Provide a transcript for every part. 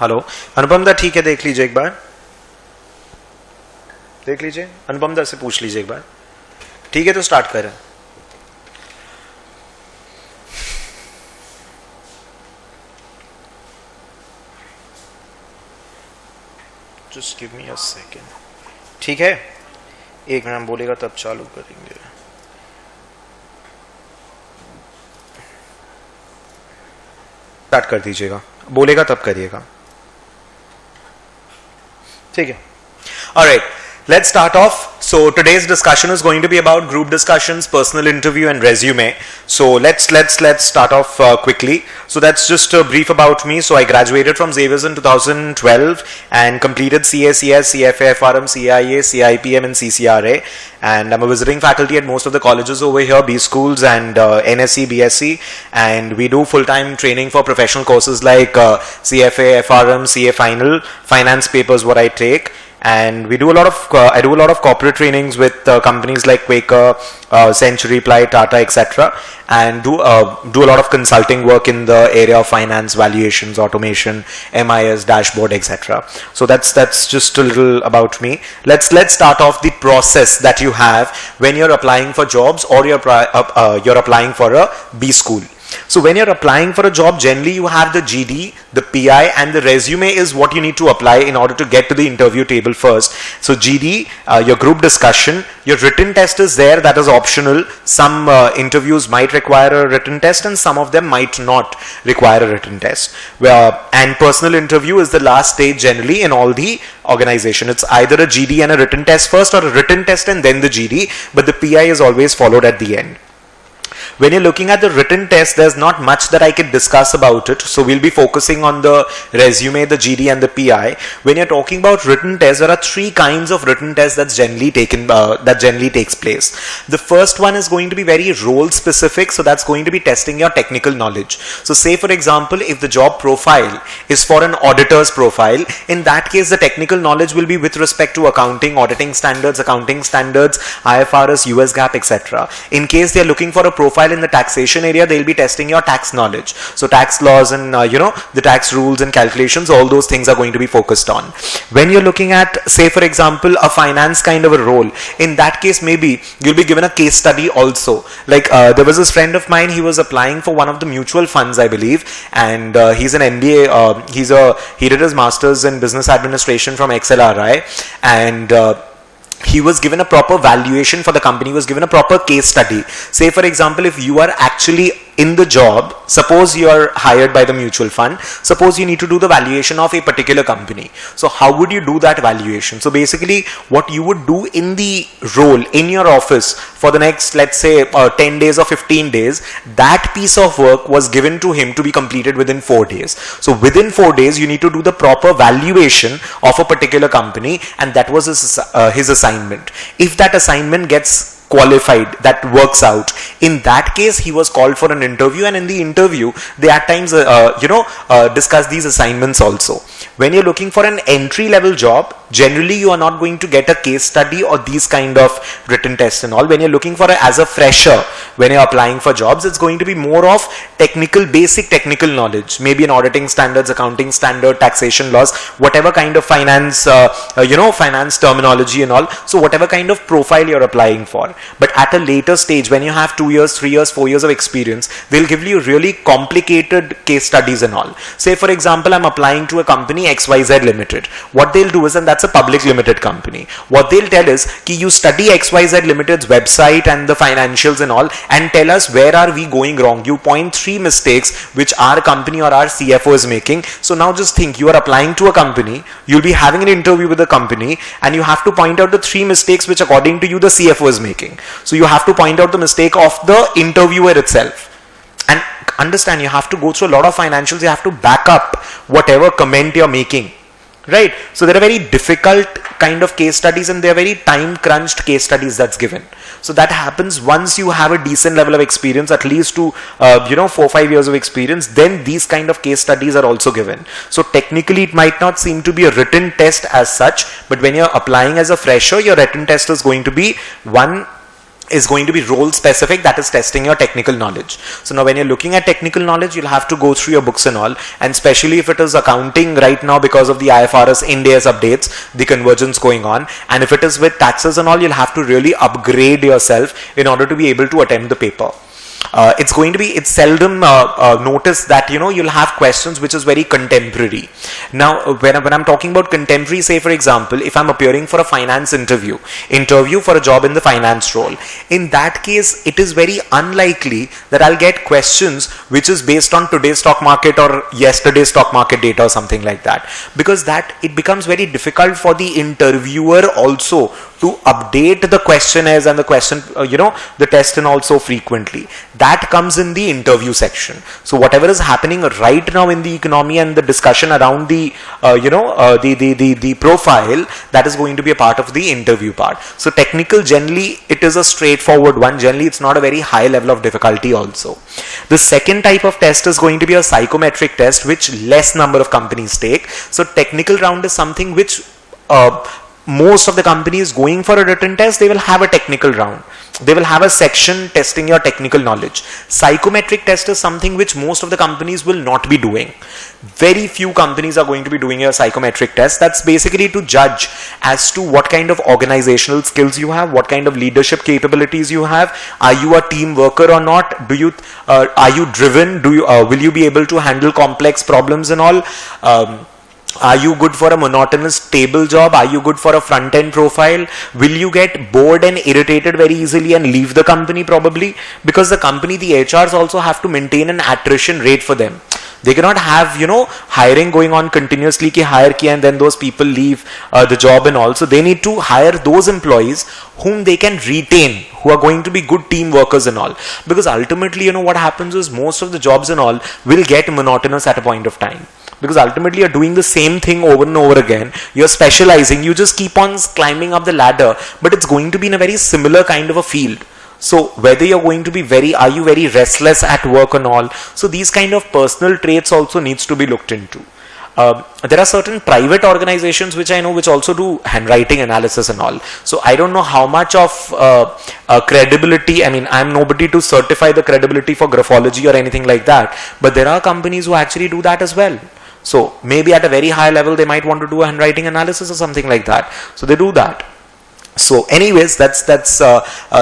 Hello अनुपम दा, ठीक है, देख लीजिए एक बार, देख लीजिए, अनुपम दा से पूछ लीजिए एक बार। ठीक है तो स्टार्ट करें। Just give me a second. ठीक है, एक मिनट बोलेगा तब चालू करेंगे। स्टार्ट कर दीजिएगा, बोलेगा तब करिएगा। ठीक है, alright, let's start off. So today's discussion is going to be about group discussions, personal interview and resume. So let's start off quickly. So that's just a brief about me. So I graduated from Xavier's in 2012 and completed CACS, CFA, FRM, CIA, CIPM and CCRA, and I'm a visiting faculty at most of the colleges over here, B schools and NSC, BSc, and we do full-time training for professional courses like CFA, FRM, CA final, finance papers what I take. And we do a lot of I do a lot of corporate trainings with companies like Quaker, Century, Ply, Tata, etc. And do a lot of consulting work in the area of finance, valuations, automation, MIS, dashboard, etc. So that's just a little about me. Let's start off the process that you have when you're applying for jobs or you're applying for a B school. So when you're applying for a job, generally you have the GD, the PI, and the resume is what you need to apply in order to get to the interview table first. So GD, your group discussion, your written test is there, that is optional. Some interviews might require a written test and some of them might not require a written test. And personal interview is the last stage generally in all the organization. It's either a GD and a written test first or a written test and then the GD, but the PI is always followed at the end. When you're looking at the written test, there's not much that I could discuss about it. So we'll be focusing on the resume, the GD and the PI. When you're talking about written tests, there are three kinds of written tests that generally takes place. The first one is going to be very role specific. So that's going to be testing your technical knowledge. So say for example, if the job profile is for an auditor's profile, in that case, the technical knowledge will be with respect to accounting, auditing standards, IFRS, US GAAP, etc. In case they're looking for a profile in the taxation area, they'll be testing your tax knowledge. So tax laws and the tax rules and calculations, all those things are going to be focused on. When you're looking at, say for example, a finance kind of a role, in that case maybe you'll be given a case study also. Like there was this friend of mine, he was applying for one of the mutual funds, I believe, and he's an MBA, he did his masters in business administration from XLRI, and he was given a proper valuation for the company, was given a proper case study. Say for example, if you are actually in the job, suppose you are hired by the mutual fund, suppose you need to do the valuation of a particular company. So how would you do that valuation? So basically what you would do in the role in your office for the next, let's say 10 days or 15 days, that piece of work was given to him to be completed within 4 days. So within 4 days you need to do the proper valuation of a particular company, and that was his assignment. If that assignment gets qualified, that works out, in that case he was called for an interview, and in the interview they at times discuss these assignments also. When you're looking for an entry level job, generally you are not going to get a case study or these kind of written tests and all. When you're looking for as a fresher, when you're applying for jobs, it's going to be more of basic technical knowledge, maybe an auditing standards, accounting standard, taxation laws, whatever kind of finance finance terminology and all. So whatever kind of profile you're applying for. But at a later stage, when you have 2 years, 3 years, 4 years of experience, they'll give you really complicated case studies and all. Say for example, I'm applying to a company XYZ Limited. What they'll do is, and that's a public limited company, what they'll tell is ki you study XYZ Limited's website and the financials and all, and tell us where are we going wrong. You point 3 mistakes which our company or our CFO is making. So now just think, you are applying to a company, you'll be having an interview with the company, and you have to point out the 3 mistakes which according to you the CFO is making. So you have to point out the mistake of the interviewer itself. And understand, you have to go through a lot of financials, you have to back up whatever comment you're making. Right? So there are very difficult kind of case studies, and they are very time crunched case studies that's given. So that happens once you have a decent level of experience, at least to 4-5 years of experience, then these kind of case studies are also given. So technically it might not seem to be a written test as such, but when you're applying as a fresher, your written test is going to be one is going to be role specific, that is testing your technical knowledge. So now when you're looking at technical knowledge, you'll have to go through your books and all, and especially if it is accounting right now because of the IFRS Ind AS updates, the convergence going on, and if it is with taxes and all, you'll have to really upgrade yourself in order to be able to attempt the paper. It's seldom noticed that, you know, you'll have questions which is very contemporary. Now, when I'm talking about contemporary, say for example, if I'm appearing for a finance interview for a job in the finance role, in that case, it is very unlikely that I'll get questions which is based on today's stock market or yesterday's stock market data or something like that, because that it becomes very difficult for the interviewer also to update the questionnaires and the question, the test and also frequently. That comes in the interview section. So whatever is happening right now in the economy and the discussion around the profile, that is going to be a part of the interview part. So technical, generally it is a straightforward one. Generally it's not a very high level of difficulty also. The second type of test is going to be a psychometric test, which less number of companies take. So technical round is something which most of the companies going for a written test, they will have a technical round. They will have a section testing your technical knowledge. Psychometric test is something which most of the companies will not be doing. Very few companies are going to be doing a psychometric test. That's basically to judge as to what kind of organizational skills you have, what kind of leadership capabilities you have. Are you a team worker or not? Are you driven? Will you be able to handle complex problems and all? Are you good for a monotonous stable job? Are you good for a front-end profile? Will you get bored and irritated very easily and leave the company probably? Because the HRs also have to maintain an attrition rate for them. They cannot have, hiring going on continuously, ki hire kiya and then those people leave the job and all. So they need to hire those employees whom they can retain, who are going to be good team workers and all. Because ultimately, what happens is most of the jobs and all will get monotonous at a point of time. Because ultimately you're doing the same thing over and over again. You're specializing. You just keep on climbing up the ladder, but it's going to be in a very similar kind of a field. So whether you're going to be are you very restless at work and all. So these kind of personal traits also needs to be looked into. There are certain private organizations which I know which also do handwriting analysis and all. So I don't know how much of credibility, I'm nobody to certify the credibility for graphology or anything like that. But there are companies who actually do that as well. So maybe at a very high level they might want to do a handwriting analysis or something like that. So they do that. So anyways, that's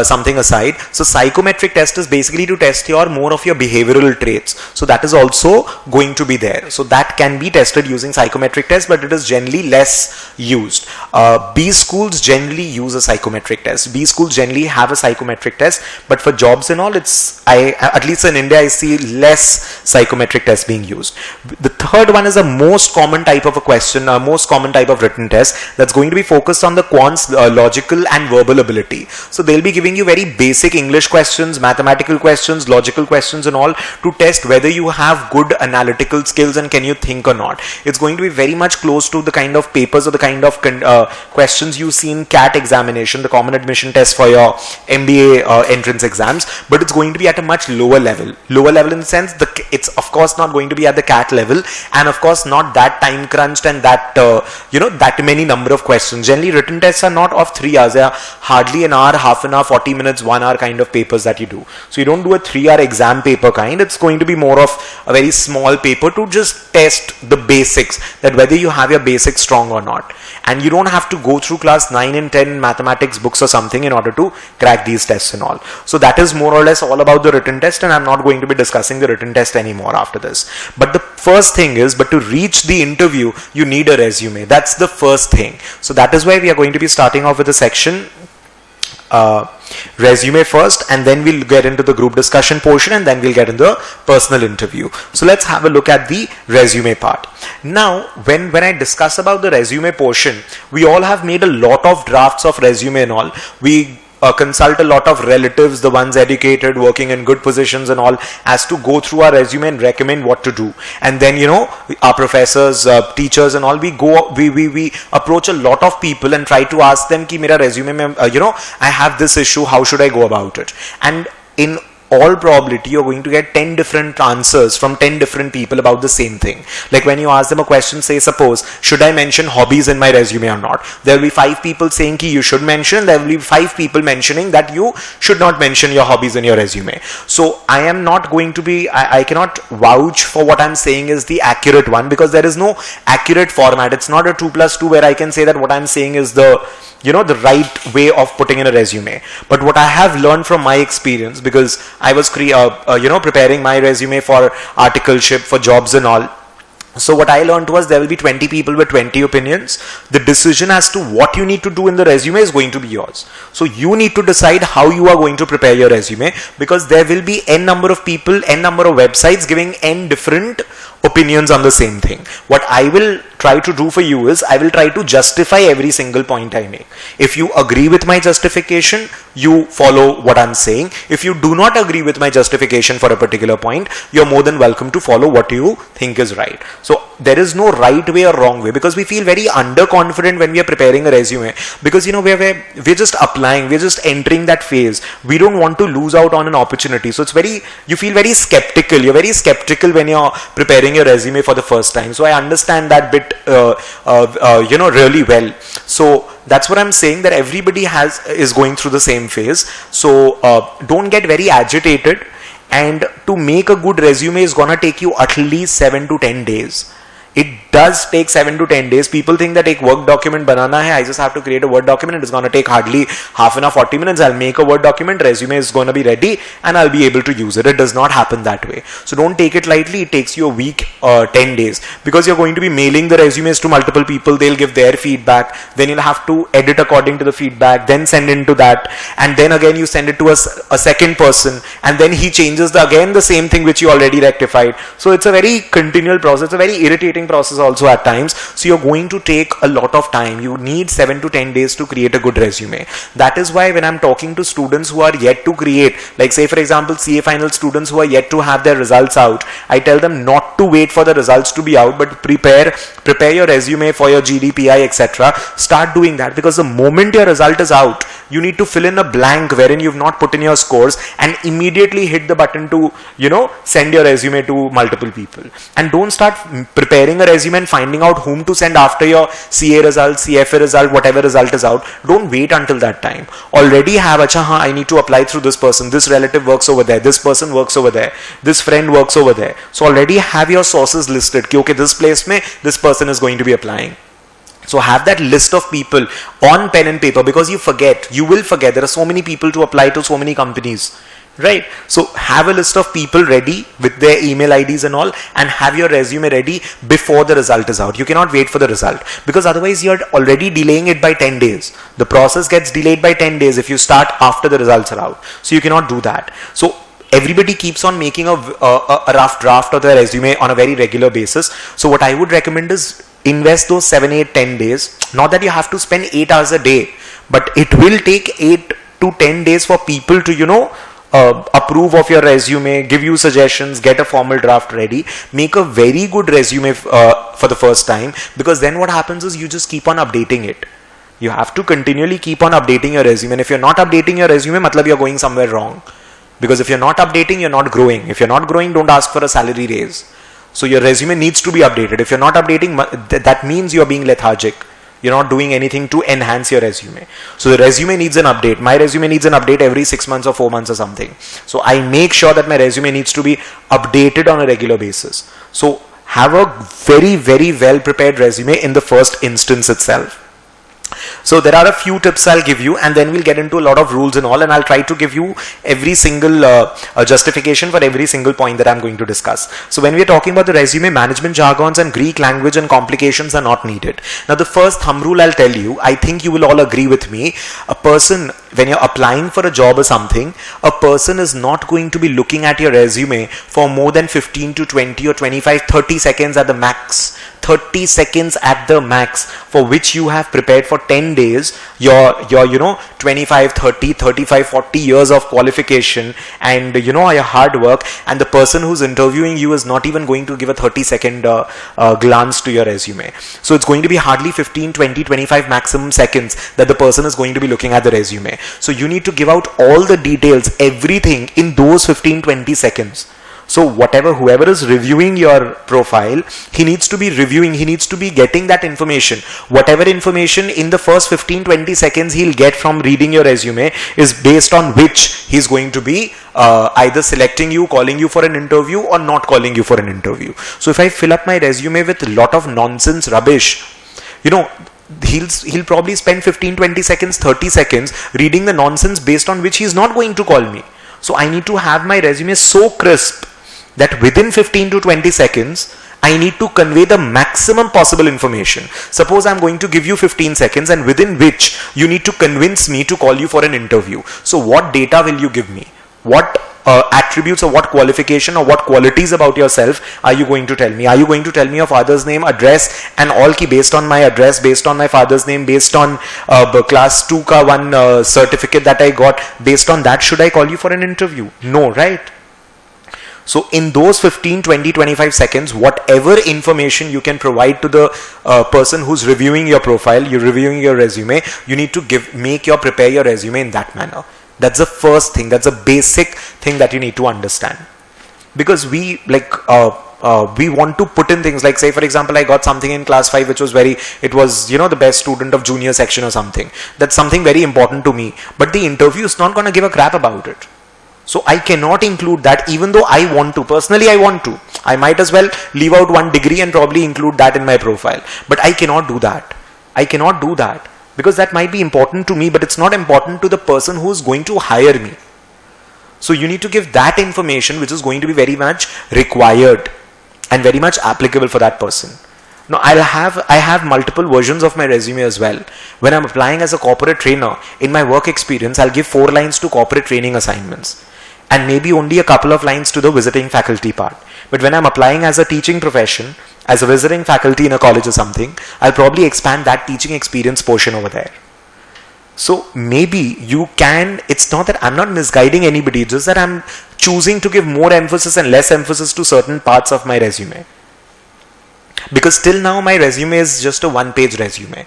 something aside. So psychometric test is basically to test more of your behavioral traits. So that is also going to be there. So that can be tested using psychometric test, but it is generally less used. B schools generally use a psychometric test. B schools generally have a psychometric test, but for jobs and all, at least in India, I see less psychometric tests being used. The third one is a most common type of a question, most common type of written test that's going to be focused on the quant's logical and verbal ability. So they'll be giving you very basic English questions, mathematical questions, logical questions and all to test whether you have good analytical skills and can you think or not. It's going to be very much close to the kind of papers or the kind of questions you see in CAT examination, the common admission test for your MBA entrance exams, but it's going to be at a much lower level. Lower level in the sense, it's of course not going to be at the CAT level, and of course not that time crunched and that, that many number of questions. Generally written tests are not of 3 hours. They are hardly an hour, half an hour, 40 minutes, 1 hour kind of papers that you do. So you don't do a 3-hour exam paper kind. It's going to be more of a very small paper to just test the basics, that whether you have your basics strong or not. And you don't have to go through class 9 and 10 mathematics books or something in order to crack these tests and all. So that is more or less all about the written test, and I'm not going to be discussing the written test anymore after this. But the first thing is, to reach the interview, you need a resume. That's the first thing. So that is why we are going to be starting off with a section resume first, and then we'll get into the group discussion portion, and then we'll get into the personal interview. So let's have a look at the resume part. Now, when I discuss about the resume portion, we all have made a lot of drafts of resume and all. We consult a lot of relatives, the ones educated, working in good positions and all, as to go through our resume and recommend what to do. And then, our professors, teachers and all, we approach a lot of people and try to ask them, ki mera resume mein, I have this issue, how should I go about it? And in all probability you're going to get 10 different answers from 10 different people about the same thing. Like when you ask them a question, say suppose, should I mention hobbies in my resume or not? There will be 5 people saying ki you should mention, there will be 5 people mentioning that you should not mention your hobbies in your resume. So I am not going to be, I cannot vouch for what I'm saying is the accurate one, because there is no accurate format. It's not a 2+2 where I can say that what I'm saying is the the right way of putting in a resume. But what I have learned from my experience, because I was preparing my resume for articleship, for jobs and all. So what I learned was there will be 20 people with 20 opinions. The decision as to what you need to do in the resume is going to be yours. So you need to decide how you are going to prepare your resume, because there will be n number of people, n number of websites giving n different opinions on the same thing. What I will try to do for you is I will try to justify every single point I make. If you agree with my justification, you follow what I'm saying. If you do not agree with my justification for a particular point, you're more than welcome to follow what you think is right. So there is no right way or wrong way, because we feel very underconfident when we are preparing a resume, because we're just applying, we're just entering that phase. We don't want to lose out on an opportunity. So you feel very skeptical. You're very skeptical when you're preparing your resume for the first time. So I understand that bit really well. So that's what I'm saying, that everybody is going through the same phase. So don't get very agitated. And to make a good resume is gonna take you at least 7 to 10 days. It does take 7 to 10 days. People think that एक work document बनाना है, I just have to create a word document, it is going to take hardly half an hour, 40 minutes, I'll make a word document, resume is going to be ready and I'll be able to use it. It does not happen that way. So don't take it lightly. It takes you a week, 10 days, because you're going to be mailing the resumes to multiple people. They'll give their feedback, then you'll have to edit according to the feedback, then send into that, and then again you send it to a second person, and then he changes again the same thing which you already rectified. So it's a very continual process, a very irritating process also at times. So you're going to take a lot of time. You need 7 to 10 days to create a good resume. That is why when I'm talking to students who are yet to create, like say for example CA final students who are yet to have their results out, I tell them not to wait for the results to be out, but prepare your resume for your GDPI, etc. Start doing that, because the moment your result is out, you need to fill in a blank wherein you've not put in your scores, and immediately hit the button to send your resume to multiple people. And don't start preparing a resume and finding out whom to send after your CA result, CFA result, whatever result is out. Don't wait until that time. Already have, I need to apply through this person, this relative works over there, this person works over there, this friend works over there. So already have your sources listed. Okay, this place mein this person is going to be applying. So have that list of people on pen and paper, because you will forget. There are so many people to apply to so many companies. Right? So have a list of people ready with their email IDs and all, and have your resume ready before the result is out. You cannot wait for the result, because otherwise you're already delaying it by 10 days. The process gets delayed by 10 days if you start after the results are out. So you cannot do that. So everybody keeps on making a rough draft of their resume on a very regular basis. So what I would recommend is invest those 7, 8, 10 days. Not that you have to spend 8 hours a day, but it will take 8 to 10 days for people to approve of your resume, give you suggestions, get a formal draft ready, make a very good resume for the first time, because then what happens is you just keep on updating it. You have to continually keep on updating your resume, and if you're not updating your resume, matlab you're going somewhere wrong. Because if you're not updating, you're not growing. If you're not growing, don't ask for a salary raise. So your resume needs to be updated. If you're not updating, that means you're being lethargic. You're not doing anything to enhance your resume. So the resume needs an update. My resume needs an update every 6 months or 4 months or something. So I make sure that my resume needs to be updated on a regular basis. So have a very, very well prepared resume in the first instance itself. So there are a few tips I'll give you, and then we'll get into a lot of rules and all, and I'll try to give you every single justification for every single point that I'm going to discuss. So when we're talking about the resume, management jargons and Greek language and complications are not needed. Now the first thumb rule I'll tell you, I think you will all agree with me, a person, when you're applying for a job or something, a person is not going to be looking at your resume for more than 15 to 20 or 25, 30 seconds at the max 30 seconds at the max, for which you have prepared for 10 days, your 25, 30, 35, 40 years of qualification, and your hard work, and the person who's interviewing you is not even going to give a 30-second glance to your resume. So it's going to be hardly 15, 20, 25 maximum seconds that the person is going to be looking at the resume. So you need to give out all the details, everything in those 15, 20 seconds. So whoever is reviewing your profile, he needs to be reviewing, he needs to be getting that information. Whatever information in the first 15, 20 seconds he'll get from reading your resume is based on which he's going to be either selecting you, calling you for an interview, or not calling you for an interview. So if I fill up my resume with a lot of nonsense rubbish, he'll probably spend 15, 20 seconds, 30 seconds reading the nonsense based on which he's not going to call me. So I need to have my resume so crisp that within 15 to 20 seconds, I need to convey the maximum possible information. Suppose I'm going to give you 15 seconds, and within which you need to convince me to call you for an interview. So what data will you give me? What attributes or what qualification or what qualities about yourself are you going to tell me? Are you going to tell me your father's name, address, and all ki based on my address, based on my father's name, based on class 2 ka one certificate that I got, based on that should I call you for an interview? No, right? So in those 15, 20, 25 seconds, whatever information you can provide to the person who's reviewing your profile, you're reviewing your resume, you need to prepare your resume in that manner. That's the first thing. That's a basic thing that you need to understand. Because we want to put in things like, say for example, I got something in class 5 which was the best student of junior section or something. That's something very important to me. But the interview is not going to give a crap about it. So I cannot include that, even though I want to. Personally, I want to. I might as well leave out one degree and probably include that in my profile. But I cannot do that. I cannot do that. Because that might be important to me, but it's not important to the person who is going to hire me. So you need to give that information which is going to be very much required and very much applicable for that person. Now I have multiple versions of my resume as well. When I'm applying as a corporate trainer, in my work experience, I'll give 4 lines to corporate training assignments, and maybe only a couple of lines to the visiting faculty part. But when I'm applying as a teaching profession, as a visiting faculty in a college or something, I'll probably expand that teaching experience portion over there. So maybe you can, it's not that I'm not misguiding anybody, just that I'm choosing to give more emphasis and less emphasis to certain parts of my resume. Because till now my resume is just a 1-page resume.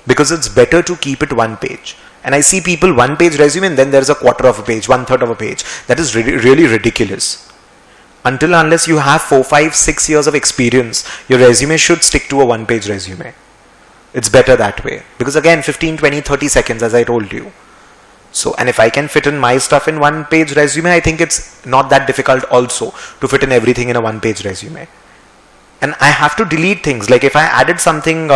Because it's better to keep it 1 page. And I see people 1-page resume and then there's a quarter of a page, 1/3 of a page. That is really ridiculous. Unless you have 4, 5, 6 years of experience, your resume should stick to a 1-page resume. It's better that way. Because again, 15, 20, 30 seconds as I told you. So, and if I can fit in my stuff in 1-page resume, I think it's not that difficult also to fit in everything in a 1-page resume. And I have to delete things. Like if I added something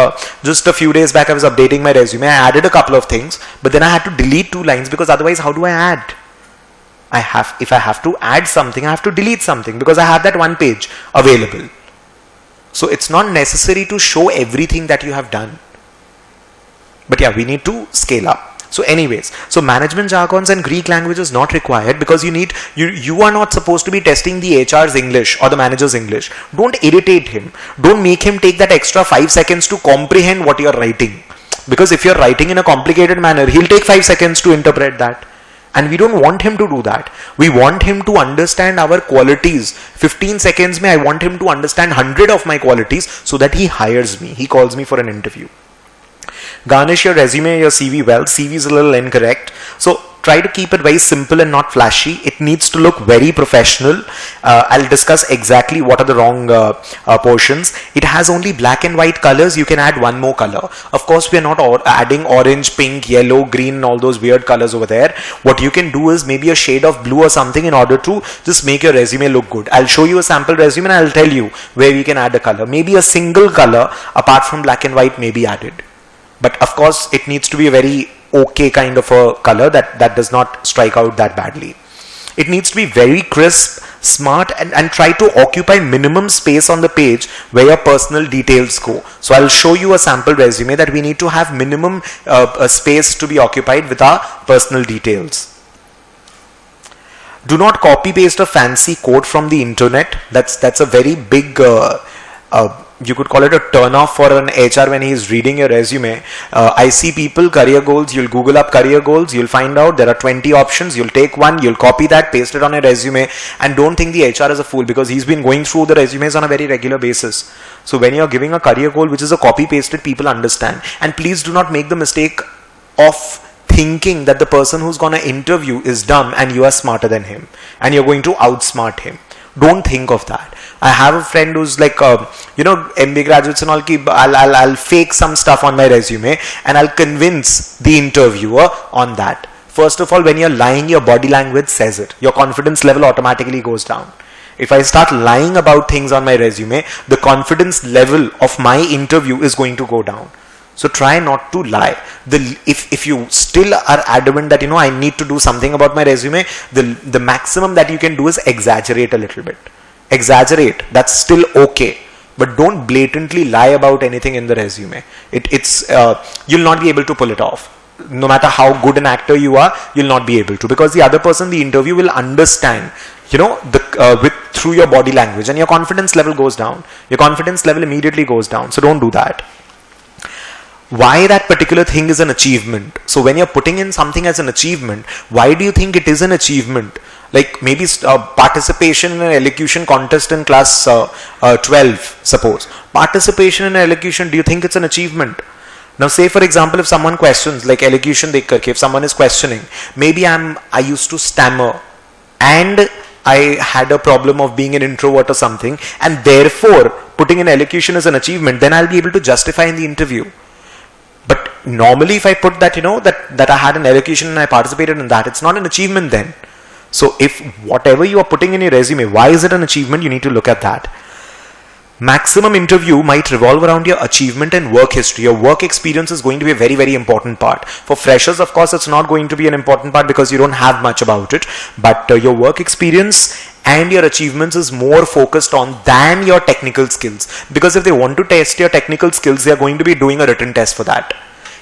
just a few days back, I was updating my resume, I added a couple of things, but then I had to delete 2 lines because otherwise how do I add? If I have to add something, I have to delete something because I have that 1 page available. So it's not necessary to show everything that you have done. But yeah, we need to scale up. So anyways, so management jargons and Greek language is not required because you are not supposed to be testing the HR's English or the manager's English. Don't irritate him. Don't make him take that extra 5 seconds to comprehend what you're writing. Because if you're writing in a complicated manner, he'll take 5 seconds to interpret that. And we don't want him to do that. We want him to understand our qualities. 15 seconds I want him to understand 100 of my qualities so that he hires me. He calls me for an interview. Garnish your resume, your CV well. CV is a little incorrect. So try to keep it very simple and not flashy. It needs to look very professional. I'll discuss exactly what are the wrong portions. It has only black and white colors. You can add one more color. Of course, we are not adding orange, pink, yellow, green, and all those weird colors over there. What you can do is maybe a shade of blue or something in order to just make your resume look good. I'll show you a sample resume and I'll tell you where we can add a color. Maybe a single color apart from black and white may be added. But of course, it needs to be a very okay kind of a color that does not strike out that badly. It needs to be very crisp, smart, and try to occupy minimum space on the page where your personal details go. So I'll show you a sample resume that we need to have minimum space to be occupied with our personal details. Do not copy paste a fancy quote from the internet. That's a very big you could call it a turn off for an HR when he is reading your resume. I see people, career goals, you'll Google up career goals, you'll find out there are 20 options, you'll take one, you'll copy that, paste it on your resume, and don't think the HR is a fool, because he's been going through the resumes on a very regular basis. So when you're giving a career goal which is a copy pasted, people understand. And please do not make the mistake of thinking that the person who's going to interview is dumb and you are smarter than him and you're going to outsmart him. Don't think of that. I have a friend who's like, MBA graduates and all, I'll fake some stuff on my resume and I'll convince the interviewer on that. First of all, when you're lying, your body language says it. Your confidence level automatically goes down. If I start lying about things on my resume, the confidence level of my interview is going to go down. So try not to lie. If you still are adamant that, I need to do something about my resume, the maximum that you can do is exaggerate a little bit. Exaggerate. That's still okay. But don't blatantly lie about anything in the resume. You'll not be able to pull it off. No matter how good an actor you are, you'll not be able to, because the other person, the interview, will understand, through your body language, and your confidence level goes down. Your confidence level immediately goes down. So don't do that. Why that particular thing is an achievement. So when you're putting in something as an achievement, why do you think it is an achievement? Like maybe participation in an elocution contest in class 12, suppose. Participation in an elocution, do you think it's an achievement? Now say for example, if someone questions, like elocution dekh karke, if someone is questioning, maybe I used to stammer and I had a problem of being an introvert or something, and therefore putting in elocution as an achievement, then I'll be able to justify in the interview. But normally if I put that, that I had an elocution and I participated in that, it's not an achievement then. So if whatever you are putting in your resume, why is it an achievement? You need to look at that. Maximum interview might revolve around your achievement and work history. Your work experience is going to be a very, very important part. For freshers, of course, it's not going to be an important part because you don't have much about it. But your work experience and your achievements is more focused on than your technical skills. Because if they want to test your technical skills, they are going to be doing a written test for that.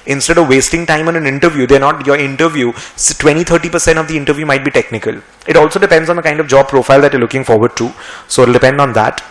Instead of wasting time on an interview, your interview, 20-30% of the interview might be technical. It also depends on the kind of job profile that you're looking forward to. So it'll depend on that.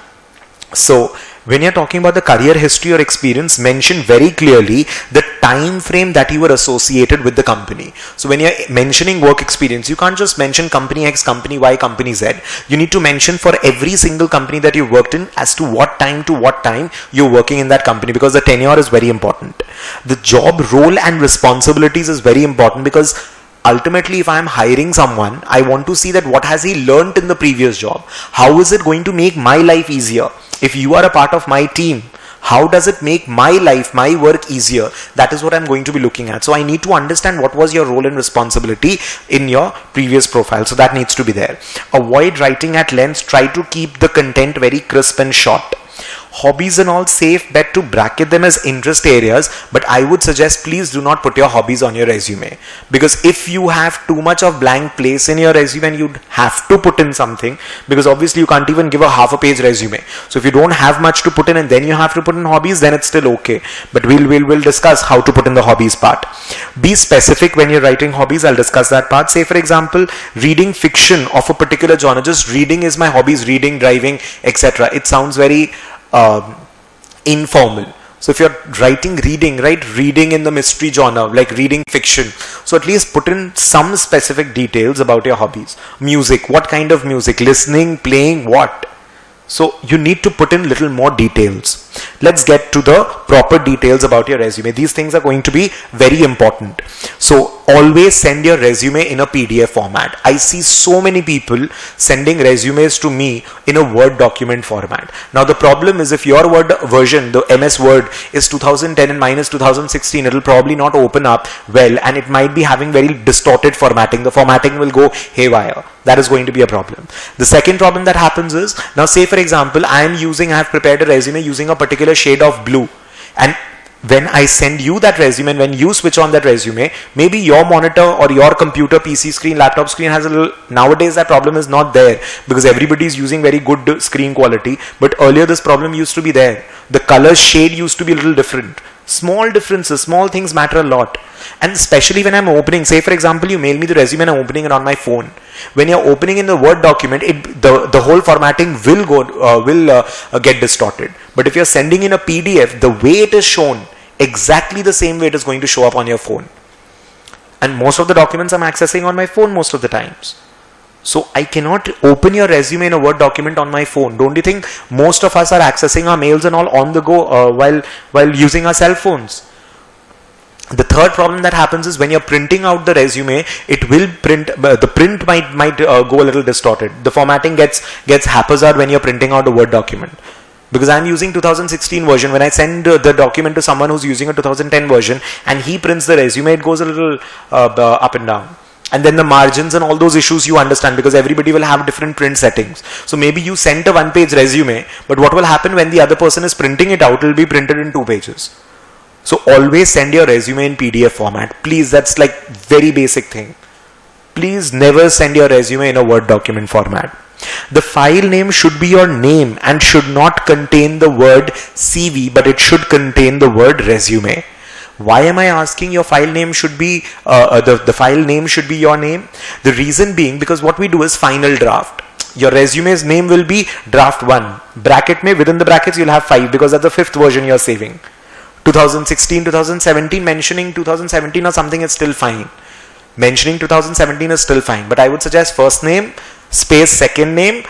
So when you're talking about the career history or experience, mention very clearly the time frame that you were associated with the company. So when you're mentioning work experience, you can't just mention company X, company Y, company Z. You need to mention for every single company that you've worked in as to what time you're working in that company, because the tenure is very important. The job role and responsibilities is very important, because ultimately, if I am hiring someone, I want to see that what has he learned in the previous job? How is it going to make my life easier? If you are a part of my team, how does it make my life, my work easier? That is what I'm going to be looking at. So I need to understand what was your role and responsibility in your previous profile. So that needs to be there. Avoid writing at length. Try to keep the content very crisp and short. Hobbies and all, safe bet to bracket them as interest areas, but I would suggest please do not put your hobbies on your resume, because if you have too much of blank place in your resume and you'd have to put in something, because obviously you can't even give a half a page resume. So if you don't have much to put in and then you have to put in hobbies, then it's still okay. But we'll discuss how to put in the hobbies part. Be specific when you're writing hobbies. I'll discuss that part. Say for example, reading fiction of a particular genre. Just reading is my hobbies, reading, driving, etc. It sounds very informal. So if you're writing reading, reading in the mystery genre, like reading fiction, so at least put in some specific details about your hobbies. Music, what kind of music? Listening, playing, what? So you need to put in little more details. Let's get to the proper details about your resume. These things are going to be very important. So always send your resume in a PDF format. I see so many people sending resumes to me in a Word document format. Now the problem is, if your Word version, the MS Word, is 2010 and mine is 2016, it will probably not open up well, and it might be having very distorted formatting. The formatting will go haywire. That is going to be a problem. The second problem that happens is, now say for example, I have prepared a resume using a particular shade of blue, and when I send you that resume and when you switch on that resume, maybe your monitor or your computer, PC screen, laptop screen has a little, nowadays that problem is not there because everybody is using very good screen quality, but earlier this problem used to be there. The color shade used to be a little different. Small differences, small things matter a lot. And especially when I'm opening, say for example, you mail me the resume and I'm opening it on my phone. When you're opening in the Word document, the whole formatting will get distorted. But if you're sending in a PDF, the way it is shown, exactly the same way it is going to show up on your phone. And most of the documents I'm accessing on my phone most of the times. So I cannot open your resume in a Word document on my phone. Don't you think most of us are accessing our mails and all on the go while using our cell phones? The third problem that happens is when you're printing out the resume, it will print, the print might go a little distorted. The formatting gets haphazard when you're printing out a Word document. Because I'm using 2016 version, when I send the document to someone who's using a 2010 version and he prints the resume, it goes a little up and down. And then the margins and all those issues you understand, because everybody will have different print settings. So maybe you sent a 1-page resume, but what will happen when the other person is printing it out, it will be printed in 2 pages. So always send your resume in PDF format. Please, that's like very basic thing. Please never send your resume in a Word document format. The file name should be your name and should not contain the word CV, but it should contain the word resume. Why am I asking your file name should be, the file name should be your name? The reason being, because what we do is final draft. Your resume's name will be draft 1. Bracket mein, within the brackets you'll have 5 because that's the 5th version you're saving. 2016, 2017, mentioning 2017 or something is still fine. Mentioning 2017 is still fine. But I would suggest first name, space second name,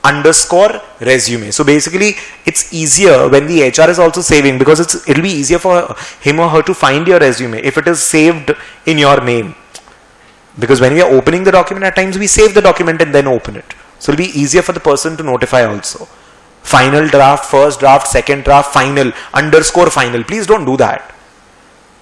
underscore resume. So basically it's easier when the HR is also saving, because it'll be easier for him or her to find your resume if it is saved in your name. Because when we are opening the document, at times we save the document and then open it. So it'll be easier for the person to notify also. Final draft, first draft, second draft, final, underscore final. Please don't do that.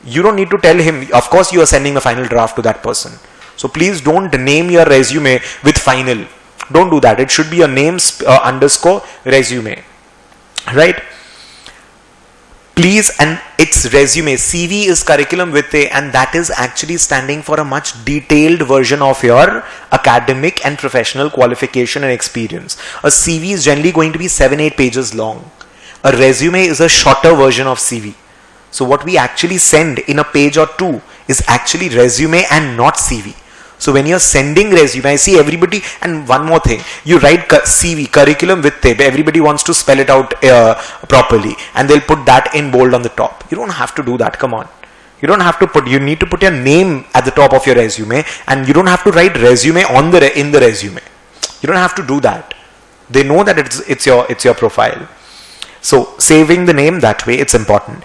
You don't need to tell him, of course you are sending a final draft to that person. So please don't name your resume with final. Don't do that. It should be a name underscore resume. Right? Please, and it's resume. CV is curriculum vitae, and that is actually standing for a much detailed version of your academic and professional qualification and experience. A CV is generally going to be 7-8 pages long. A resume is a shorter version of CV. So what we actually send in a page or 2 is actually resume and not CV. So when you're sending resume, I see everybody, and one more thing, you write CV, curriculum vitae, everybody wants to spell it out properly, and they'll put that in bold on the top. You don't have to do that, come on. You don't have to put, you need to put your name at the top of your resume, and you don't have to write resume in the resume. You don't have to do that. They know that it's your profile. So saving the name that way, it's important.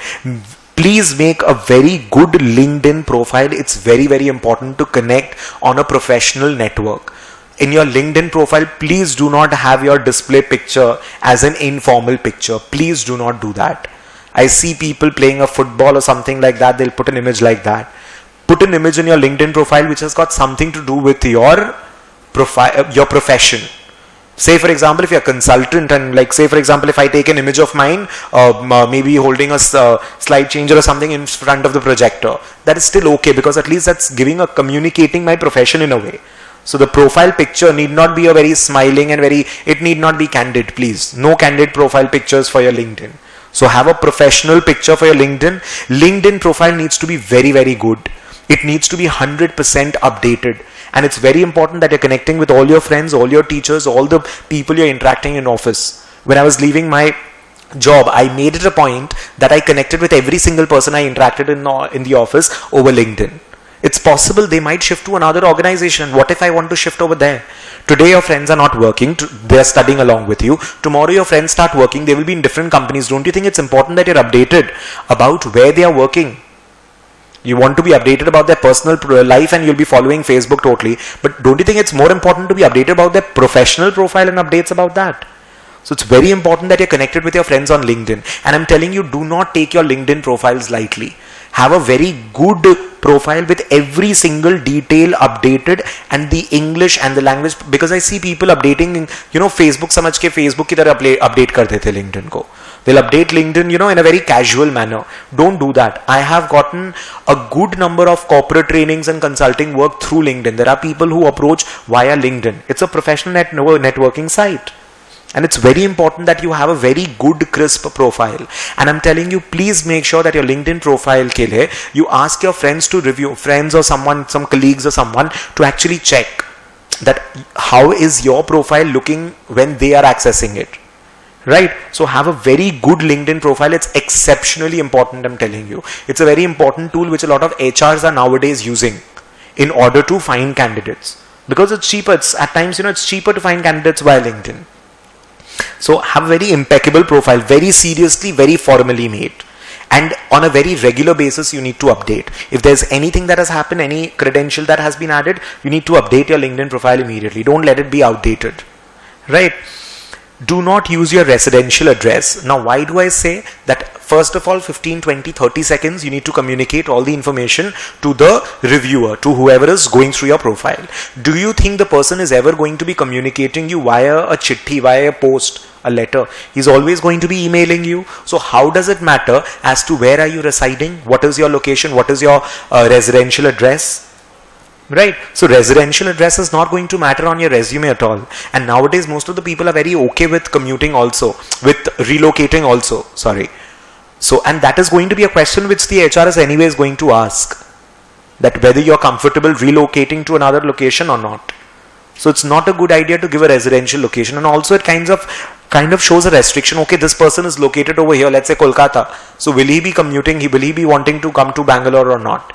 Please make a very good LinkedIn profile. It's very, very important to connect on a professional network. In your LinkedIn profile, please do not have your display picture as an informal picture. Please do not do that. I see people playing a football or something like that. They'll put an image like that. Put an image in your LinkedIn profile which has got something to do with your profile, your profession. Say for example, if you're a consultant, and like say for example, if I take an image of mine, maybe holding a slide changer or something in front of the projector, that is still okay, because at least that's communicating my profession in a way. So the profile picture need not be a very smiling and it need not be candid, please. No candid profile pictures for your LinkedIn. So have a professional picture for your LinkedIn. LinkedIn profile needs to be very, very good. It needs to be 100% updated. And it's very important that you're connecting with all your friends, all your teachers, all the people you're interacting in office. When I was leaving my job, I made it a point that I connected with every single person I interacted in the office over LinkedIn. It's possible they might shift to another organization. What if I want to shift over there? Today your friends are not working, they're studying along with you. Tomorrow your friends start working, they will be in different companies. Don't you think it's important that you're updated about where they are working? You want to be updated about their personal life and you'll be following Facebook totally. But don't you think it's more important to be updated about their professional profile and updates about that? So it's very important that you're connected with your friends on LinkedIn. And I'm telling you, do not take your LinkedIn profiles lightly. Have a very good profile with every single detail updated, and the English and the language, because I see people updating, Facebook समझ के Facebook की तरह update कर देते LinkedIn को. They'll update LinkedIn, in a very casual manner. Don't do that. I have gotten a good number of corporate trainings and consulting work through LinkedIn. There are people who approach via LinkedIn. It's a professional networking site. And it's very important that you have a very good, crisp profile. And I'm telling you, please make sure that your LinkedIn profile ke liye, you ask your friends to review, friends or someone, some colleagues or someone to actually check. that how is your profile looking when they are accessing it, right? So have a very good LinkedIn profile. It's exceptionally important, I'm telling you. It's a very important tool which a lot of HRs are nowadays using in order to find candidates, because it's cheaper. It's at times, it's cheaper to find candidates via LinkedIn. So have a very impeccable profile, very seriously, very formally made. And on a very regular basis, you need to update. If there's anything that has happened, any credential that has been added, you need to update your LinkedIn profile immediately. Don't let it be outdated, right? Do not use your residential address. Now, why do I say that? First of all, 15, 20, 30 seconds, you need to communicate all the information to the reviewer, to whoever is going through your profile. Do you think the person is ever going to be communicating you via a chitti, via a post, a letter? He's always going to be emailing you. So how does it matter as to where are you residing? What is your location? What is your residential address? Right? So residential address is not going to matter on your resume at all. And nowadays, most of the people are very okay with commuting also, with relocating also, sorry. So, and that is going to be a question which the HR is anyways going to ask, that whether you're comfortable relocating to another location or not. So it's not a good idea to give a residential location. And also it kind of shows a restriction. Okay, this person is located over here, let's say Kolkata. So will he be commuting? Will he be wanting to come to Bangalore or not?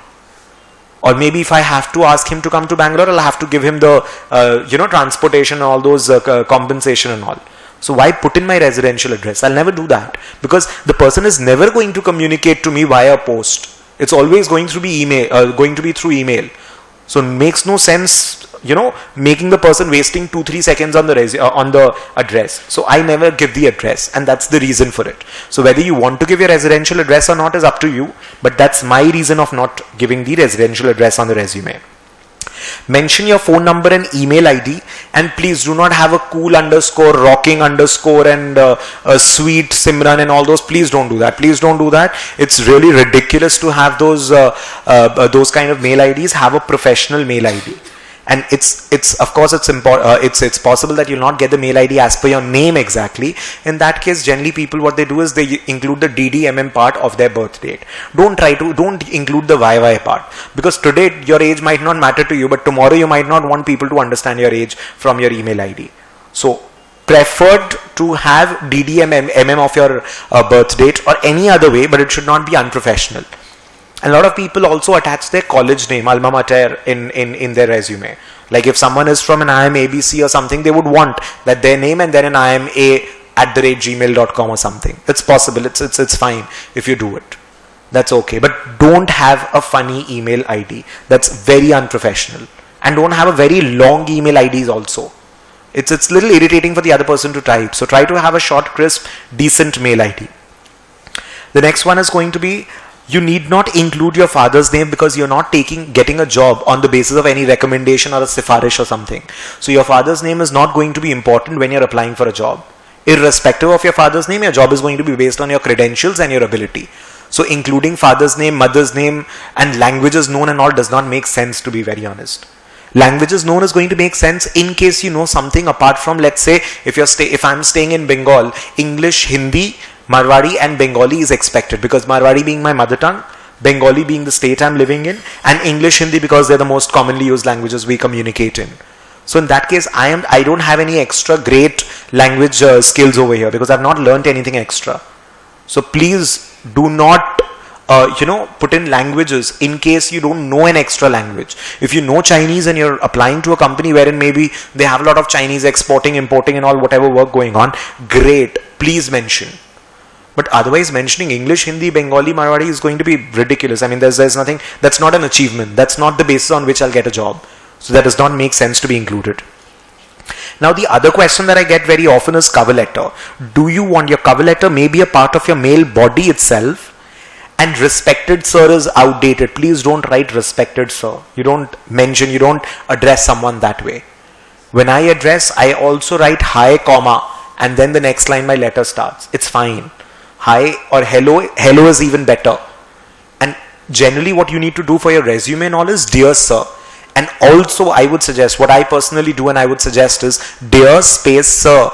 Or maybe if I have to ask him to come to Bangalore, I'll have to give him the, transportation and all those compensation and all. So why put in my residential address? I'll never do that, because the person is never going to communicate to me via post. It's always going to be through email. So it makes no sense, making the person wasting 2-3 seconds on the address. So I never give the address, and that's the reason for it. So whether you want to give your residential address or not is up to you, but that's my reason of not giving the residential address on the resume. Mention your phone number and email ID, and please do not have a cool underscore, rocking underscore, and a sweet Simran and all those. Please don't do that. Please don't do that. It's really ridiculous to have those kind of mail IDs. Have a professional mail ID. And it's of course it's possible that you'll not get the mail ID as per your name exactly. In that case, generally people, what they do is they include the DDMM part of their birth date. Don't include the YY part, because today your age might not matter to you, but tomorrow you might not want people to understand your age from your email ID. So preferred to have DDMM of your birth date or any other way, but it should not be unprofessional. A lot of people also attach their college name, alma mater, in their resume. Like if someone is from an IIM ABC or something, they would want that their name and then an IIMA@gmail.com or something. It's possible. It's fine if you do it. That's okay. But don't have a funny email ID. That's very unprofessional. And don't have a very long email IDs also. It's a little irritating for the other person to type. So try to have a short, crisp, decent mail ID. The next one is going to be, you need not include your father's name, because you're not getting a job on the basis of any recommendation or a sifarish or something. So your father's name is not going to be important when you're applying for a job. Irrespective of your father's name, your job is going to be based on your credentials and your ability. So including father's name, mother's name, and languages known and all does not make sense, to be very honest. Languages known is going to make sense in case you know something apart from, let's say, if I'm staying in Bengal, English, Hindi, Marwari and Bengali is expected, because Marwari being my mother tongue, Bengali being the state I'm living in, and English, Hindi because they're the most commonly used languages we communicate in. So in that case, I don't have any extra great language skills over here, because I've not learnt anything extra. So please do not put in languages in case you don't know an extra language. If you know Chinese and you're applying to a company wherein maybe they have a lot of Chinese exporting, importing and all, whatever work going on, great, please mention. But otherwise, mentioning English, Hindi, Bengali, Marwari is going to be ridiculous. I mean, there's nothing, that's not an achievement. That's not the basis on which I'll get a job. So that does not make sense to be included. Now, the other question that I get very often is cover letter. Do you want your cover letter may be a part of your mail body itself? And respected sir is outdated. Please don't write respected sir. You don't address someone that way. When I address, I also write hi, comma, and then the next line my letter starts. It's fine. Hi or hello is even better. And generally what you need to do for your resume and all is dear sir. And also I would suggest, what I personally do and I would suggest is dear space sir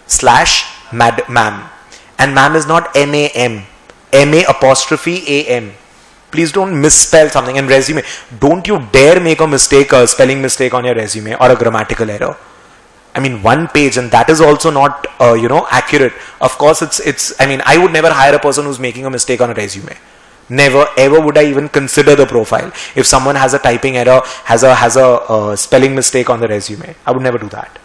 / ma'am. And ma'am is not M-A-M. M-A apostrophe A-M. Please don't misspell something. And resume, don't you dare make a mistake, a spelling mistake on your resume or a grammatical error. I mean, one page, and that is also not, accurate. Of course, I would never hire a person who's making a mistake on a resume. Never ever would I even consider the profile. If someone has a typing error, has a spelling mistake on the resume, I would never do that.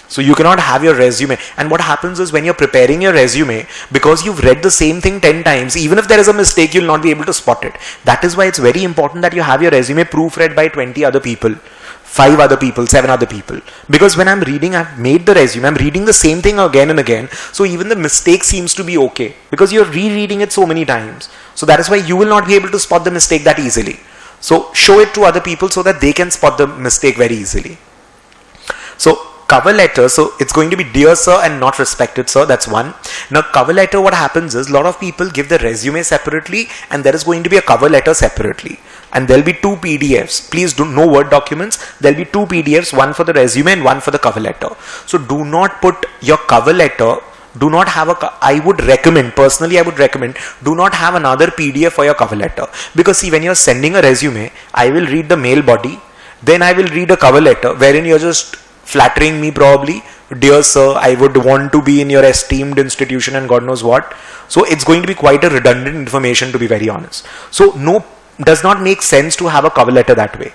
So you cannot have your resume. And what happens is when you're preparing your resume, because you've read the same thing 10 times, even if there is a mistake, you'll not be able to spot it. That is why it's very important that you have your resume proofread by 20 other people, 5 other people, 7 other people. Because when I'm reading, I've made the resume, I'm reading the same thing again and again. So even the mistake seems to be okay because you're rereading it so many times. So that is why you will not be able to spot the mistake that easily. So show it to other people so that they can spot the mistake very easily. So cover letter, so it's going to be dear sir and not respected sir, that's one. Now cover letter, what happens is a lot of people give the resume separately and there is going to be a cover letter separately. And there'll be 2 PDFs. Please do no Word documents. There'll be 2 PDFs, one for the resume and one for the cover letter. So do not put your cover letter, do not have I would recommend, personally I would recommend, do not have another PDF for your cover letter. Because see, when you're sending a resume, I will read the mail body, then I will read a cover letter wherein you're just flattering me probably, dear sir, I would want to be in your esteemed institution and God knows what. So it's going to be quite a redundant information, to be very honest. So does not make sense to have a cover letter that way.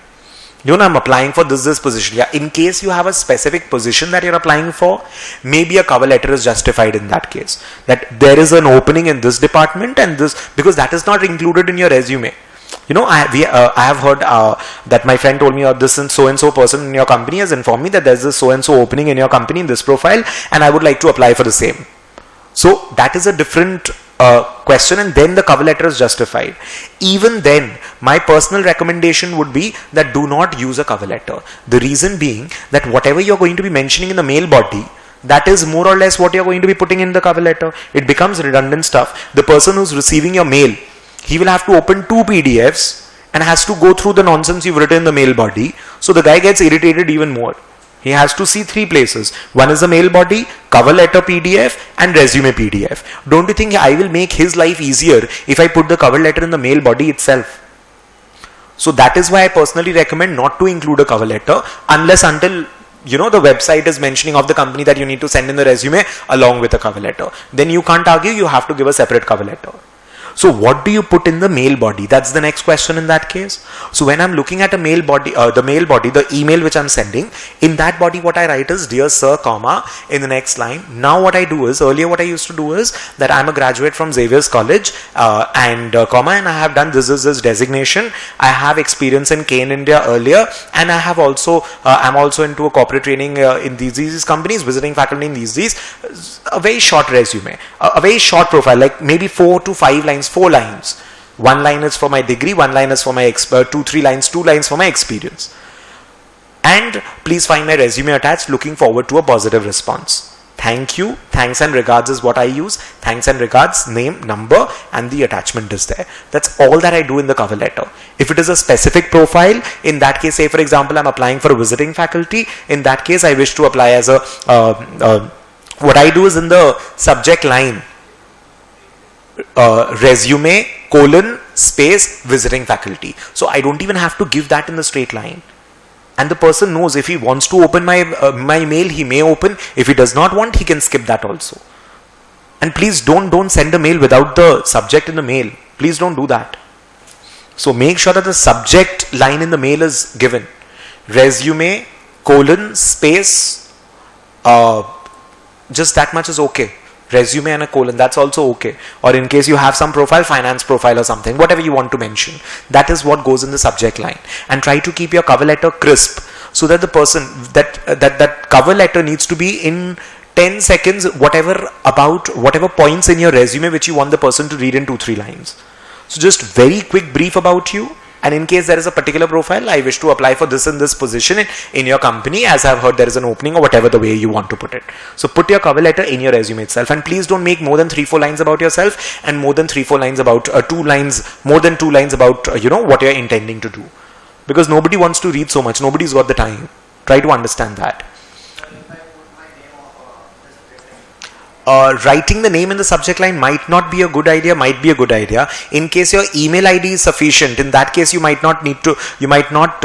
I'm applying for this position. Yeah, in case you have a specific position that you're applying for, maybe a cover letter is justified in that case. That there is an opening in this department and this, because that is not included in your resume. I have heard that my friend told me this and so person in your company has informed me that there's this so and so opening in your company in this profile and I would like to apply for the same. So that is a different question, and then the cover letter is justified. Even then, my personal recommendation would be that do not use a cover letter. The reason being that whatever you're going to be mentioning in the mail body, that is more or less what you're going to be putting in the cover letter. It becomes redundant stuff. The person who's receiving your mail, he will have to open 2 PDFs and has to go through the nonsense you've written in the mail body. So the guy gets irritated even more. He has to see 3 places. One is the mail body, cover letter PDF and resume PDF. Don't you think I will make his life easier if I put the cover letter in the mail body itself? So that is why I personally recommend not to include a cover letter until the website is mentioning of the company that you need to send in the resume along with a cover letter. Then you can't argue, you have to give a separate cover letter. So what do you put in the mail body? That's the next question in that case. So when I'm looking at a mail body, the email which I'm sending, in that body what I write is dear sir, comma, in the next line. Now what I do is, earlier what I used to do is that I'm a graduate from Xavier's College and I have done this designation. I have experience in Kane India earlier, and I have also, I'm also into a corporate training in these companies, visiting faculty in these. A very short resume, a very short profile, like maybe 4 to 5 lines. 4 lines. 1 line is for my degree, 1 line is for my 2 lines for my experience. And please find my resume attached. Looking forward to a positive response. Thank you. Thanks and regards is what I use. Thanks and regards, name, number, and the attachment is there. That's all that I do in the cover letter. If it is a specific profile, in that case, say for example, I'm applying for a visiting faculty. In that case, I wish to apply as a, what I do is in the subject line, resume, space, visiting faculty. So I don't even have to give that in the straight line. And the person knows if he wants to open my mail, he may open. If he does not want, he can skip that also. And please don't send a mail without the subject in the mail. Please don't do that. So make sure that the subject line in the mail is given. Resume, space, just that much is okay. Resume and a colon, that's also okay. Or in case you have some profile, finance profile or something, whatever you want to mention, that is what goes in the subject line. And try to keep your cover letter crisp, so that the person, that cover letter needs to be in 10 seconds, whatever points in your resume which you want the person to read in 2-3 lines. So just very quick brief about you. And in case there is a particular profile, I wish to apply for this in this position in your company, as I've heard there is an opening, or whatever the way you want to put it. So put your cover letter in your resume itself, and please don't make more than 3-4 lines about yourself, and more than 3-4 lines about more than 2 lines about what you're intending to do, because nobody wants to read so much. Nobody's got the time. Try to understand that. writing the name in the subject line might not be a good idea, might be a good idea. In case your email ID is sufficient, in that case you might not need to, you may not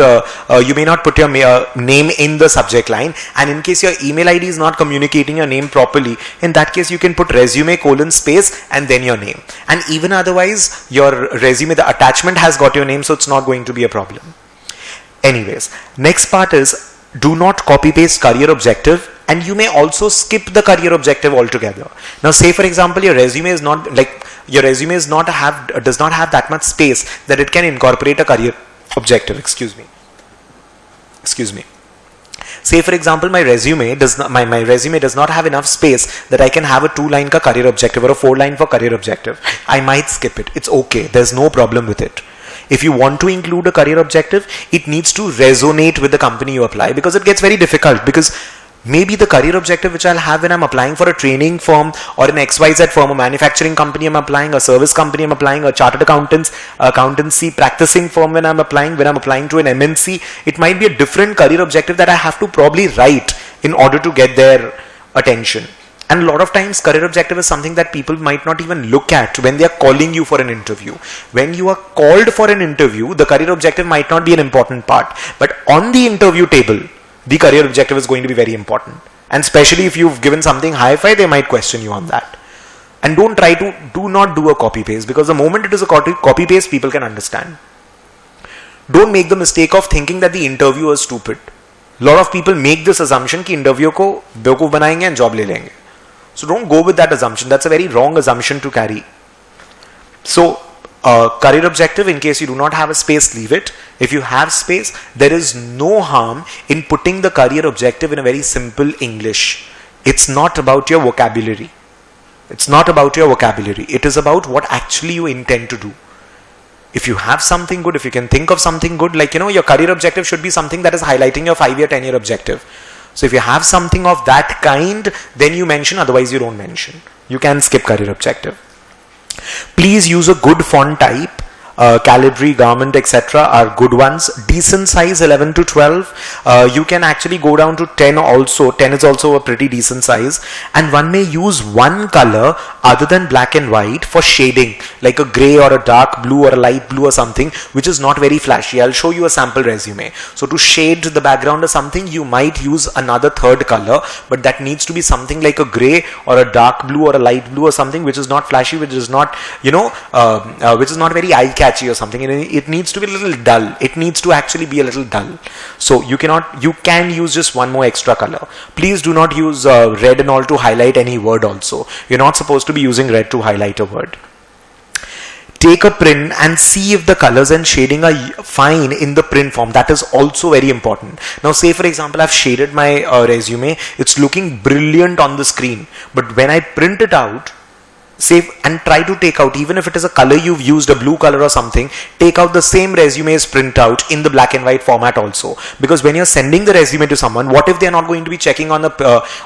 put your name in the subject line. And in case your email ID is not communicating your name properly, in that case you can put resume : space and then your name. And even otherwise, your resume, the attachment has got your name, so it's not going to be a problem. Anyways, next part is, do not copy paste career objective. And you may also skip the career objective altogether. Now, say for example, your resume is not does not have that much space that it can incorporate a career objective. Excuse me. Say for example, my resume does not have enough space that I can have a 2-line ka career objective or a 4-line for career objective. I might skip it. It's okay. There's no problem with it. If you want to include a career objective, it needs to resonate with the company you apply, because it gets very difficult, because maybe the career objective which I'll have when I'm applying for a training firm or an XYZ firm, a manufacturing company I'm applying, a service company I'm applying, a chartered accountancy practicing firm when I'm applying to an MNC, it might be a different career objective that I have to probably write in order to get their attention. And a lot of times career objective is something that people might not even look at when they are calling you for an interview. When you are called for an interview, the career objective might not be an important part, but on the interview table, the career objective is going to be very important. And especially if you've given something hi-fi, they might question you on that. And do not do a copy paste, because the moment it is a copy paste, people can understand. Don't make the mistake of thinking that the interviewer is stupid. A lot of people make this assumption कि interview को बेवकूफ बनाएंगे and job ले लेंगे. So don't go with that assumption. That's a very wrong assumption to carry. So career objective, in case you do not have a space, leave it. If you have space, there is no harm in putting the career objective in a very simple English. It's not about your vocabulary. It is about what actually you intend to do. If you have something good, if you can think of something good, like, your career objective should be something that is highlighting your 5-year, 10-year objective. So if you have something of that kind, then you mention, otherwise you don't mention. You can skip career objective. Please use a good font type. Calibri, Garment, etc. are good ones. Decent size 11 to 12. You can actually go down to 10 also. 10 is also a pretty decent size. And one may use one color other than black and white for shading, like a grey or a dark blue or a light blue or something, which is not very flashy. I'll show you a sample resume. So to shade the background or something, you might use another third color, but that needs to be something like a grey or a dark blue or a light blue or something, which is not flashy, which is not, which is not very eye-catchy or something. It needs to be a little dull. It needs to actually be a little dull. So you can use just one more extra color. Please do not use red and all to highlight any word also. You're not supposed to be using red to highlight a word. Take a print and see if the colors and shading are fine in the print form. That is also very important. Now say for example, I've shaded my resume. It's looking brilliant on the screen. But when I print it out, save and try to take out, even if it is a color you've used, a blue color or something, take out the same resume's print out in the black and white format also. Because when you're sending the resume to someone, what if they're not going to be checking on the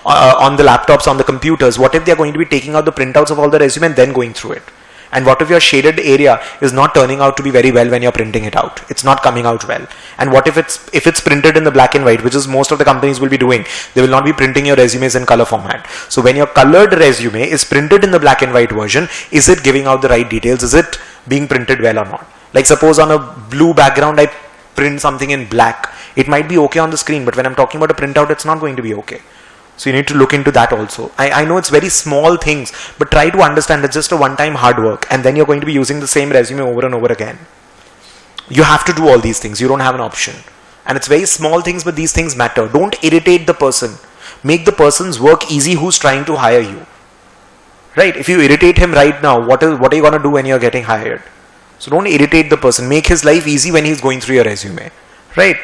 laptops, on the computers? What if they're going to be taking out the printouts of all the resume and then going through it? And what if your shaded area is not turning out to be very well when you're printing it out? It's not coming out well. And what if it's printed in the black and white, which is most of the companies will be doing? They will not be printing your resumes in color format. So when your colored resume is printed in the black and white version, is it giving out the right details? Is it being printed well or not? Like suppose on a blue background, I print something in black. It might be okay on the screen, but when I'm talking about a printout, it's not going to be okay. So you need to look into that also. I know it's very small things, but try to understand it's just a one-time hard work, and then you're going to be using the same resume over and over again. You have to do all these things. You don't have an option. And it's very small things, but these things matter. Don't irritate the person. Make the person's work easy who's trying to hire you. Right? If you irritate him right now, what are you going to do when you're getting hired? So don't irritate the person. Make his life easy when he's going through your resume. Right?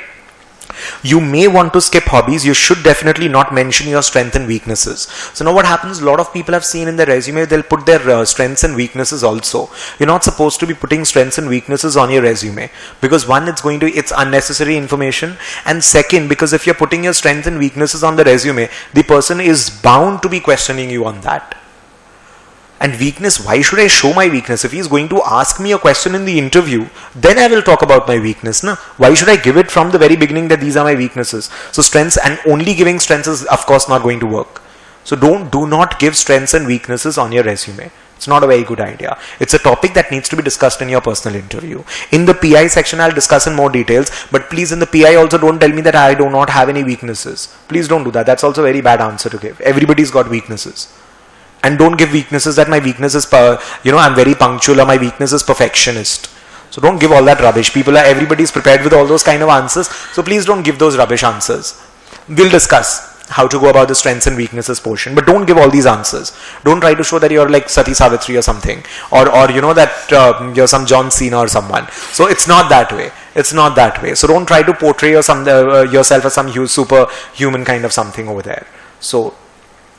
You may want to skip hobbies. You should definitely not mention your strengths and weaknesses. So now what happens, a lot of people have seen in their resume, they'll put their strengths and weaknesses also. You're not supposed to be putting strengths and weaknesses on your resume, because one, it's unnecessary information, and second, because if you're putting your strengths and weaknesses on the resume, the person is bound to be questioning you on that. And weakness, why should I show my weakness? If he's going to ask me a question in the interview, then I will talk about my weakness. No? Why should I give it from the very beginning that these are my weaknesses? So strengths, and only giving strengths is of course not going to work. So do not give strengths and weaknesses on your resume. It's not a very good idea. It's a topic that needs to be discussed in your personal interview. In the PI section, I'll discuss in more details, but please in the PI also don't tell me that I do not have any weaknesses. Please don't do that. That's also a very bad answer to give. Everybody's got weaknesses. And don't give weaknesses that my weakness is, I'm very punctual, or my weakness is perfectionist. So don't give all that rubbish. Everybody's prepared with all those kind of answers. So please don't give those rubbish answers. We'll discuss how to go about the strengths and weaknesses portion, but don't give all these answers. Don't try to show that you're like Sati Savitri or something, or that you're some John Cena or someone. So it's not that way. It's not that way. So don't try to portray yourself as some superhuman kind of something over there. So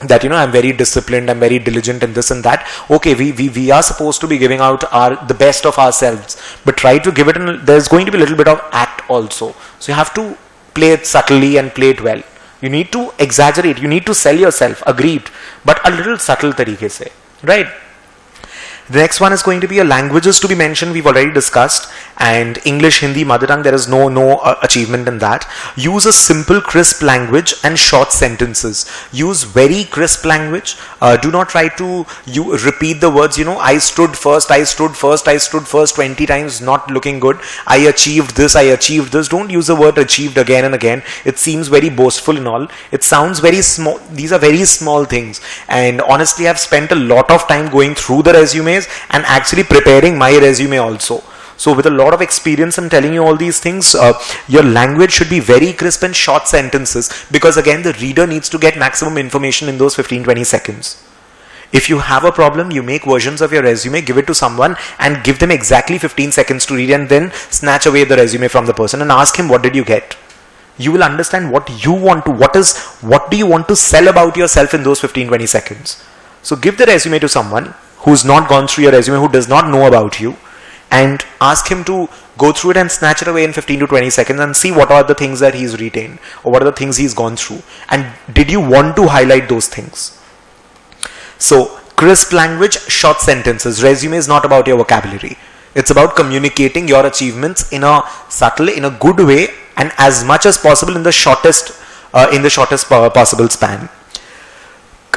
that I'm very disciplined, I'm very diligent in this and that. Okay, we are supposed to be giving out the best of ourselves, but try to give it. There's going to be a little bit of act also. So you have to play it subtly and play it well. You need to exaggerate, you need to sell yourself, agreed, but a little subtle tarike se, right? The next one is going to be a languages to be mentioned. We've already discussed, and English, Hindi, mother tongue. There is no achievement in that. Use a simple, crisp language and short sentences. Use very crisp language. Do not try to repeat the words. I stood first. I stood first. I stood first 20 times. Not looking good. I achieved this. I achieved this. Don't use the word achieved again and again. It seems very boastful and all. It sounds very small. These are very small things. And honestly, I've spent a lot of time going through the resume and actually preparing my resume also. So with a lot of experience, I'm telling you all these things. Your language should be very crisp and short sentences, because again the reader needs to get maximum information in those 15-20 seconds. If you have a problem, you make versions of your resume, give it to someone and give them exactly 15 seconds to read, and then snatch away the resume from the person and ask him, what did you get? You will understand what you want to, what do you want to sell about yourself in those 15-20 seconds. So give the resume to someone who's not gone through your resume, who does not know about you, and ask him to go through it and snatch it away in 15 to 20 seconds and see what are the things that he's retained, or what are the things he's gone through, and did you want to highlight those things? So crisp language, short sentences. Resume is not about your vocabulary. It's about communicating your achievements in a subtle, in a good way, and as much as possible in the shortest possible span.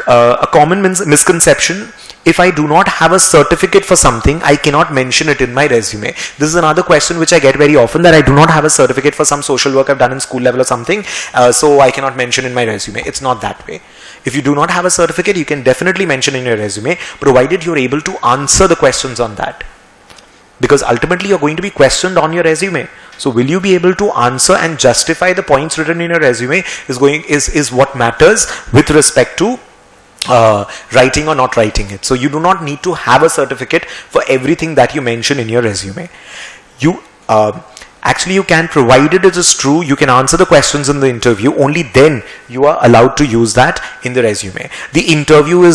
A common misconception: if I do not have a certificate for something, I cannot mention it in my resume. This is another question which I get very often, that I do not have a certificate for some social work I've done in school level or something, so I cannot mention in my resume. It's not that way. If you do not have a certificate, you can definitely mention in your resume, provided you're able to answer the questions on that. Because ultimately you're going to be questioned on your resume. So will you be able to answer and justify the points written in your resume is what matters with respect to writing or not writing it. So you do not need to have a certificate for everything that you mention in your resume. Actually you can, provided it is true, you can answer the questions in the interview, only then you are allowed to use that in the resume. The interviewer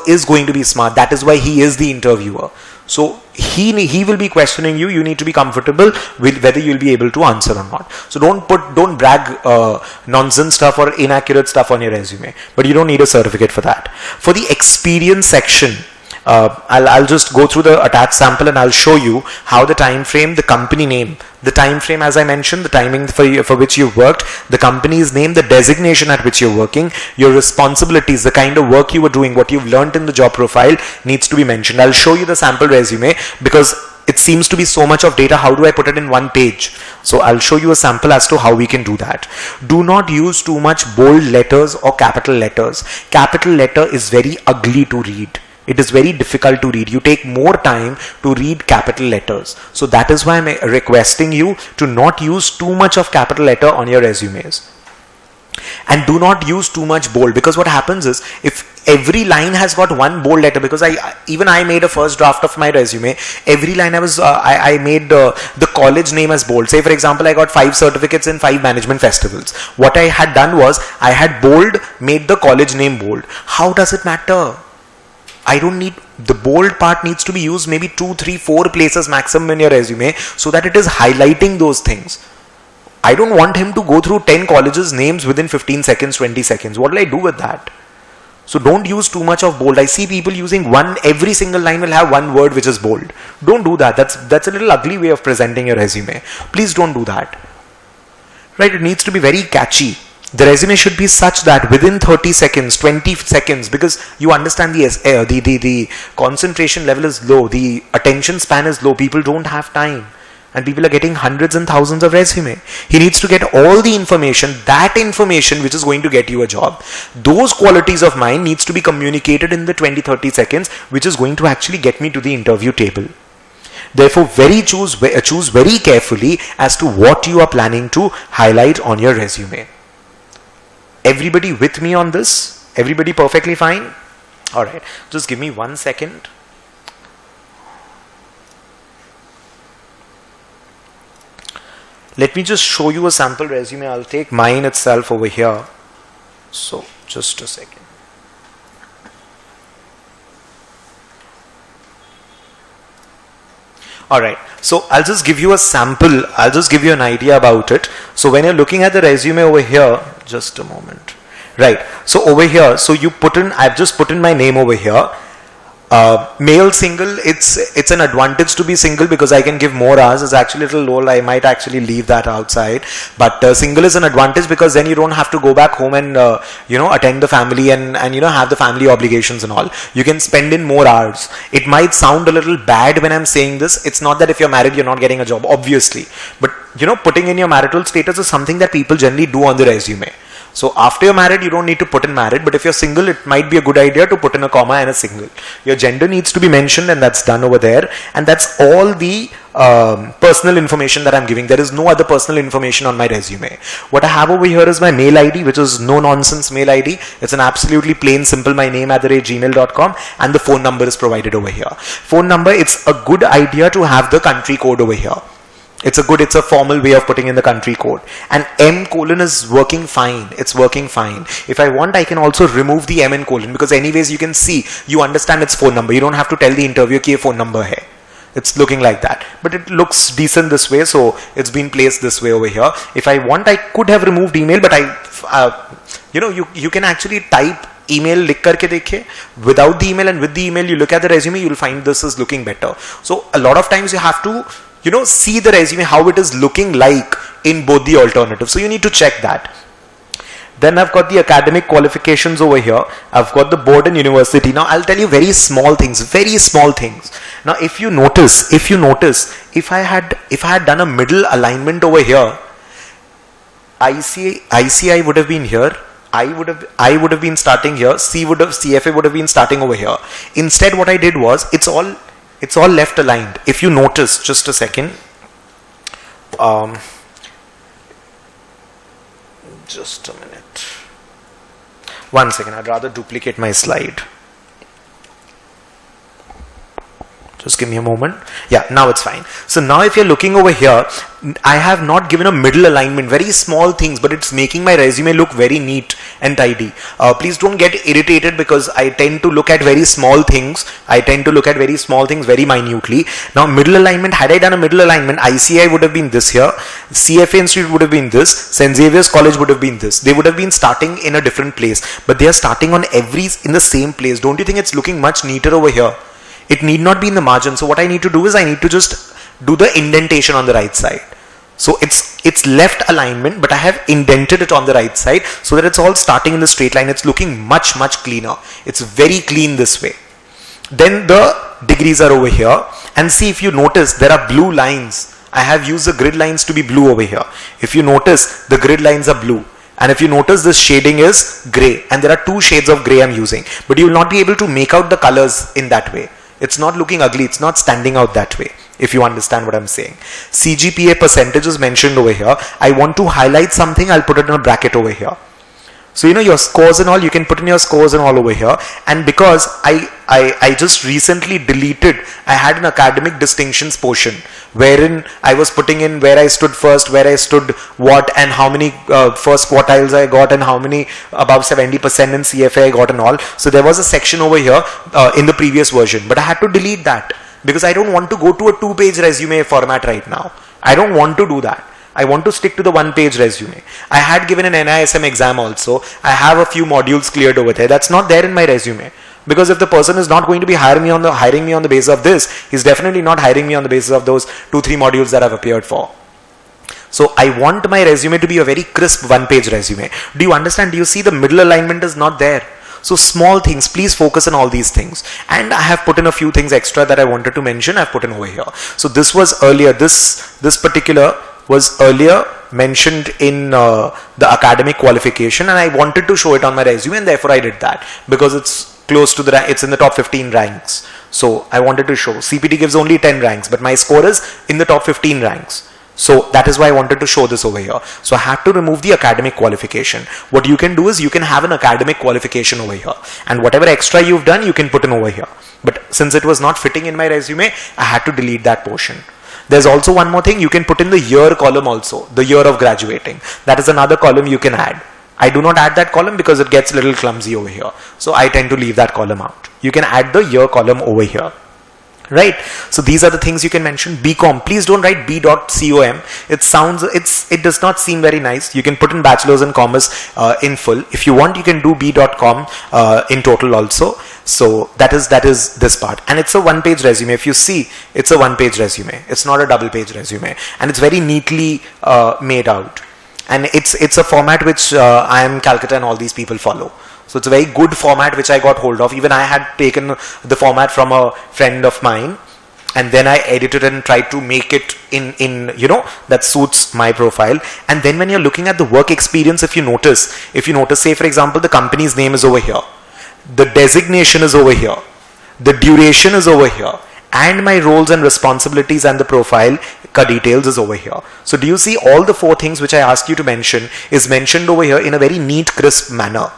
is going to be smart. That is why he is the interviewer. So he will be questioning you. You need to be comfortable with whether you'll be able to answer or not. So don't brag nonsense stuff or inaccurate stuff on your resume. But you don't need a certificate for that. For the experience section, I'll just go through the attached sample and I'll show you how the time frame, the company name, the time frame as I mentioned, the timing for which you've worked, the company's name, the designation at which you're working, your responsibilities, the kind of work you were doing, what you've learned in the job profile needs to be mentioned. I'll show you the sample resume because it seems to be so much of data. How do I put it in one page? So I'll show you a sample as to how we can do that. Do not use too much bold letters or capital letters. Capital letter is very ugly to read. It is very difficult to read. You take more time to read capital letters. So that is why I'm requesting you to not use too much of capital letter on your resumes. And do not use too much bold, because what happens is, if every line has got one bold letter, because I made a first draft of my resume, every line I made the college name as bold. Say for example, I got 5 certificates in 5 management festivals. What I had done was, I had made the college name bold. How does it matter? I don't need, the bold part needs to be used maybe 2, 3, 4 places maximum in your resume, so that it is highlighting those things. I don't want him to go through 10 colleges names within 15 seconds, 20 seconds. What will I do with that? So don't use too much of bold. I see people using every single line will have one word which is bold. Don't do that. That's a little ugly way of presenting your resume. Please don't do that. Right? It needs to be very catchy. The resume should be such that within 30 seconds, 20 seconds, because you understand the concentration level is low, the attention span is low, people don't have time. And people are getting hundreds and thousands of resume. He needs to get all the information, that information which is going to get you a job. Those qualities of mine needs to be communicated in the 20-30 seconds, which is going to actually get me to the interview table. Therefore, choose very carefully as to what you are planning to highlight on your resume. Everybody with me on this? Everybody perfectly fine? Alright, just give me 1 second. Let me just show you a sample resume. I'll take mine itself over here. So, just a second. Alright, so I'll just give you a sample. I'll just give you an idea about it. So when you're looking at the resume over here, just a moment. Right, so over here, so you put in, I've just put in my name over here. Male single, it's an advantage to be single because I can give more hours. It's actually a little low, I might actually leave that outside, but single is an advantage because then you don't have to go back home and attend the family and have the family obligations and all. You can spend in more hours. It might sound a little bad when I'm saying this. It's not that if you're married you're not getting a job, obviously, but putting in your marital status is something that people generally do on the resume. So after you're married, you don't need to put in married, but if you're single, it might be a good idea to put in a comma and a single. Your gender needs to be mentioned, and that's done over there. And that's all the personal information that I'm giving. There is no other personal information on my resume. What I have over here is my mail ID, which is no nonsense mail ID. It's an absolutely plain, simple, my name @gmail.com, and the phone number is provided over here. Phone number, it's a good idea to have the country code over here. It's a formal way of putting in the country code. And M colon is working fine. It's working fine. If I want, I can also remove the M and colon because anyways you can see, you understand its phone number. You don't have to tell the interviewer ki ye phone number hai. It's looking like that. But it looks decent this way, so it's been placed this way over here. If I want, I could have removed email, but you can actually type email likh karke dekhe without the email, and with the email you look at the resume, you'll find this is looking better. So a lot of times you have to see the resume, how it is looking like in both the alternatives. So you need to check that. Then I've got the academic qualifications over here. I've got the board and university. Now I'll tell you very small things. Now if you notice, if I had done a middle alignment over here, ICI would have been here. I would have been starting here. CFA would have been starting over here. Instead, what I did was, it's all left aligned. If you notice, just a second. Just a minute. 1 second. I'd rather duplicate my slide. Just give me a moment. Yeah, now it's fine. So now if you're looking over here, I have not given a middle alignment, very small things, but it's making my resume look very neat and tidy. Please don't get irritated because I tend to look at very small things. Very minutely. Now middle alignment, had I done a middle alignment, ICI would have been this here, CFA Institute would have been this, St. Xavier's College would have been this. They would have been starting in a different place, but they are starting in the same place. Don't you think it's looking much neater over here? It need not be in the margin. So what I need to do is I need to just do the indentation on the right side. So it's left alignment, but I have indented it on the right side so that it's all starting in the straight line. It's looking much cleaner. It's very clean this way. Then the degrees are over here, and see, if you notice, there are blue lines. I have used the grid lines to be blue over here. If you notice, the grid lines are blue. And if you notice, this shading is gray, and there are 2 shades of gray I'm using, but you will not be able to make out the colors in that way. It's not looking ugly. It's not standing out that way, if you understand what I'm saying. CGPA percentage is mentioned over here. I want to highlight something. I'll put it in a bracket over here. So, your scores and all, you can put in your scores and all over here. And because I just recently deleted, I had an academic distinctions portion wherein I was putting in where I stood first, where I stood what, and how many first quartiles I got, and how many above 70% in CFA I got and all. So there was a section over here in the previous version, but I had to delete that because I don't want to go to a 2-page resume format right now. I don't want to do that. I want to stick to the 1-page resume. I had given an NISM exam also. I have a few modules cleared over there. That's not there in my resume. Because if the person is not going to be hiring me on the basis of this, he's definitely not hiring me on the basis of those 2-3 modules that I've appeared for. So I want my resume to be a very crisp one-page resume. Do you understand? Do you see the middle alignment is not there? So small things, please focus on all these things. And I have put in a few things extra that I wanted to mention, I've put in over here. So this was earlier, this particular was earlier mentioned in the academic qualification, and I wanted to show it on my resume, and therefore I did that because it's close to it's in the top 15 ranks. So I wanted to show. CPT gives only 10 ranks, but my score is in the top 15 ranks. So that is why I wanted to show this over here. So I had to remove the academic qualification. What you can do is you can have an academic qualification over here, and whatever extra you've done you can put in over here. But since it was not fitting in my resume, I had to delete that portion. There's also one more thing, you can put in the year column also, the year of graduating. That is another column you can add. I do not add that column because it gets a little clumsy over here. So I tend to leave that column out. You can add the year column over here. Right? So these are the things you can mention. BCom, please don't write B.com. It does not seem very nice. You can put in bachelor's in commerce in full. If you want, you can do B.com in total also. So that is this part. And it's a one-page resume. If you see, it's a one-page resume. It's not a double-page resume. And it's very neatly made out. And it's a format which I am Calcutta and all these people follow. So it's a very good format which I got hold of. Even I had taken the format from a friend of mine, and then I edited and tried to make it in that suits my profile. And then when you're looking at the work experience, if you notice, say for example, the company's name is over here, the designation is over here, the duration is over here, and my roles and responsibilities and the profile details is over here. So do you see all the 4 things which I asked you to mention is mentioned over here in a very neat, crisp manner.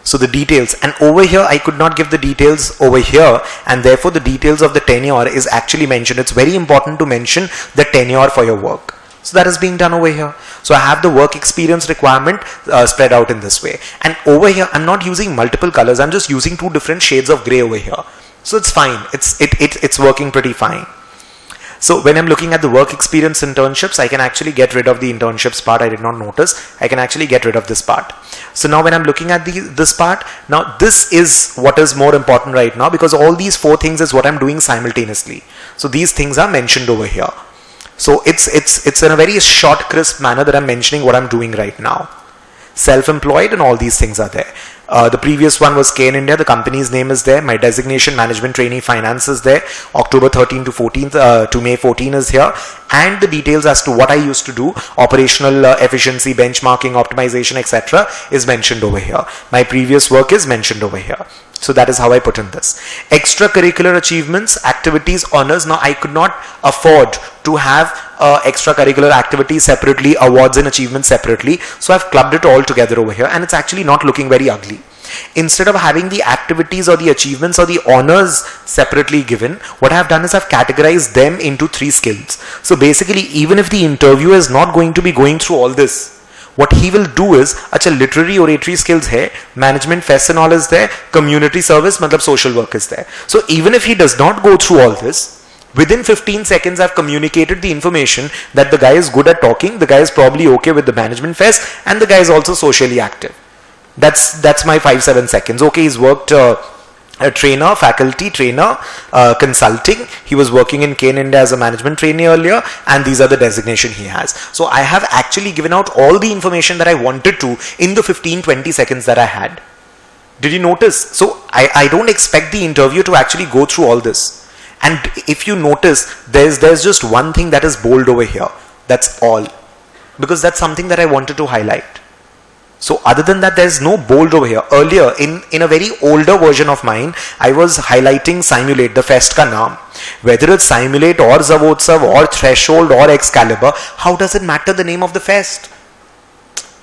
So the details, and over here I could not give the details over here, and therefore the details of the tenure is actually mentioned. It's very important to mention the tenure for your work. So that is being done over here. So I have the work experience requirement spread out in this way. And over here I'm not using multiple colors, I'm just using 2 different shades of gray over here. So it's fine, it's working pretty fine. So when I'm looking at the work experience internships, I can actually get rid of the internships part. I did not notice. I can actually get rid of this part. So now when I'm looking at this part, now this is what is more important right now, because all these 4 things is what I'm doing simultaneously. So these things are mentioned over here. So it's in a very short, crisp manner that I'm mentioning what I'm doing right now. Self-employed and all these things are there. The previous one was K in India. The company's name is there. My designation, management trainee finance, is there. October 13 to 14th to May 14 is here. And the details as to what I used to do, operational efficiency, benchmarking, optimization, etc. is mentioned over here. My previous work is mentioned over here. So that is how I put in this. Extracurricular achievements, activities, honors. Now I could not afford to have extracurricular activities separately, awards and achievements separately. So I've clubbed it all together over here, and it's actually not looking very ugly. Instead of having the activities or the achievements or the honors separately given, what I've done is I've categorized them into 3 skills. So basically, even if the interviewer is not going to be going through all this, what he will do is, acha, literary oratory skills hai, management, fest and all is there, community service, matlab social work is there. So even if he does not go through all this, within 15 seconds I've communicated the information that the guy is good at talking, the guy is probably okay with the management fest, and the guy is also socially active. That's my 5-7 seconds. Okay, he's worked a trainer, faculty trainer, consulting. He was working in K in India as a management trainee earlier, and these are the designation he has. So I have actually given out all the information that I wanted to in the 15-20 seconds that I had. Did you notice? So I don't expect the interview to actually go through all this. And if you notice, there's just one thing that is bold over here. That's all. Because that's something that I wanted to highlight. So other than that, there's no bold over here. Earlier, in a very older version of mine, I was highlighting Simulate, the fest ka naam. Whether it's Simulate or Zavotsav or Threshold or Excalibur, how does it matter the name of the fest?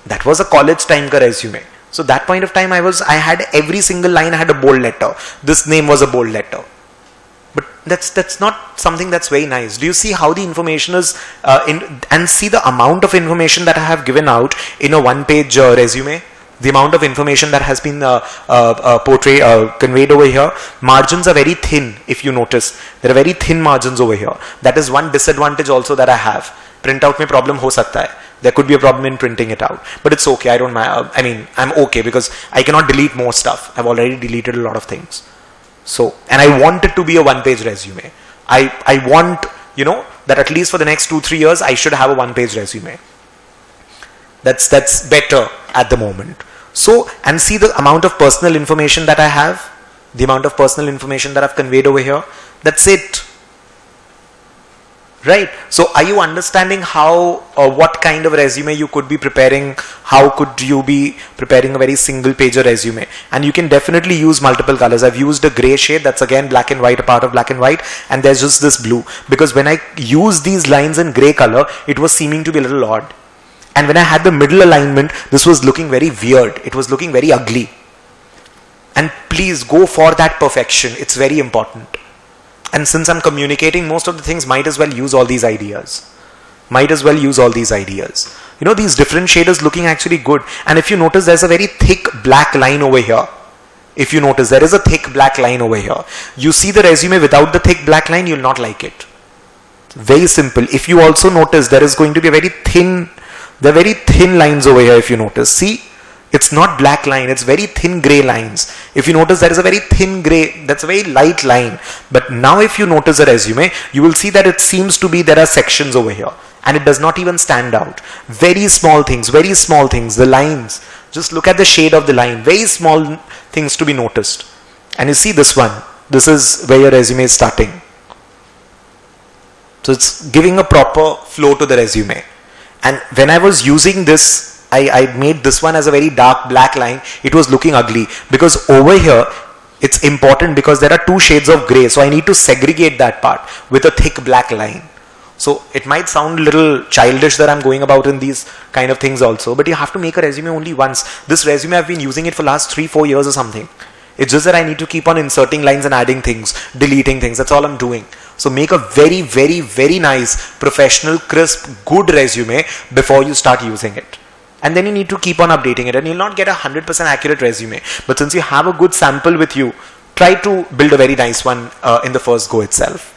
That was a college time ka resume. So that point of time, I had every single line, I had a bold letter. This name was a bold letter. But that's not something that's very nice. Do you see how the information is and see the amount of information that I have given out in a one-page resume? The amount of information that has been conveyed over here. Margins are very thin, if you notice. There are very thin margins over here. That is one disadvantage also that I have. Printout mein problem ho sakta hai. There could be a problem in printing it out. But it's okay. I don't mind. I mean, I'm okay because I cannot delete more stuff. I've already deleted a lot of things. So, and I want it to be a one-page resume. I want, that at least for the next 2-3 years I should have a 1-page resume. That's better at the moment. So, and see the amount of personal information that I have, the amount of personal information that I've conveyed over here. That's it. Right? So are you understanding how or what kind of resume you could be preparing? How could you be preparing a very single pager resume? And you can definitely use multiple colors. I've used a gray shade, that's again black and white, a part of black and white, and there's just this blue, because when I use these lines in gray color, it was seeming to be a little odd. And when I had the middle alignment, this was looking very weird. It was looking very ugly. And please go for that perfection. It's very important. And since I'm communicating most of the things, might as well use all these ideas. Might as well use all these ideas. You know, these different shaders looking actually good. And if you notice, there's a very thick black line over here. If you notice, there is a thick black line over here. You see the resume without the thick black line, you'll not like it. Very simple. If you also notice, there is going to be a very thin lines over here if you notice. See, it's not black line, it's very thin gray lines. If you notice, there is a very thin gray, that's a very light line. But now if you notice a resume, you will see that it seems to be there are sections over here. And it does not even stand out. Very small things, the lines. Just look at the shade of the line. Very small things to be noticed. And you see this one. This is where your resume is starting. So it's giving a proper flow to the resume. And when I was using this, I made this one as a very dark black line. It was looking ugly because over here it's important because there are 2 shades of gray. So I need to segregate that part with a thick black line. So it might sound a little childish that I'm going about in these kind of things also, but you have to make a resume only once. This resume, I've been using it for last 3-4 years or something. It's just that I need to keep on inserting lines and adding things, deleting things. That's all I'm doing. So make a very, very, very nice, professional, crisp, good resume before you start using it. And then you need to keep on updating it, and you'll not get a 100% accurate resume. But since you have a good sample with you, try to build a very nice one in the first go itself.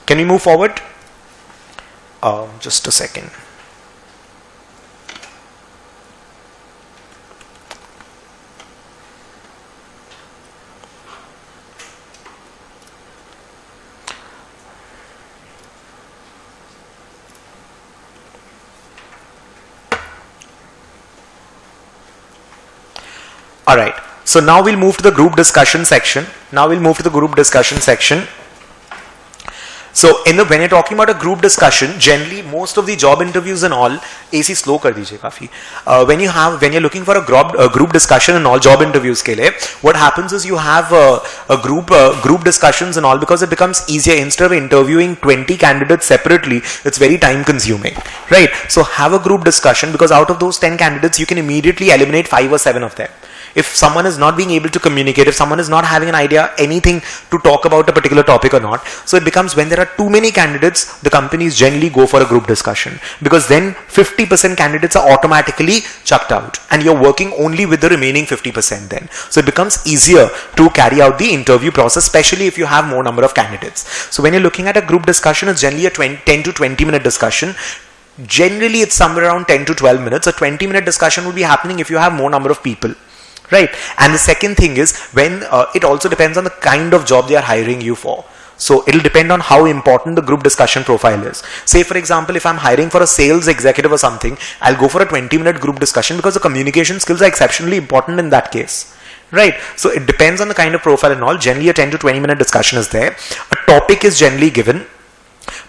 Can we move forward? Just a second. Alright, so now we'll move to the group discussion section. So when you're talking about a group discussion, generally most of the job interviews and all, AC slow kar dijiye kafi. When you're looking for a group discussion and all job interviews ke liye, what happens is you have a group discussions and all, because it becomes easier. Instead of interviewing 20 candidates separately, it's very time consuming, right? So have a group discussion, because out of those 10 candidates, you can immediately eliminate 5 or 7 of them. If someone is not being able to communicate, if someone is not having an idea, anything to talk about a particular topic or not, so it becomes when there are too many candidates, the companies generally go for a group discussion, because then 50% candidates are automatically chucked out and you're working only with the remaining 50% then. So it becomes easier to carry out the interview process, especially if you have more number of candidates. So when you're looking at a group discussion, it's generally a 10 to 20 minute discussion. Generally, it's somewhere around 10 to 12 minutes. A 20-minute discussion will be happening if you have more number of people. Right. And the second thing is when it also depends on the kind of job they are hiring you for. So it'll depend on how important the group discussion profile is. Say for example, if I'm hiring for a sales executive or something, I'll go for a 20-minute group discussion because the communication skills are exceptionally important in that case. Right. So it depends on the kind of profile and all. Generally a 10 to 20-minute discussion is there. A topic is generally given.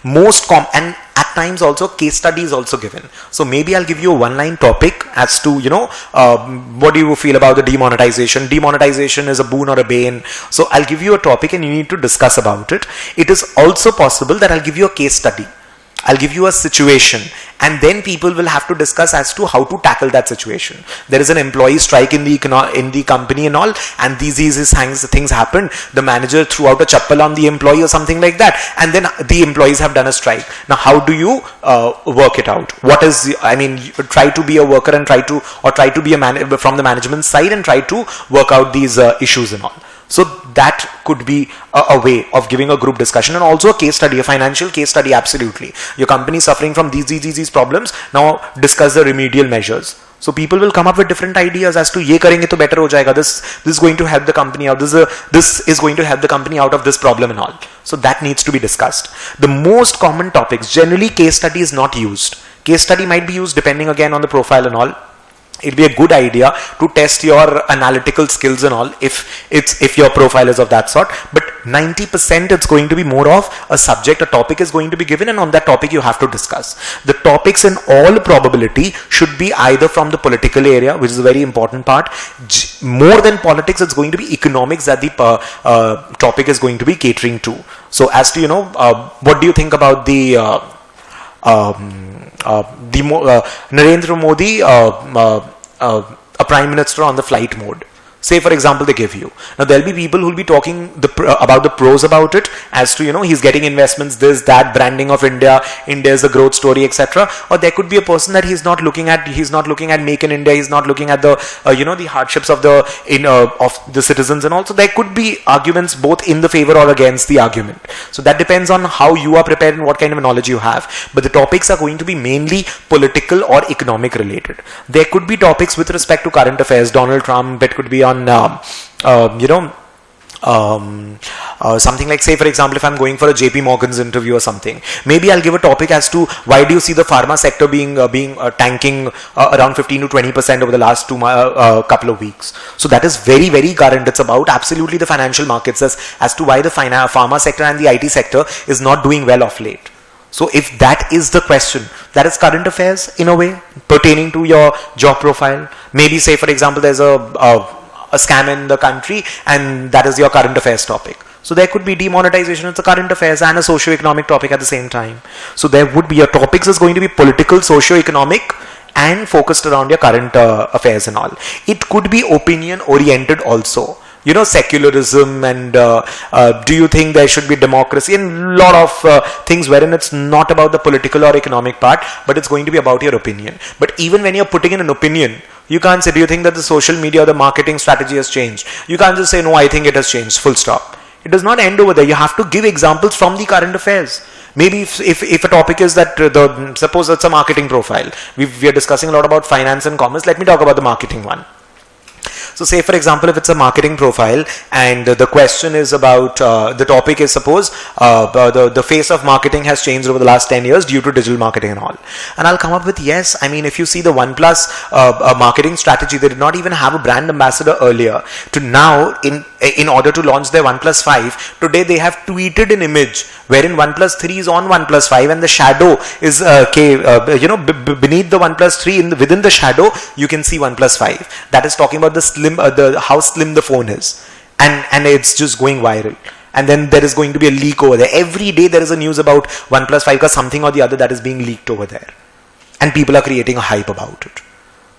And at times also case study is also given. So maybe I'll give you a 1-line topic as to, what do you feel about the demonetization? Demonetization is a boon or a bane. So I'll give you a topic and you need to discuss about it. It is also possible that I'll give you a case study. I'll give you a situation, and then people will have to discuss as to how to tackle that situation. There is an employee strike in the company and all, and these things happened. The manager threw out a chappal on the employee or something like that, and then the employees have done a strike. Now, how do you work it out? Try to be a worker and try to be from the management side and try to work out these issues and all. So that could be a way of giving a group discussion, and also a case study, a financial case study. Absolutely, your company is suffering from these problems. Now discuss the remedial measures. So people will come up with different ideas as to ye karenge to better ho jayega. This is going to help the company out. This is going to help the company out of this problem and all. So that needs to be discussed. The most common topics, generally case study is not used. Case study might be used depending again on the profile and all. It'll be a good idea to test your analytical skills and all if your profile is of that sort. But 90% it's going to be more of a subject, a topic is going to be given, and on that topic you have to discuss. The topics in all probability should be either from the political area, which is a very important part. More than politics, it's going to be economics that the topic is going to be catering to. So as to, what do you think about the Narendra Modi, a prime minister on the flight mode? Say for example they give you. Now there'll be people who'll be talking about the pros about it, as to he's getting investments, this, that, branding of India is the growth story, etc. Or there could be a person that he's not looking at Make in India, he's not looking at the the hardships of the citizens and also. There could be arguments both in the favor or against the argument. So that depends on how you are prepared and what kind of knowledge you have. But the topics are going to be mainly political or economic related. There could be topics with respect to current affairs, Donald Trump. It could be on something like, say for example, if I'm going for a JP Morgan's interview or something, maybe I'll give a topic as to why do you see the pharma sector being tanking around 15 to 20% over the last couple of weeks. So that is very, very current. It's about absolutely the financial markets as to why the pharma sector and the IT sector is not doing well of late. So if that is the question, that is current affairs in a way pertaining to your job profile. Maybe say for example there's a scam in the country and that is your current affairs topic. So there could be demonetization, it's a current affairs and a socio-economic topic at the same time. So there would be, your topics is going to be political, socio-economic and focused around your current affairs and all. It could be opinion oriented also. Secularism and do you think there should be democracy, and a lot of things wherein it's not about the political or economic part, but it's going to be about your opinion. But even when you're putting in an opinion, you can't say, do you think that the social media or the marketing strategy has changed? You can't just say, no, I think it has changed, full stop. It does not end over there. You have to give examples from the current affairs. Maybe if a topic is that, suppose it's a marketing profile. We are discussing a lot about finance and commerce. Let me talk about the marketing one. So say for example, if it's a marketing profile and the question is about, the topic is suppose the face of marketing has changed over the last 10 years due to digital marketing and all. And I'll come up with, yes, I mean if you see the OnePlus marketing strategy, they did not even have a brand ambassador earlier. To now, in order to launch their OnePlus 5, today they have tweeted an image wherein OnePlus 3 is on OnePlus 5 and the shadow is beneath the OnePlus 3, within the shadow you can see OnePlus 5. That is talking about the slim, how slim the phone is, and it's just going viral. And then there is going to be a leak over there. Every day there is a news about OnePlus 5 because something or the other that is being leaked over there, and people are creating a hype about it.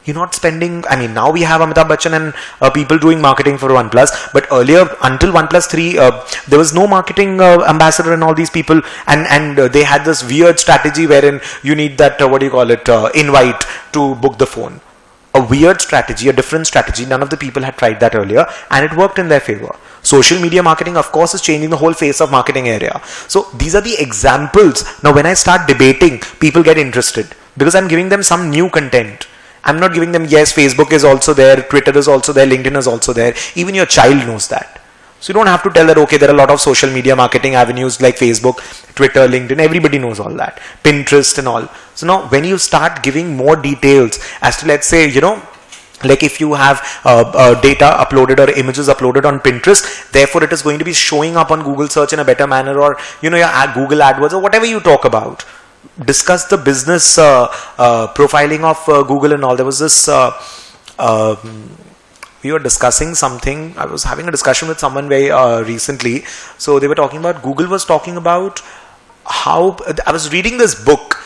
You're not spending, I mean now we have Amitabh Bachchan and people doing marketing for OnePlus, but earlier until OnePlus 3 there was no marketing ambassador and all these people, and they had this weird strategy wherein you need that invite to book the phone. A weird strategy, a different strategy. None of the people had tried that earlier and it worked in their favor. Social media marketing, of course, is changing the whole face of marketing area. So these are the examples. Now when I start debating, people get interested because I'm giving them some new content. I'm not giving them, yes, Facebook is also there, Twitter is also there, LinkedIn is also there. Even your child knows that. So you don't have to tell that, okay, there are a lot of social media marketing avenues like Facebook, Twitter, LinkedIn, everybody knows all that. Pinterest and all. So now when you start giving more details as to, let's say, like if you have data uploaded or images uploaded on Pinterest, therefore it is going to be showing up on Google search in a better manner, or your Google AdWords or whatever you talk about. Discuss the business profiling of Google and all. There was this we were discussing something. I was having a discussion with someone very recently. So they were talking about, Google was talking about how, I was reading this book,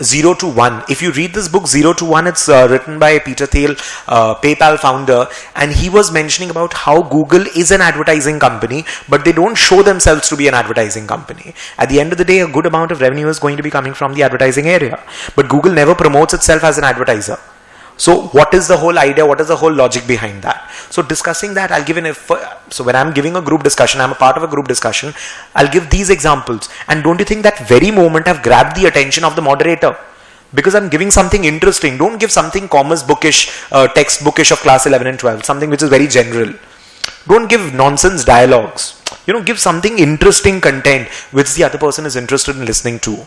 0 to 1. If you read this book 0 to 1, it's written by Peter Thiel, PayPal founder, and he was mentioning about how Google is an advertising company, but they don't show themselves to be an advertising company. At the end of the day, a good amount of revenue is going to be coming from the advertising area, but Google never promotes itself as an advertiser. So what is the whole idea? What is the whole logic behind that? So discussing that, I'll give so when I'm giving a group discussion, I'm a part of a group discussion, I'll give these examples. And don't you think that very moment have grabbed the attention of the moderator? because I'm giving something interesting. Don't give something commerce bookish, textbookish of class 11 and 12, something which is very general. Don't give nonsense dialogues. Give something interesting content which the other person is interested in listening to.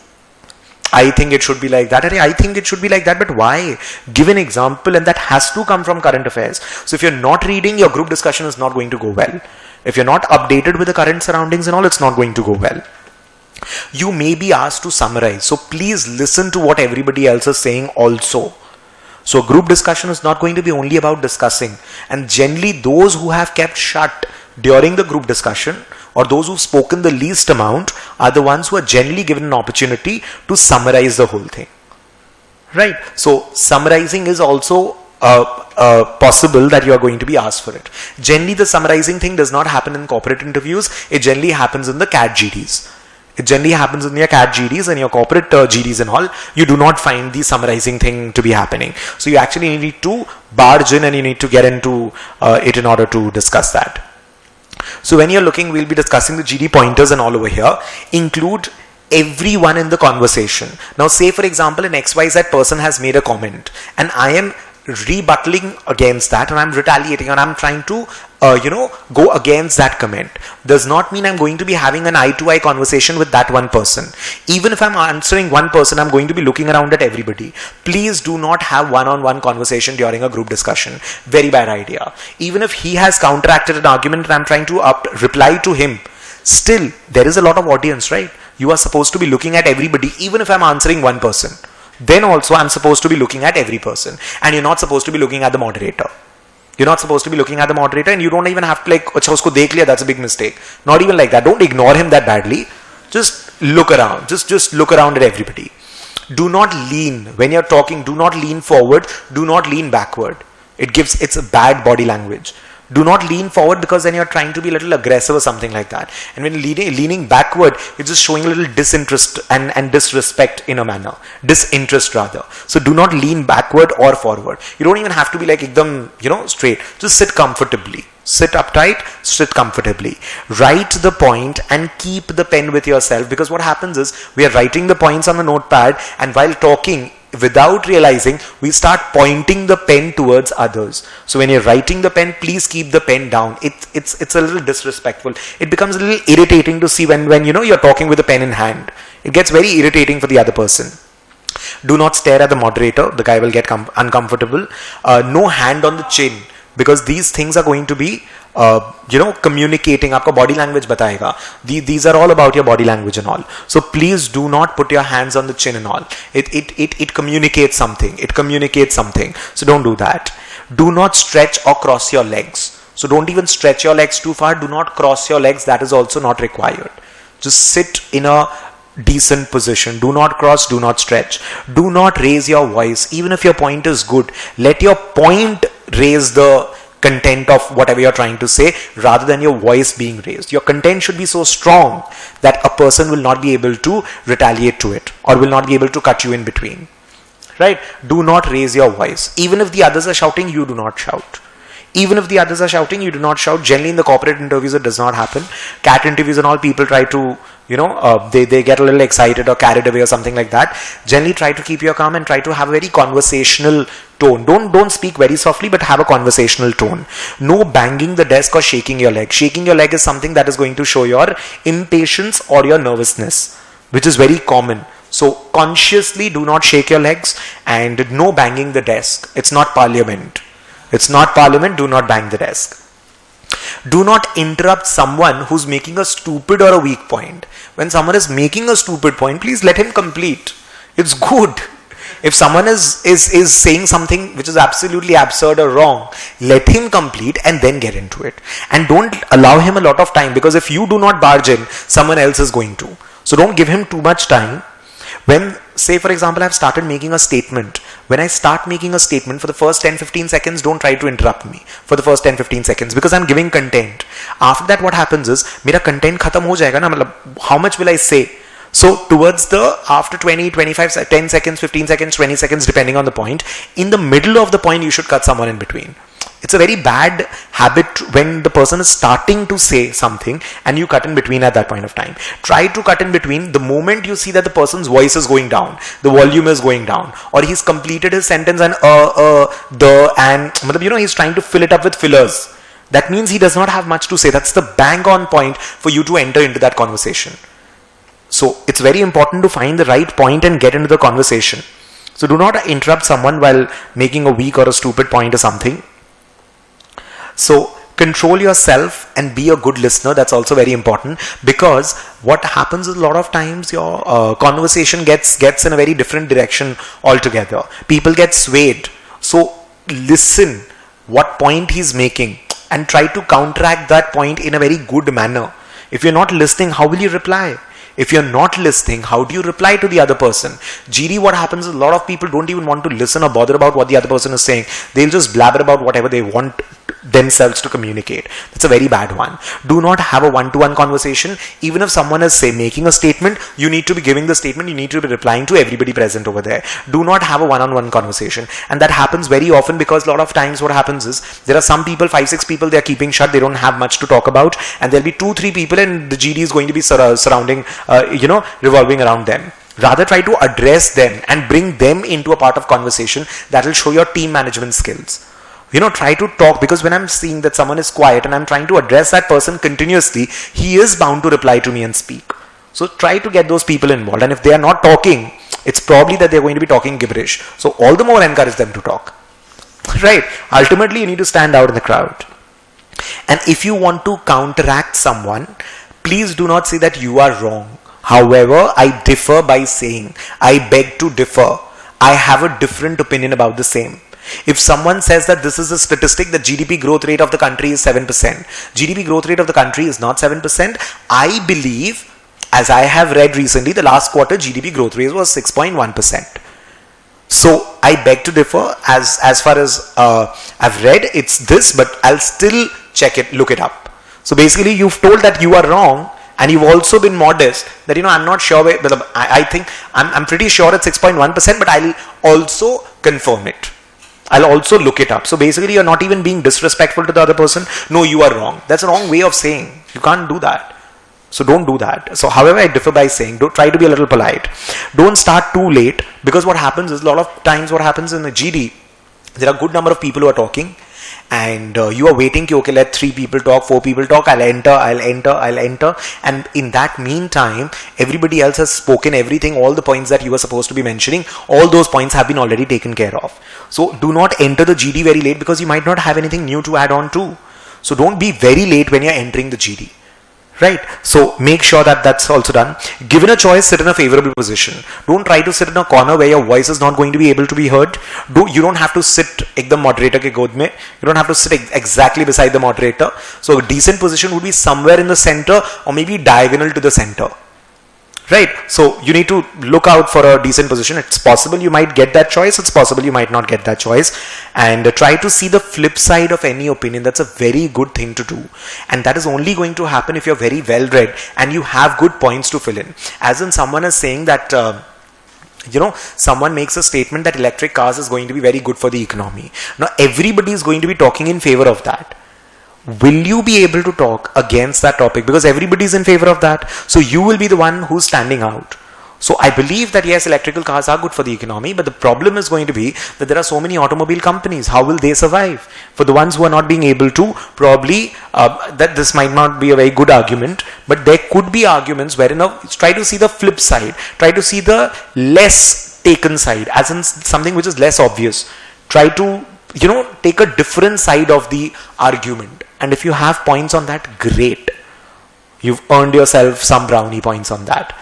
I think it should be like that. I think it should be like that, but why? Give an example, and that has to come from current affairs. So if you're not reading, your group discussion is not going to go well. If you're not updated with the current surroundings and all, it's not going to go well. You may be asked to summarize. So please listen to what everybody else is saying also. So group discussion is not going to be only about discussing. And generally those who have kept shut during the group discussion, or those who've spoken the least amount, are the ones who are generally given an opportunity to summarize the whole thing. Right? So summarizing is also possible that you are going to be asked for it. Generally the summarizing thing does not happen in corporate interviews. It generally happens in the CAT GDs. It generally happens in your CAT GDs and your corporate GDs and all. You do not find the summarizing thing to be happening. So you actually need to barge in and you need to get into it in order to discuss that. So when you're looking, we'll be discussing the GD pointers and all over here. Include everyone in the conversation. Now say for example an XYZ person has made a comment and I am rebuttaling against that, and I'm retaliating, and I'm trying to go against that comment. Does not mean I'm going to be having an eye-to-eye conversation with that one person. Even if I'm answering one person, I'm going to be looking around at everybody. Please do not have one-on-one conversation during a group discussion. Very bad idea. Even if he has counteracted an argument and I'm trying to reply to him, still there is a lot of audience, right? You are supposed to be looking at everybody, even if I'm answering one person. Then also I'm supposed to be looking at every person, and you're not supposed to be looking at the moderator. You're not supposed to be looking at the moderator, and you don't even have to like, "Acha, usko dekh liya, that's a big mistake." Not even like that. Don't ignore him that badly. Just look around. Just look around at everybody. Do not lean when you're talking. Do not lean forward. Do not lean backward. It's a bad body language. Do not lean forward, because then you're trying to be a little aggressive or something like that. And when leaning backward, you're just showing a little disinterest and disrespect in a manner. Disinterest rather. So do not lean backward or forward. You don't even have to be like ekdam, straight. Just sit comfortably. Sit uptight, sit comfortably. Write the point and keep the pen with yourself, because what happens is we are writing the points on the notepad, and while talking, without realizing, we start pointing the pen towards others. So when you're writing the pen, please keep the pen down. It's a little disrespectful. It becomes a little irritating to see when you're talking with a pen in hand. It gets very irritating for the other person. Do not stare at the moderator. The guy will get uncomfortable. No hand on the chin, because these things are going to be communicating. Aapka body language batayega. These are all about your body language and all. So please do not put your hands on the chin and all. It communicates something. It communicates something. So don't do that. Do not stretch or cross your legs. So don't even stretch your legs too far. Do not cross your legs. That is also not required. Just sit in a decent position. Do not cross, do not stretch. Do not raise your voice. Even if your point is good, let your point raise the content of whatever you're trying to say, rather than your voice being raised. Your content should be so strong that a person will not be able to retaliate to it, or will not be able to cut you in between. Right? Do not raise your voice. Even if the others are shouting, you do not shout. Even if the others are shouting, you do not shout. Generally in the corporate interviews, it does not happen. CAT interviews and all, people try to, they get a little excited or carried away or something like that. Generally try to keep your calm and try to have a very conversational tone. Don't speak very softly, but have a conversational tone. No banging the desk or shaking your leg. Shaking your leg is something that is going to show your impatience or your nervousness, which is very common. So consciously do not shake your legs, and no banging the desk. It's not parliament. It's not parliament. Do not bang the desk. Do not interrupt someone who's making a stupid or a weak point. When someone is making a stupid point, please let him complete. It's good. If someone is saying something which is absolutely absurd or wrong, let him complete and then get into it. And don't allow him a lot of time, because if you do not barge in, someone else is going to. So don't give him too much time. When, say for example, I've started making a statement. When I start making a statement, for the first 10-15 seconds, don't try to interrupt me for the first 10-15 seconds, because I'm giving content. After that, what happens is, mera content khatam ho jayega na, how much will I say? So towards after 20, 25, 10 seconds, 15 seconds, 20 seconds, depending on the point, in the middle of the point, you should cut someone in between. It's a very bad habit when the person is starting to say something and you cut in between at that point of time. Try to cut in between the moment you see that the person's voice is going down, the volume is going down, or he's completed his sentence and and he's trying to fill it up with fillers. That means he does not have much to say. That's the bang on point for you to enter into that conversation. So it's very important to find the right point and get into the conversation. So do not interrupt someone while making a weak or a stupid point or something. So control yourself and be a good listener. That's also very important, because what happens is a lot of times your conversation gets in a very different direction altogether. People get swayed. So listen what point he's making and try to counteract that point in a very good manner. If you're not listening, how will you reply? If you're not listening, how do you reply to the other person? GD, what happens is a lot of people don't even want to listen or bother about what the other person is saying. They'll just blabber about whatever they want themselves to communicate. That's a very bad one. Do not have a one-to-one conversation. Even if someone is making a statement, you need to be giving the statement, you need to be replying to everybody present over there. Do not have a one-on-one conversation. And that happens very often because a lot of times what happens is there are some people, 5-6 people, they're keeping shut, they don't have much to talk about, and there'll be 2-3 people and the GD is going to be surrounding, revolving around them. Rather try to address them and bring them into a part of conversation that will show your team management skills. Try to talk, because when I'm seeing that someone is quiet and I'm trying to address that person continuously, he is bound to reply to me and speak. So try to get those people involved, and if they are not talking, it's probably that they're going to be talking gibberish. So all the more encourage them to talk. Right? Ultimately, you need to stand out in the crowd. And if you want to counteract someone, please do not say that you are wrong. However, I differ by saying, I beg to differ. I have a different opinion about the same. If someone says that this is a statistic, the GDP growth rate of the country is 7%. GDP growth rate of the country is not 7%. I believe, as I have read recently, the last quarter GDP growth rate was 6.1%. So I beg to differ. As far as I've read, it's this, but I'll still look it up. So basically, you've told that you are wrong, and you've also been modest that, I'm not sure. I think I'm pretty sure it's 6.1%, but I'll also confirm it. I'll also look it up. So basically, you're not even being disrespectful to the other person. No, you are wrong. That's a wrong way of saying. You can't do that. So don't do that. So however, I differ by saying, don't try to be a little polite. Don't start too late, because what happens is a lot of times what happens in the GD, there are a good number of people who are talking, and you are waiting, okay, let 3 people talk, 4 people talk, I'll enter, and in that meantime, everybody else has spoken everything, all the points that you were supposed to be mentioning, all those points have been already taken care of. So do not enter the GD very late, because you might not have anything new to add on to. So don't be very late when you're entering the GD. Right? So make sure that that's also done. Given a choice, sit in a favorable position. Don't try to sit in a corner where your voice is not going to be able to be heard. You don't have to sit ekdam moderator ke god mein. You don't have to sit exactly beside the moderator. So a decent position would be somewhere in the center, or maybe diagonal to the center. Right? So you need to look out for a decent position. It's possible you might get that choice. It's possible you might not get that choice. And try to see the flip side of any opinion. That's a very good thing to do. And that is only going to happen if you're very well read and you have good points to fill in. As in, someone is saying that, someone makes a statement that electric cars is going to be very good for the economy. Now, everybody is going to be talking in favor of that. Will you be able to talk against that topic? Because everybody is in favor of that. So you will be the one who's standing out. So I believe that yes, electrical cars are good for the economy, but the problem is going to be that there are so many automobile companies. How will they survive? For the ones who are not being able to, probably that this might not be a very good argument, but there could be arguments wherein try to see the flip side. Try to see the less taken side, as in something which is less obvious. Try to, take a different side of the argument. And if you have points on that, great. You've earned yourself some brownie points on that.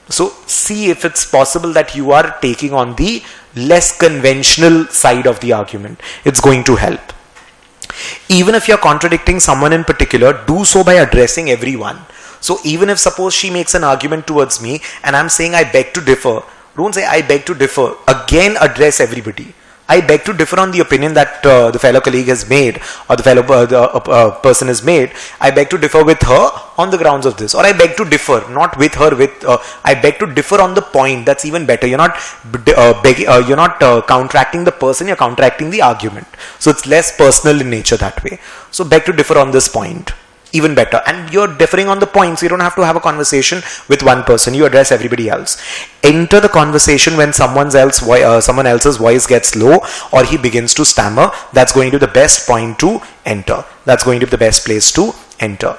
So see if it's possible that you are taking on the less conventional side of the argument. It's going to help. Even if you're contradicting someone in particular, do so by addressing everyone. So even if suppose she makes an argument towards me and I'm saying I beg to differ, don't say I beg to differ. Again, address everybody. I beg to differ on the opinion that the fellow colleague has made, or the fellow person has made. I beg to differ with her on the grounds of this, or I beg to differ, not with her, I beg to differ on the point. That's even better. You're not counteracting the person, you're counteracting the argument. So it's less personal in nature that way. So beg to differ on this point. Even better. And you're differing on the points. You don't have to have a conversation with one person. You address everybody else. Enter the conversation when someone else's voice gets low or he begins to stammer. That's going to be the best point to enter. That's going to be the best place to enter.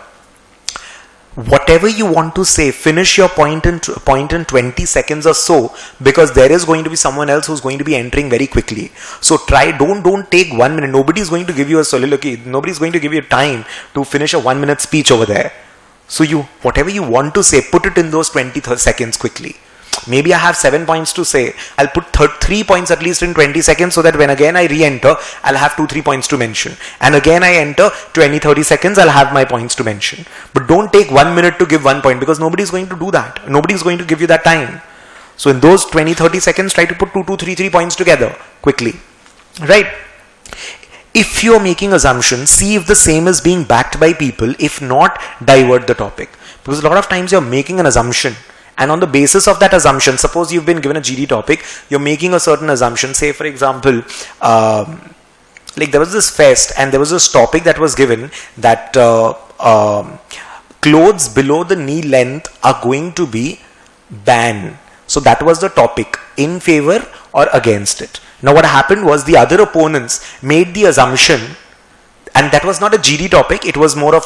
Whatever you want to say, finish your point in 20 seconds or so, because there is going to be someone else who's going to be entering very quickly. So don't take 1 minute. Nobody's going to give you a soliloquy. Nobody's going to give you time to finish a 1 minute speech over there. So whatever you want to say, put it in those 20 seconds quickly. Maybe I have 7 points to say. I'll put 3 points at least in 20 seconds so that when again I re-enter, I'll have 2-3 points to mention. And again I enter 20-30 seconds, I'll have my points to mention. But don't take 1 minute to give 1 point, because nobody's going to do that. Nobody's going to give you that time. So in those 20-30 seconds, try to put 2-3 points together quickly. Right? If you're making assumptions, see if the same is being backed by people. If not, divert the topic. Because a lot of times you're making an assumption. And on the basis of that assumption, suppose you've been given a GD topic, you're making a certain assumption. Say, for example, like there was this fest and there was this topic that was given that clothes below the knee length are going to be banned. So that was the topic, in favor or against it. Now what happened was the other opponents made the assumption, and that was not a GD topic, it was more of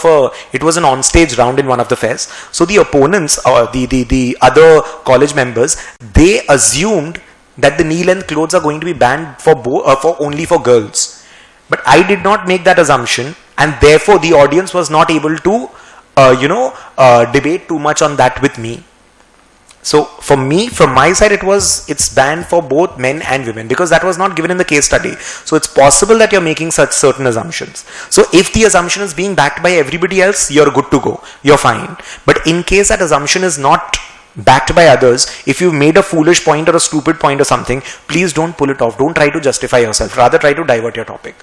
it was an on-stage round in one of the fairs. So the opponents, or the other college members, they assumed that the knee-length clothes are going to be banned for only for girls. But I did not make that assumption, and therefore the audience was not able to, debate too much on that with me. So for me, from my side, it's banned for both men and women, because that was not given in the case study. So it's possible that you're making such certain assumptions. So if the assumption is being backed by everybody else, you're good to go. You're fine. But in case that assumption is not backed by others, if you've made a foolish point or a stupid point or something, please don't pull it off. Don't try to justify yourself. Rather try to divert your topic.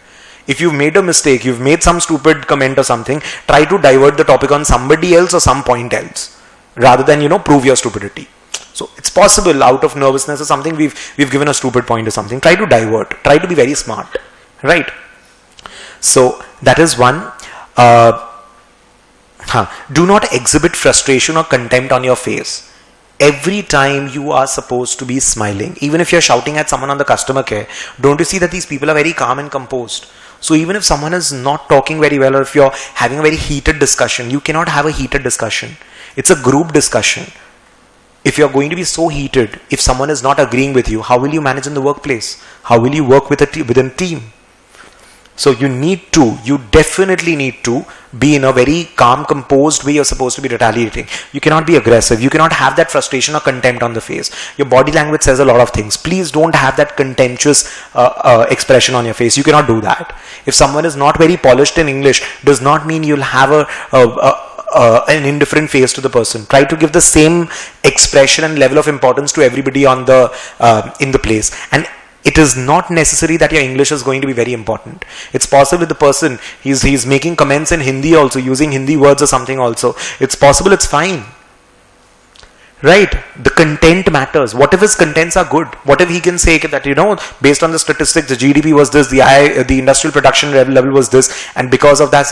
If you've made a mistake, you've made some stupid comment or something, try to divert the topic on somebody else or some point else, rather than, prove your stupidity. So it's possible out of nervousness or something, we've given a stupid point or something. Try to divert. Try to be very smart. Right? So that is one. Do not exhibit frustration or contempt on your face. Every time you are supposed to be smiling. Even if you're shouting at someone on the customer care, don't you see that these people are very calm and composed? So even if someone is not talking very well, or if you're having a very heated discussion, you cannot have a heated discussion. It's a group discussion. If you're going to be so heated, if someone is not agreeing with you, how will you manage in the workplace? How will you work within a team? So you definitely need to be in a very calm, composed way. You're supposed to be retaliating. You cannot be aggressive. You cannot have that frustration or contempt on the face. Your body language says a lot of things. Please don't have that contemptuous expression on your face. You cannot do that. If someone is not very polished in English, does not mean you'll have an indifferent face to the person. Try to give the same expression and level of importance to everybody in the place. And it is not necessary that your English is going to be very important. It's possible the person, he's making comments in Hindi also, using Hindi words or something also. It's possible, it's fine. Right? The content matters. What if his contents are good? What if he can say that, based on the statistics, the GDP was this, the industrial production level was this, and because of that,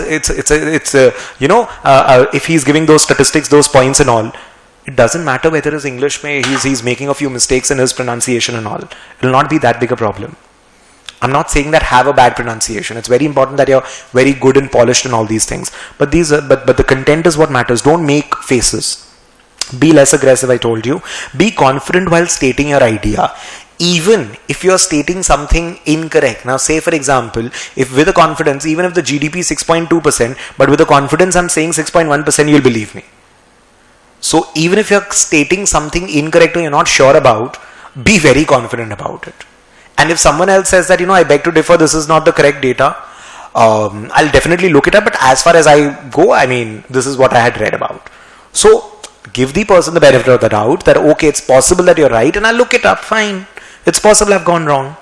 if he's giving those statistics, those points and all, it doesn't matter whether his English he's making a few mistakes in his pronunciation and all. It will not be that big a problem. I'm not saying that have a bad pronunciation. It's very important that you're very good and polished and all these things. But the content is what matters. Don't make faces. Be less aggressive, I told you. Be confident while stating your idea. Even if you're stating something incorrect. Now say for example, if with a confidence, even if the GDP is 6.2%, but with a confidence I'm saying 6.1%, you'll believe me. So even if you're stating something incorrect or you're not sure about, be very confident about it. And if someone else says that, I beg to differ, this is not the correct data, I'll definitely look it up. But as far as I go, this is what I had read about. So give the person the benefit of the doubt that, okay, it's possible that you're right, and I'll look it up, fine. It's possible I've gone wrong.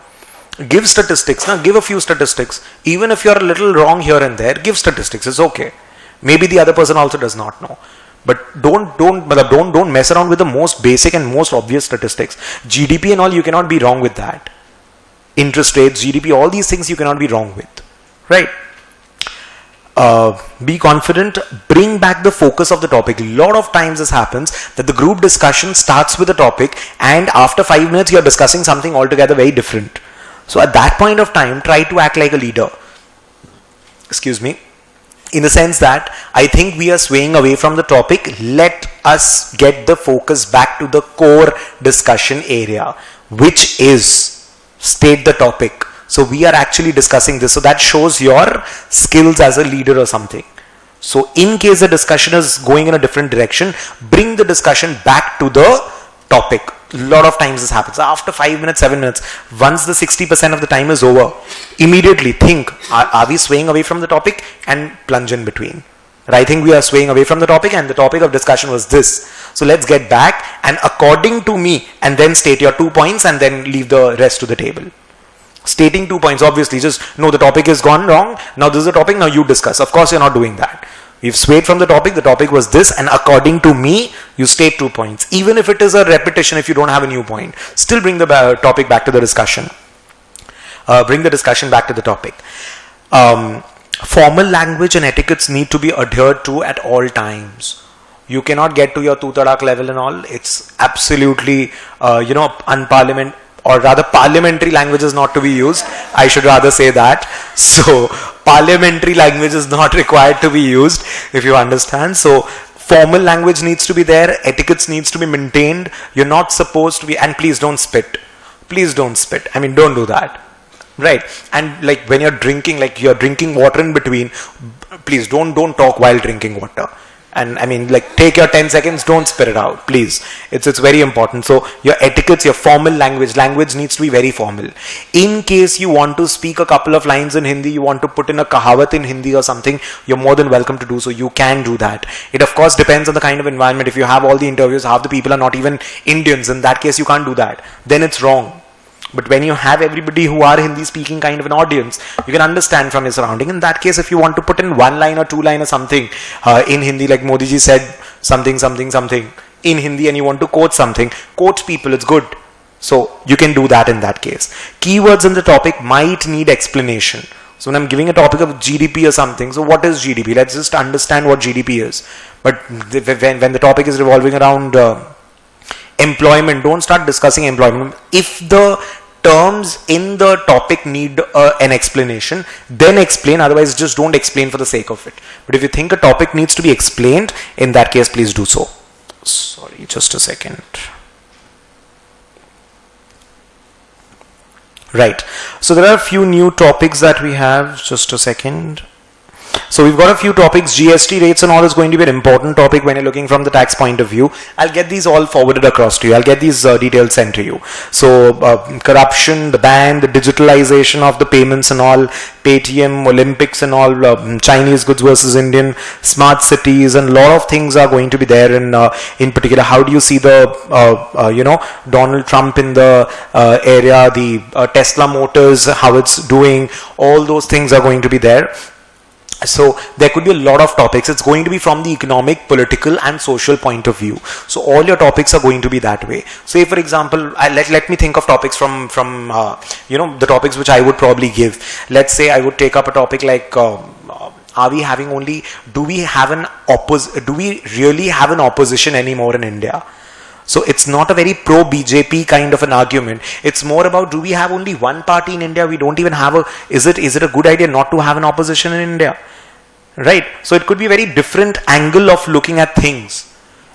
Give statistics. Now give a few statistics. Even if you're a little wrong here and there, give statistics. It's okay. Maybe the other person also does not know. But don't mess around with the most basic and most obvious statistics. GDP and all, you cannot be wrong with that. Interest rates, GDP, all these things you cannot be wrong with. Right? Be confident, bring back the focus of the topic. A lot of times this happens that the group discussion starts with a topic and after 5 minutes you're discussing something altogether very different. So at that point of time, try to act like a leader. Excuse me. In the sense that I think we are swaying away from the topic. Let us get the focus back to the core discussion area, which is state the topic. So we are actually discussing this. So that shows your skills as a leader or something. So in case the discussion is going in a different direction, bring the discussion back to the topic. A lot of times this happens. After 5 minutes, 7 minutes, once the 60% of the time is over, immediately think, are we swaying away from the topic, and plunge in between. But I think we are swaying away from the topic and the topic of discussion was this. So let's get back and according to me, and then state your 2 points and then leave the rest to the table. Stating 2 points, obviously, just no, the topic is gone wrong. Now this is the topic, now you discuss. Of course, you're not doing that. We've swayed from the topic was this, and according to me, you state 2 points. Even if it is a repetition, if you don't have a new point, still bring the topic back to the discussion. Bring the discussion back to the topic. Formal language and etiquettes need to be adhered to at all times. You cannot get to your tu tadak level and all. It's absolutely, unparliamentary. Or rather, parliamentary language is not to be used. I should rather say that. So, parliamentary language is not required to be used, if you understand. So, formal language needs to be there. Etiquettes needs to be maintained. You're not supposed to be, and please don't spit. Please don't spit. I mean, don't do that. Right? And like when you're drinking, like you're drinking water in between, please don't talk while drinking water. And I mean, like, take your 10 seconds, don't spit it out, please. It's very important. So your etiquettes, your formal language needs to be very formal. In case you want to speak a couple of lines in Hindi, you want to put in a kahawat in Hindi or something, you're more than welcome to do so. You can do that. It of course depends on the kind of environment. If you have all the interviews, half the people are not even Indians, in that case you can't do that. Then it's wrong. But when you have everybody who are Hindi speaking kind of an audience, you can understand from your surrounding. In that case, if you want to put in 1 line or 2 line or something in Hindi, like Modi ji said something in Hindi, and you want to quote something, quote people, it's good. So you can do that in that case. Keywords in the topic might need explanation. So when I'm giving a topic of GDP or something, so what is GDP? Let's just understand what GDP is. But when the topic is revolving around employment, don't start discussing employment. If the terms in the topic need an explanation, then explain. Otherwise, just don't explain for the sake of it. But if you think a topic needs to be explained, in that case, please do so. Sorry, just a second. Right. So there are a few new topics that we have. Just a second. So we've got a few topics. GST rates and all is going to be an important topic when you're looking from the tax point of view. I'll get these all forwarded across to you. I'll get these details sent to you. So corruption, the ban, the digitalization of the payments and all, Paytm, Olympics and all, Chinese goods versus Indian, smart cities, and a lot of things are going to be there. In particular, how do you see the Donald Trump in the area, the Tesla Motors, how it's doing, all those things are going to be there. So there could be a lot of topics. It's going to be from the economic, political and social point of view. So all your topics are going to be that way. Say for example, let me think of topics from the topics which I would probably give. Let's say I would take up a topic like do we really have an opposition anymore in India? So it's not a very pro-BJP kind of an argument. It's more about, do we have only one party in India? We don't even have is it a good idea not to have an opposition in India? Right? So it could be a very different angle of looking at things.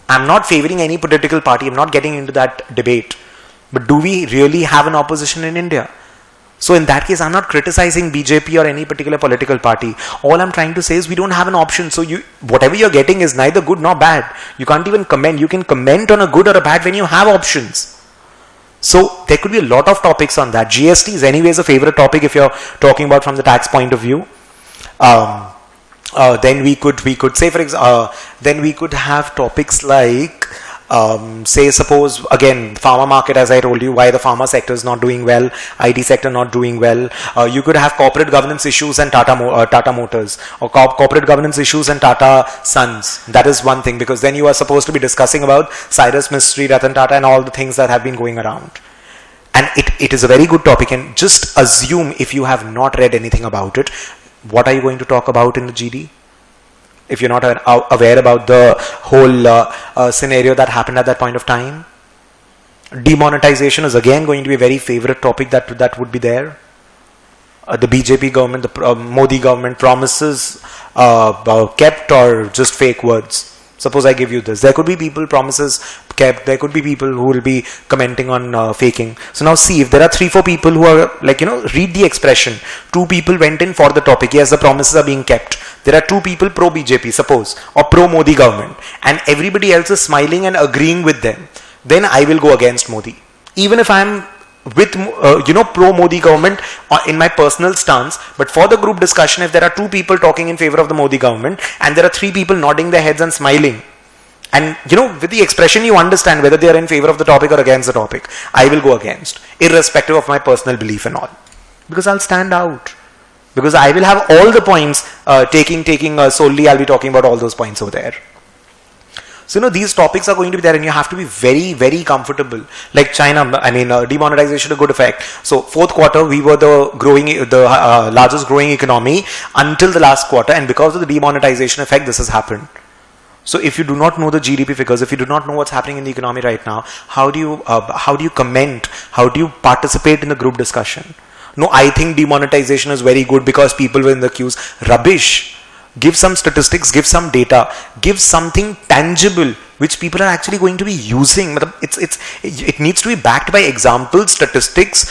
I'm not favoring any political party. I'm not getting into that debate. But do we really have an opposition in India? So in that case, I'm not criticizing BJP or any particular political party. All I'm trying to say is we don't have an option. So whatever you're getting is neither good nor bad. You can't even comment. You can comment on a good or a bad when you have options. So there could be a lot of topics on that. GST is anyways a favorite topic if you're talking about from the tax point of view. Then we could say, for example, then we could have topics like Say suppose again pharma market, as I told you, why the pharma sector is not doing well, IT sector not doing well. You could have corporate governance issues and Tata Motors, or corporate governance issues and Tata Sons. That is one thing, because then you are supposed to be discussing about Cyrus Mistry, Ratan Tata, and all the things that have been going around. And it is a very good topic, and just assume if you have not read anything about it, what are you going to talk about in the GD? If you're not aware about the whole scenario that happened at that point of time. Demonetization is again going to be a very favorite topic that would be there. The BJP government, the Modi government promises kept or just fake words. Suppose I give you this. There could be people promises kept. There could be people who will be commenting on faking. So now see, if there are 3-4 people who are like, read the expression. 2 people went in for the topic. Yes, the promises are being kept. There are 2 people pro BJP, suppose, or pro Modi government, and everybody else is smiling and agreeing with them. Then I will go against Modi. Even if I am with pro Modi government in my personal stance, but for the group discussion, if there are 2 people talking in favor of the Modi government and there are 3 people nodding their heads and smiling, and with the expression you understand whether they are in favor of the topic or against the topic, I will go against, irrespective of my personal belief and all, because I'll stand out, because I will have all the points taking solely, I'll be talking about all those points over there. So these topics are going to be there, and you have to be very, very comfortable. Like China, demonetization a good effect. So 4th quarter, we were the largest growing economy until the last quarter, and because of the demonetization effect, this has happened. So if you do not know the GDP figures, if you do not know what's happening in the economy right now, how do you comment? How do you participate in the group discussion? No, I think demonetization is very good because people were in the queues. Rubbish. Give some statistics, give some data, give something tangible which people are actually going to be using. It needs to be backed by examples, statistics,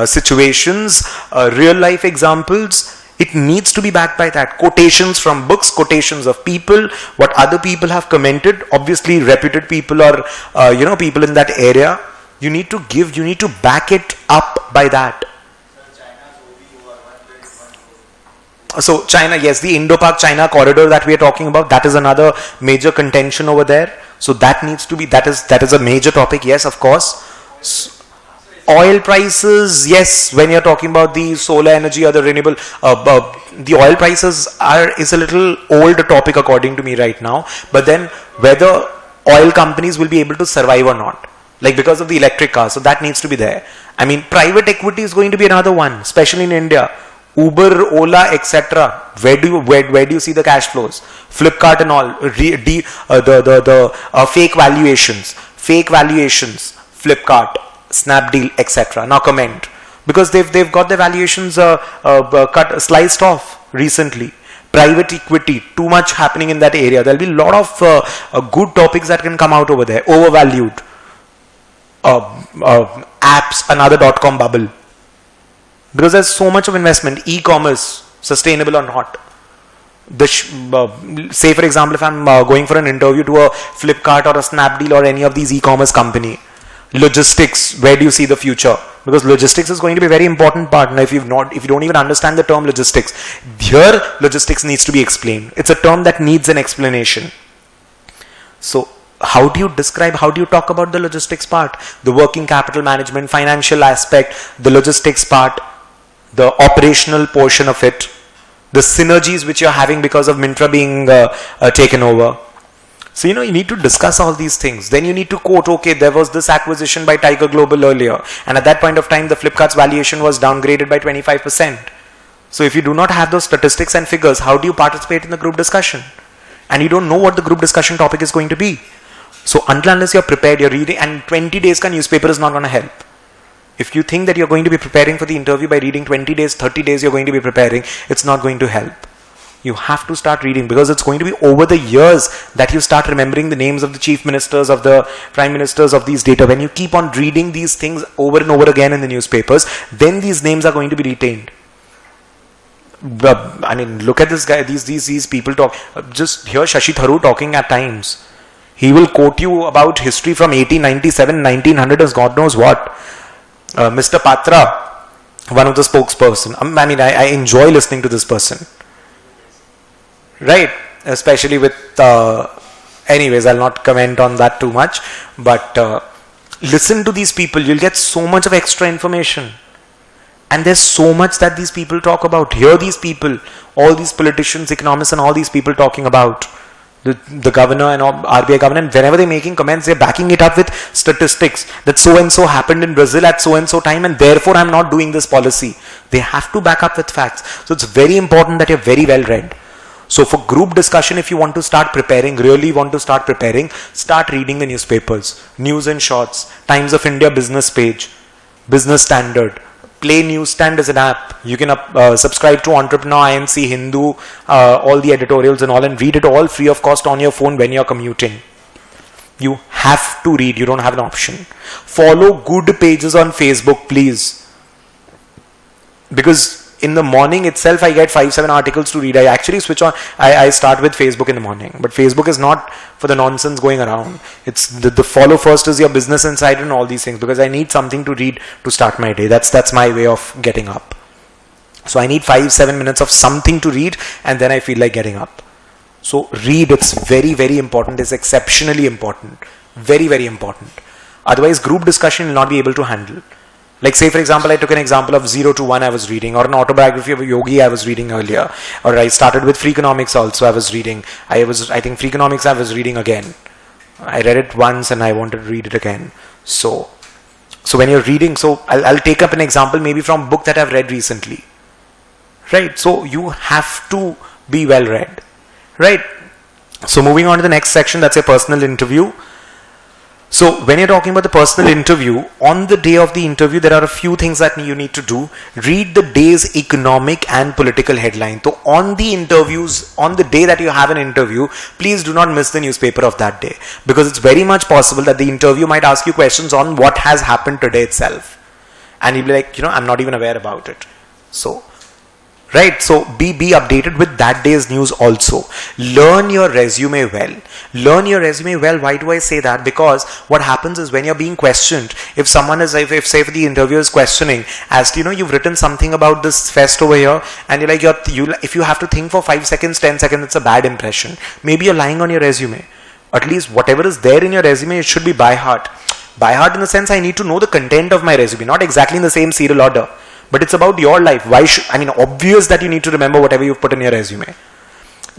situations, real life examples. It needs to be backed by that. Quotations from books, quotations of people, what other people have commented, obviously reputed people or people in that area. You need to back it up by that. So China, yes, the Indo-Pak China corridor that we are talking about, that is another major contention over there. So that needs to be, that is a major topic, yes, of course. Oil prices, yes, when you're talking about the solar energy or the renewable, the oil prices is a little old topic according to me right now. But then whether oil companies will be able to survive or not, like because of the electric cars, so that needs to be there. Private equity is going to be another one, especially in India. Uber, Ola, etc. Where do you see the cash flows? Flipkart and all, the fake valuations, Flipkart, Snapdeal, etc. Now comment, because they've got the valuations sliced off recently. Private equity, too much happening in that area. There'll be a lot of good topics that can come out over there. Overvalued. Apps, another .com bubble. Because there's so much of investment, e-commerce, sustainable or not. Say for example, if I'm going for an interview to a Flipkart or a Snapdeal or any of these e-commerce company, logistics, where do you see the future? Because logistics is going to be a very important part. Now if you don't even understand the term logistics, here logistics needs to be explained. It's a term that needs an explanation. So how do you talk about the logistics part? The working capital management, financial aspect, the logistics part, the operational portion of it, the synergies which you're having because of Myntra being taken over. So, you need to discuss all these things. Then you need to quote, okay, there was this acquisition by Tiger Global earlier, and at that point of time, the Flipkart's valuation was downgraded by 25%. So if you do not have those statistics and figures, how do you participate in the group discussion? And you don't know what the group discussion topic is going to be. So until unless you're prepared, you're reading, and 20 days ka newspaper is not going to help. If you think that you're going to be preparing for the interview by reading 20 days, 30 days you're going to be preparing, it's not going to help. You have to start reading, because it's going to be over the years that you start remembering the names of the chief ministers, of the prime ministers of these data. When you keep on reading these things over and over again in the newspapers, then these names are going to be retained. Look at this guy, these people talk. Just hear Shashi Tharoor talking at times. He will quote you about history from 1897, 1900, as God knows what. Mr. Patra, one of the spokesperson. I enjoy listening to this person. Right? Especially with Anyways, I'll not comment on that too much, but listen to these people. You'll get so much of extra information. And there's so much that these people talk about. Hear these people, all these politicians, economists, and all these people talking about the governor and RBI governor. And whenever they're making comments, they're backing it up with statistics that so and so happened in Brazil at so and so time, and therefore I'm not doing this policy. They have to back up with facts. So it's very important that you're very well read. So for group discussion, if you want to start preparing, really want to start preparing, start reading the newspapers, News and Shorts, Times of India business page, Business Standard, Play Newsstand is an app. You can subscribe to Entrepreneur, IMC, Hindu, all the editorials and all, and read it all free of cost on your phone when you're commuting. You have to read. You don't have an option. Follow good pages on Facebook, please. Because in the morning itself, I get 5-7 articles to read. I actually switch on. I start with Facebook in the morning. But Facebook is not for the nonsense going around. It's the follow first is your Business Insider and all these things, because I need something to read to start my day. That's my way of getting up. So I need 5-7 minutes of something to read, and then I feel like getting up. So read. It's very, very important. It's exceptionally important. Very, very important. Otherwise, group discussion will not be able to handle. Like say for example, I took an example of 0 to 1 I was reading, or an autobiography of a yogi I was reading earlier, or I started with free economics also I was reading. I think free economics I was reading again. I read it once and I wanted to read it again. So when you're reading, so I'll take up an example maybe from a book that I've read recently. Right? So you have to be well read. Right? So moving on to the next section, that's a personal interview. So when you're talking about the personal interview, on the day of the interview, there are a few things that you need to do. Read the day's economic and political headline. So on the interviews, on the day that you have an interview, please do not miss the newspaper of that day. Because it's very much possible that the interview might ask you questions on what has happened today itself. And you'll be like, I'm not even aware about it. So, right, so be updated with that day's news also. Learn your resume well. Learn your resume well. Why do I say that? Because what happens is when you're being questioned, if someone is, if say if the interviewer is questioning as to, you've written something about this fest over here, and you're like, if you have to think for 5 seconds, 10 seconds, it's a bad impression. Maybe you're lying on your resume. At least whatever is there in your resume, it should be by heart. By heart in the sense I need to know the content of my resume, not exactly in the same serial order. But it's about your life. Obvious that you need to remember whatever you've put in your resume.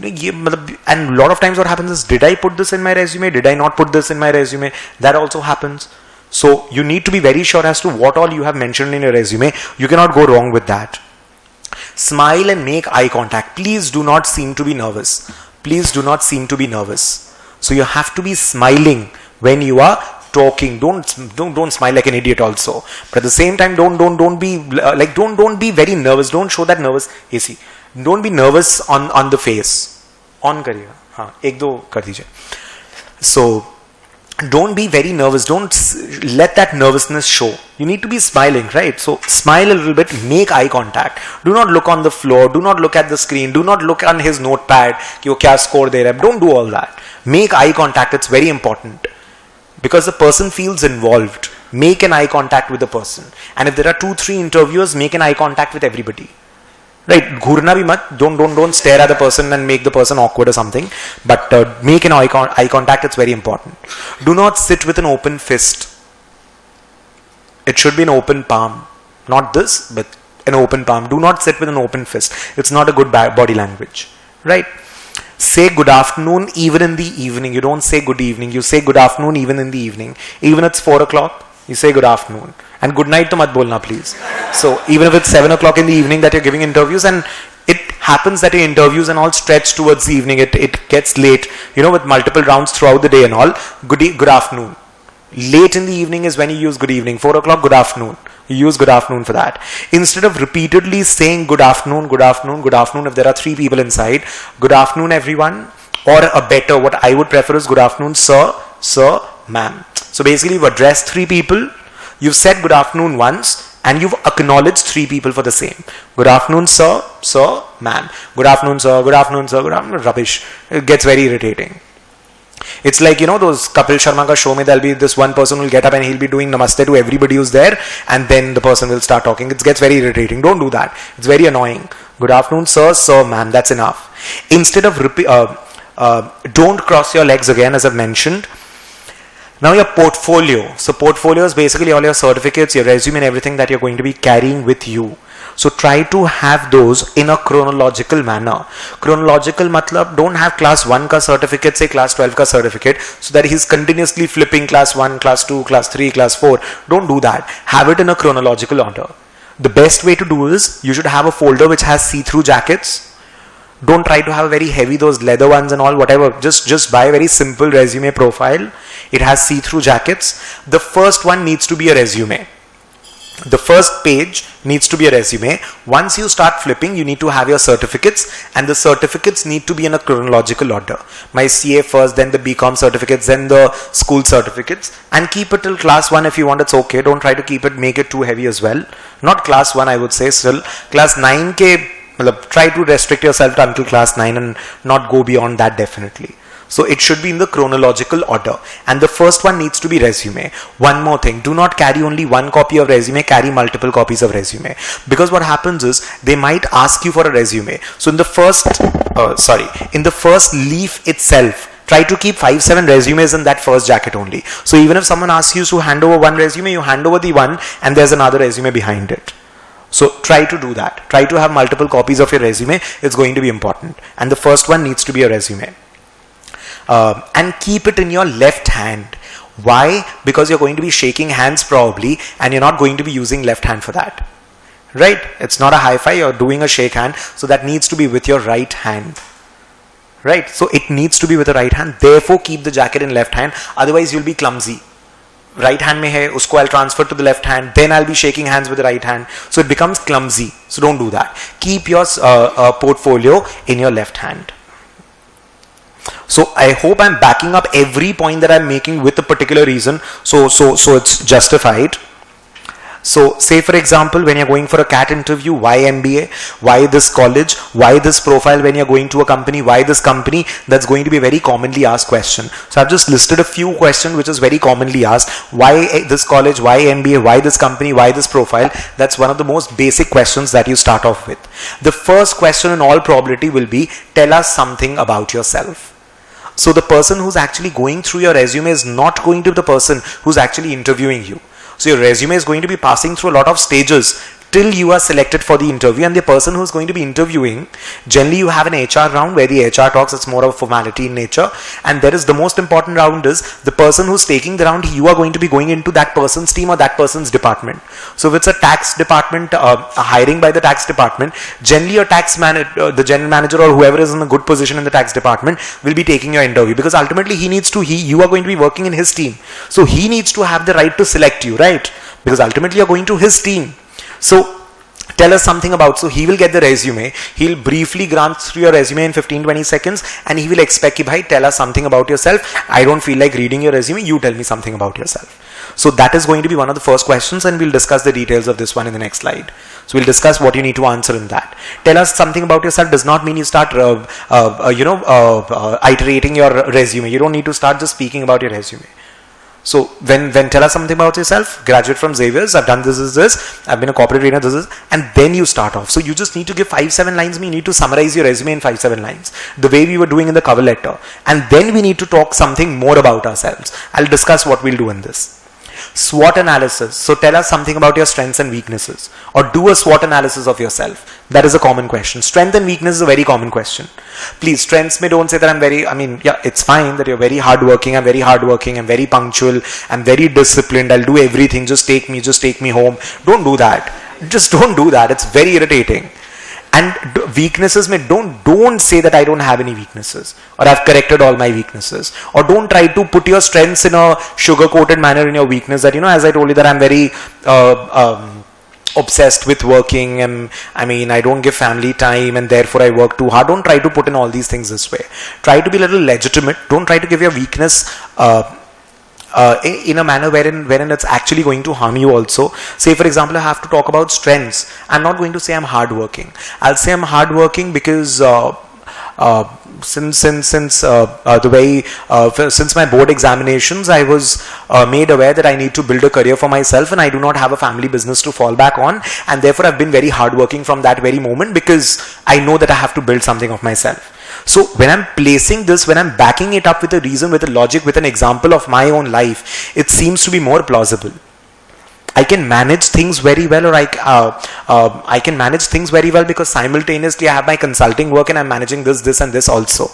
And a lot of times what happens is, did I put this in my resume? Did I not put this in my resume? That also happens. So you need to be very sure as to what all you have mentioned in your resume. You cannot go wrong with that. Smile and make eye contact. Please do not seem to be nervous. Please do not seem to be nervous. So you have to be smiling when you are talking. Don't smile like an idiot also, but at the same time don't be very nervous. Don't show that nervous. Don't be nervous on the face. On kariega, हाँ एक दो कर दीजिए. So don't be very nervous. Don't let that nervousness show. You need to be smiling, right? So smile a little bit, make eye contact. Do not look on the floor. Do not look at the screen. Do not look on his notepad कि वो क्या score दे रहा है. Don't do all that. Make eye contact. It's very important. Because the person feels involved. Make an eye contact with the person. And if there are 2-3 interviewers, make an eye contact with everybody. Right? Ghurna bhi mat. Don't stare at the person and make the person awkward or something. But make an eye contact. It's very important. Do not sit with an open fist. It should be an open palm. Not this, but an open palm. Do not sit with an open fist. It's not a good body language. Right? Say good afternoon even in the evening. You don't say good evening. You say good afternoon even in the evening. Even it's 4 o'clock, you say good afternoon. And good night to mat bolna, please. So even if it's 7 o'clock in the evening that you're giving interviews, and it happens that your interviews and all stretch towards the evening, it gets late, with multiple rounds throughout the day and all, good afternoon. Late in the evening is when you use good evening. 4 o'clock, good afternoon. You use good afternoon for that. Instead of repeatedly saying good afternoon, good afternoon, good afternoon, if there are 3 people inside, good afternoon everyone, or a better, what I would prefer is good afternoon sir, ma'am. So basically you've addressed 3 people, you've said good afternoon once, and you've acknowledged 3 people for the same. Good afternoon sir, ma'am. Good afternoon sir, good afternoon sir, good afternoon. Rubbish. It gets very irritating. It's like, those Kapil Sharma ka show mein, there'll be this one person will get up and he'll be doing namaste to everybody who's there, and then the person will start talking. It gets very irritating. Don't do that. It's very annoying. Good afternoon, sir, ma'am. That's enough. Instead of Don't cross your legs again, as I've mentioned. Now your portfolio. So portfolio is basically all your certificates, your resume and everything that you're going to be carrying with you. So try to have those in a chronological manner. Chronological matlab, don't have class 1 ka certificate, say class 12 ka certificate, so that he's continuously flipping class 1, class 2, class 3, class 4. Don't do that. Have it in a chronological order. The best way to do is, you should have a folder which has see-through jackets. Don't try to have very heavy, those leather ones and all, whatever. Just buy a very simple resume profile. It has see-through jackets. The first one needs to be a resume. The first page needs to be a resume. Once you start flipping, you need to have your certificates, and the certificates need to be in a chronological order. My CA first, then the BCom certificates, then the school certificates, and keep it till class 1 if you want. It's okay. Don't try to make it too heavy as well. Not class 1, I would say. Still class 9 ke, try to restrict yourself until class 9 and not go beyond that, definitely. So it should be in the chronological order, and the first one needs to be resume. One more thing, do not carry only one copy of resume, carry multiple copies of resume, because what happens is they might ask you for a resume. So in the first leaf itself, try to keep 5-7 resumes in that first jacket only. So even if someone asks you to hand over one resume, you hand over the one and there's another resume behind it. So try to do that. Try to have multiple copies of your resume. It's going to be important, and the first one needs to be a resume. And keep it in your left hand. Why? Because you're going to be shaking hands probably, and you're not going to be using left hand for that. Right? It's not a hi-fi, you're doing a shake hand, so that needs to be with your right hand. Right? So it needs to be with the right hand. Therefore, keep the jacket in left hand. Otherwise, you'll be clumsy. Right hand mein hai, usko I'll transfer to the left hand, then I'll be shaking hands with the right hand. So it becomes clumsy. So don't do that. Keep your portfolio in your left hand. So I hope I'm backing up every point that I'm making with a particular reason. So it's justified. So say for example, when you're going for a CAT interview, why MBA, why this college, why this profile when you're going to a company, why this company, that's going to be a very commonly asked question. So I've just listed a few questions which is very commonly asked. Why this college, why MBA, why this company, why this profile? That's one of the most basic questions that you start off with. The first question in all probability will be, tell us something about yourself. So the person who's actually going through your resume is not going to be the person who's actually interviewing you. So your resume is going to be passing through a lot of stages till you are selected for the interview, and the person who's going to be interviewing, generally you have an HR round where the HR talks, it's more of a formality in nature, and there is the most important round is the person who's taking the round, you are going to be going into that person's team or that person's department. So if it's a tax department, hiring by the tax department, generally a tax manager, the general manager or whoever is in a good position in the tax department will be taking your interview, because ultimately you are going to be working in his team. So he needs to have the right to select you, right? Because ultimately you're going to his team. So tell us something about, so he will get the resume, he'll briefly glance through your resume in 15-20 seconds, and he will expect, bhai, tell us something about yourself. I don't feel like reading your resume, you tell me something about yourself. So that is going to be one of the first questions, and we'll discuss the details of this one in the next slide. So we'll discuss what you need to answer in that. Tell us something about yourself does not mean you start iterating your resume. You don't need to start just speaking about your resume. So when tell us something about yourself, graduate from Xavier's, I've done this, I've been a corporate trainer, this, and then you start off. So you just need to give 5-7 lines, you need to summarize your resume in 5-7 lines, the way we were doing in the cover letter. And then we need to talk something more about ourselves. I'll discuss what we'll do in this. SWOT analysis. So tell us something about your strengths and weaknesses, or do a SWOT analysis of yourself. That is a common question. Strength and weakness is a very common question. Please, strengths may don't say that it's fine that you're very hardworking, I'm very punctual, I'm very disciplined, I'll do everything, just take me home. Don't do that. Just don't do that. It's very irritating. And weaknesses don't say that I don't have any weaknesses, or I've corrected all my weaknesses, or don't try to put your strengths in a sugar-coated manner in your weakness that, as I told you that I'm very obsessed with working, and I don't give family time and therefore I work too hard. Don't try to put in all these things this way. Try to be a little legitimate. Don't try to give your weakness in a manner wherein it's actually going to harm you also. Say for example, I have to talk about strengths. I'm not going to say I'm hardworking. I'll say I'm hardworking because since my board examinations, I was made aware that I need to build a career for myself, and I do not have a family business to fall back on, and therefore I've been very hardworking from that very moment, because I know that I have to build something of myself. So when I'm placing this, when I'm backing it up with a reason, with a logic, with an example of my own life, it seems to be more plausible. I can manage things very well, or I can manage things very well because simultaneously I have my consulting work and I'm managing this and this also.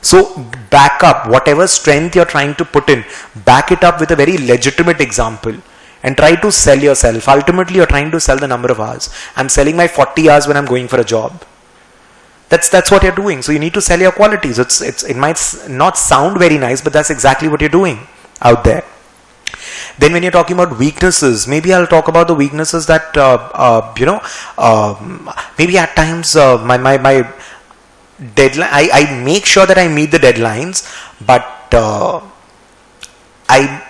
So back up whatever strength you're trying to put in, back it up with a very legitimate example and try to sell yourself. Ultimately, you're trying to sell the number of hours. I'm selling my 40 hours when I'm going for a job. That's what you're doing. So you need to sell your qualities. It might not sound very nice, but that's exactly what you're doing out there. Then when you're talking about weaknesses, maybe I'll talk about the weaknesses that, maybe at times my deadline, I make sure that I meet the deadlines, but I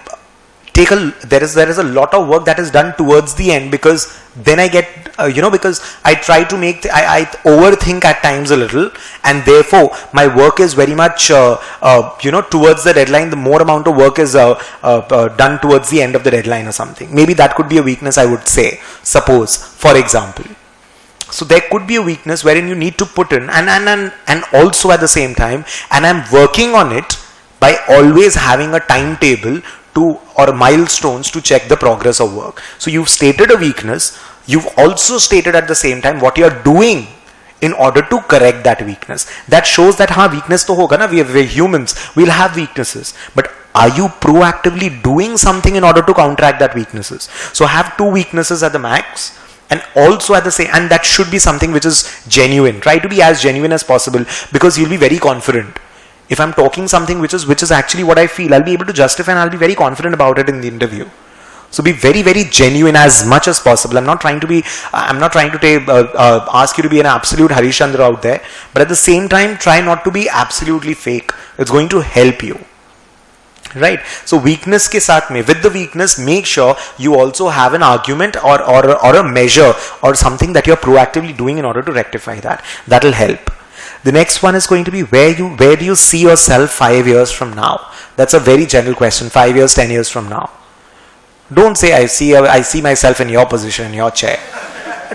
take there is a lot of work that is done towards the end, because then I get because I try to make I overthink at times a little, and therefore my work is very much towards the deadline. The more amount of work is done towards the end of the deadline or something. Maybe that could be a weakness, I would say, suppose, for example. So there could be a weakness wherein you need to put in, and also at the same time, and I'm working on it by always having a timetable or milestones to check the progress of work. So you've stated a weakness, you've also stated at the same time what you're doing in order to correct that weakness. That shows that weakness to hoga na, we're humans, we'll have weaknesses, but are you proactively doing something in order to counteract that weaknesses? So have 2 weaknesses at the max, and also at the same, and that should be something which is genuine. Try to be as genuine as possible, because you'll be very confident. If I'm talking something which is actually what I feel, I'll be able to justify and I'll be very confident about it in the interview. So be very, very genuine as much as possible. I'm not trying to ask you to be an absolute Harishchandra out there, but at the same time, try not to be absolutely fake. It's going to help you. Right? So weakness ke saath mein, with the weakness, make sure you also have an argument or a measure or something that you're proactively doing in order to rectify that. That'll help. The next one is going to be where do you see yourself 5 years from now? That's a very general question. 5 years, 10 years from now. Don't say I see myself in your position, in your chair.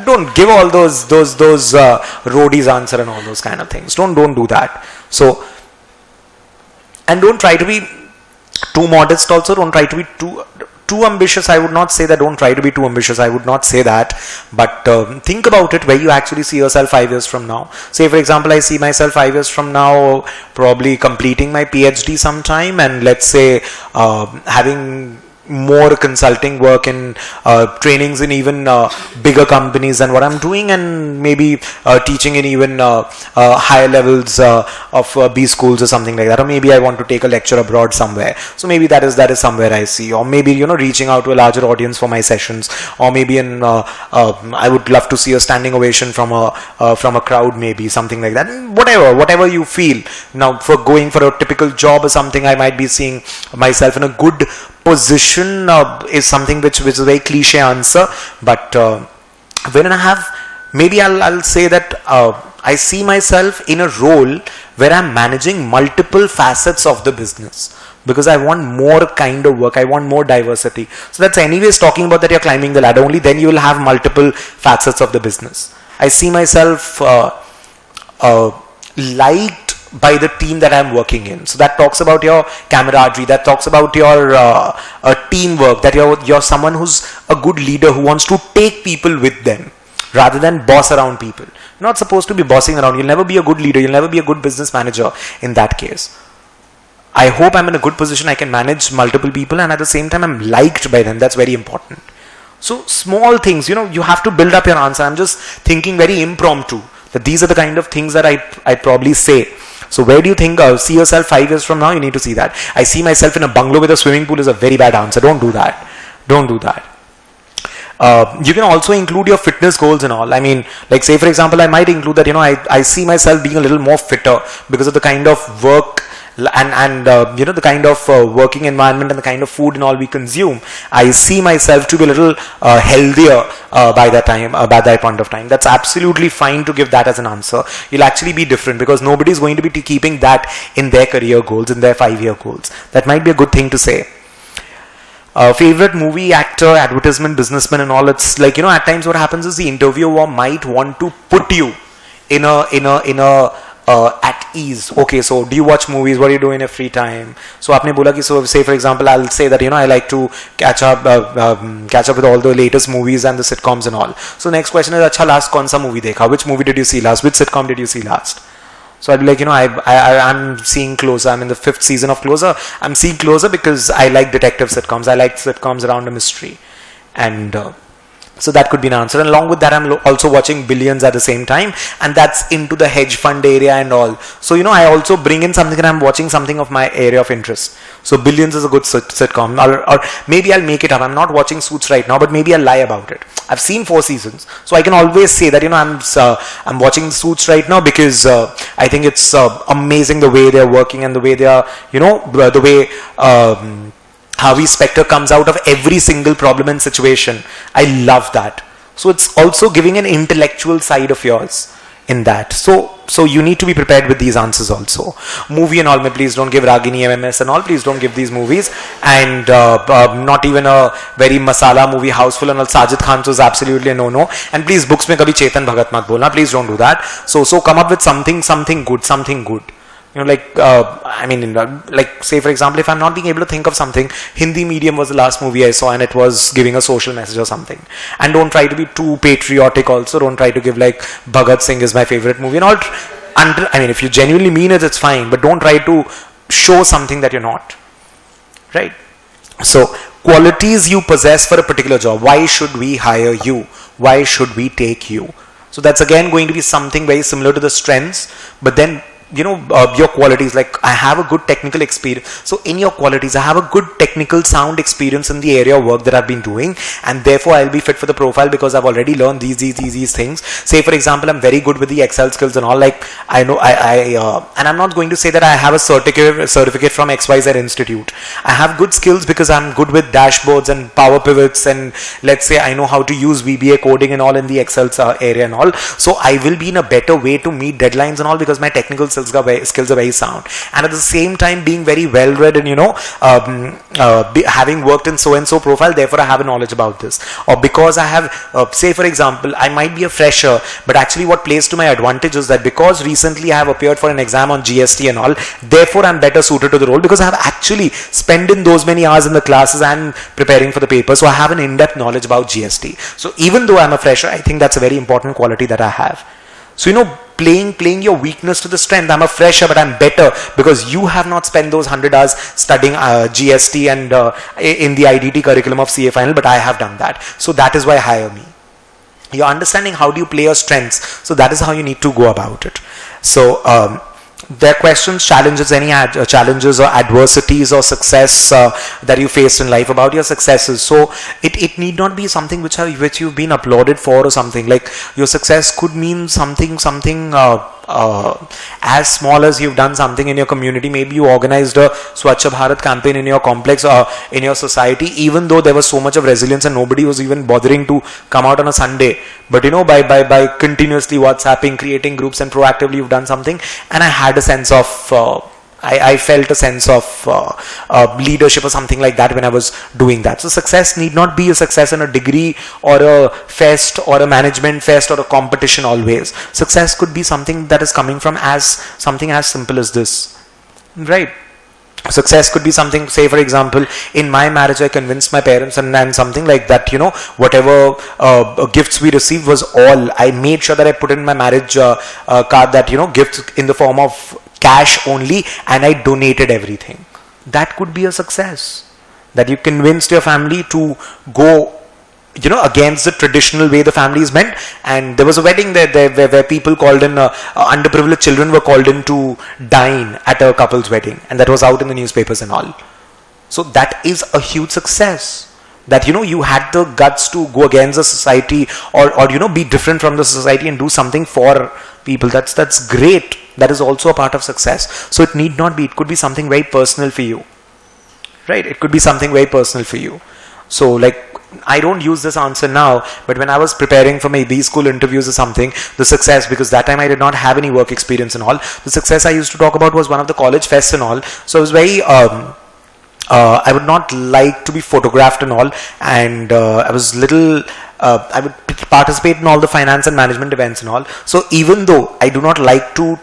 Don't give all those roadies answer and all those kind of things. Don't do that. So, and don't try to be too modest also. Don't try to be too ambitious. I would not say that. Don't try to be too ambitious. I would not say that. But think about it, where you actually see yourself 5 years from now. Say, for example, I see myself 5 years from now probably completing my PhD sometime, and let's say having more consulting work and trainings in even bigger companies than what I'm doing, and maybe teaching in even higher levels of B schools or something like that, or maybe I want to take a lecture abroad somewhere. So maybe that is somewhere I see, or maybe reaching out to a larger audience for my sessions, or maybe I would love to see a standing ovation from a crowd, maybe something like that. Whatever you feel. Now, for going for a typical job or something, I might be seeing myself in a good position, is something which is a very cliche answer, but when I have, maybe I'll say that I see myself in a role where I'm managing multiple facets of the business, because I want more kind of work, I want more diversity. So that's anyways talking about that you're climbing the ladder. Only then you will have multiple facets of the business. I see myself liked by the team that I'm working in. So that talks about your camaraderie, that talks about your teamwork, that you're someone who's a good leader who wants to take people with them rather than boss around people. You're not supposed to be bossing around. You'll never be a good leader. You'll never be a good business manager in that case. I hope I'm in a good position. I can manage multiple people, and at the same time I'm liked by them. That's very important. So small things, you have to build up your answer. I'm just thinking very impromptu that these are the kind of things that I probably say. So where do you think, see yourself 5 years from now? You need to see that. I see myself in a bungalow with a swimming pool is a very bad answer. Don't do that. Don't do that. You can also include your fitness goals and all. I mean, like say for example, I might include that, I see myself being a little more fitter because of the kind of work and the kind of working environment and the kind of food and all we consume. I see myself to be a little healthier by that point of time. That's absolutely fine to give that as an answer. You'll actually be different, because nobody's going to be keeping that in their career goals, in their 5-year goals. That might be a good thing to say. Favorite movie, actor, advertisement, businessman and all. It's like, at times what happens is the interviewer might want to put you in a at ease. Okay, so do you watch movies? What do you do in your free time? So आपने बोला कि, so say for example, I'll say that, you know, I like to catch up with all the latest movies and the sitcoms and all. So next question is, अच्छा last कौन सा movie देखा? Which movie did you see last? Which sitcom did you see last? So I'd be like, you know, I'm seeing Closer. I'm in the 5th season of Closer. I'm seeing Closer because I like detective sitcoms. I like sitcoms around a mystery. And so that could be an answer. And along with that, I'm also watching Billions at the same time. And that's into the hedge fund area and all. So, you know, I also bring in something and I'm watching something of my area of interest. So Billions is a good sitcom. Or maybe I'll make it up. I'm not watching Suits right now, but maybe I'll lie about it. I've seen 4 seasons. So I can always say that, you know, I'm watching Suits right now because I think it's amazing the way they're working and the way they are, you know, the way Harvey Specter comes out of every single problem and situation. I love that. So it's also giving an intellectual side of yours in that. So you need to be prepared with these answers also. Movie and all, please don't give Ragini MMS and all. Please don't give these movies. And not even a very masala movie, Houseful and all. Sajid Khan was absolutely a no. And please, books mein kabhi Chetan Bhagat mat bolna. Please don't do that. So come up with something good. You know, like, I mean, like, say for example, if I'm not being able to think of something, Hindi Medium was the last movie I saw and it was giving a social message or something. And don't try to be too patriotic also. Don't try to give like Bhagat Singh is my favorite movie and all. I mean, if you genuinely mean it, it's fine. But don't try to show something that you're not. Right? So, qualities you possess for a particular job. Why should we hire you? Why should we take you? So that's again going to be something very similar to the strengths. But then, you know, your qualities, like I have a good technical experience. So in your qualities, I have a good technical sound experience in the area of work that I've been doing, and therefore I'll be fit for the profile because I've already learned these things. Say for example, I'm very good with the Excel skills and all. Like I know and I'm not going to say that I have a certificate from XYZ Institute. I have good skills because I'm good with dashboards and power pivots, and let's say I know how to use VBA coding and all in the Excel area and all. So I will be in a better way to meet deadlines and all because my technical skills are very sound, and at the same time being very well read and, you know, having worked in so and so profile, therefore I have a knowledge about this. Or because I have say for example, I might be a fresher, but actually what plays to my advantage is that because recently I have appeared for an exam on GST and all, therefore I'm better suited to the role because I have actually spent in those many hours in the classes and preparing for the paper. So I have an in-depth knowledge about GST. So even though I'm a fresher, I think that's a very important quality that I have. So, you know, playing your weakness to the strength. I'm a fresher, but I'm better because you have not spent those 100 hours studying GST and in the IDT curriculum of CA Final, but I have done that. So that is why hire me. You're understanding how do you play your strengths. So that is how you need to go about it. So there are questions, challenges, any challenges or adversities or success that you faced in life, about your successes. So it need not be something which you've been applauded for or something. Like your success could mean something as small as you've done something in your community. Maybe you organized a Swachh Bharat campaign in your complex or in your society, even though there was so much of resilience and nobody was even bothering to come out on a Sunday. But, you know, by continuously WhatsApping, creating groups and proactively you've done something, and I had a sense of I felt a sense of leadership or something like that when I was doing that. So success need not be a success in a degree or a fest or a management fest or a competition always. Success could be something that is coming from something as simple as this, right? Success could be something, say for example, in my marriage I convinced my parents and something like that, you know, whatever gifts we received was all, I made sure that I put in my marriage card that, you know, gifts in the form of cash only, and I donated everything. That could be a success. That you convinced your family to go, you know, against the traditional way the family is meant. And there was a wedding there where people called in, underprivileged children were called in to dine at a couple's wedding, and that was out in the newspapers and all. So that is a huge success. That, you know, you had the guts to go against the society or you know, be different from the society and do something for people. That's great. That is also a part of success. So it need not be, it could be something very personal for you, right? It could be something very personal for you. So like, I don't use this answer now, but when I was preparing for my B-school interviews or something, the success, because that time I did not have any work experience and all, the success I used to talk about was one of the college fests and all. So I was very, I would not like to be photographed and all, and I was little, I would participate in all the finance and management events and all. So even though I do not like to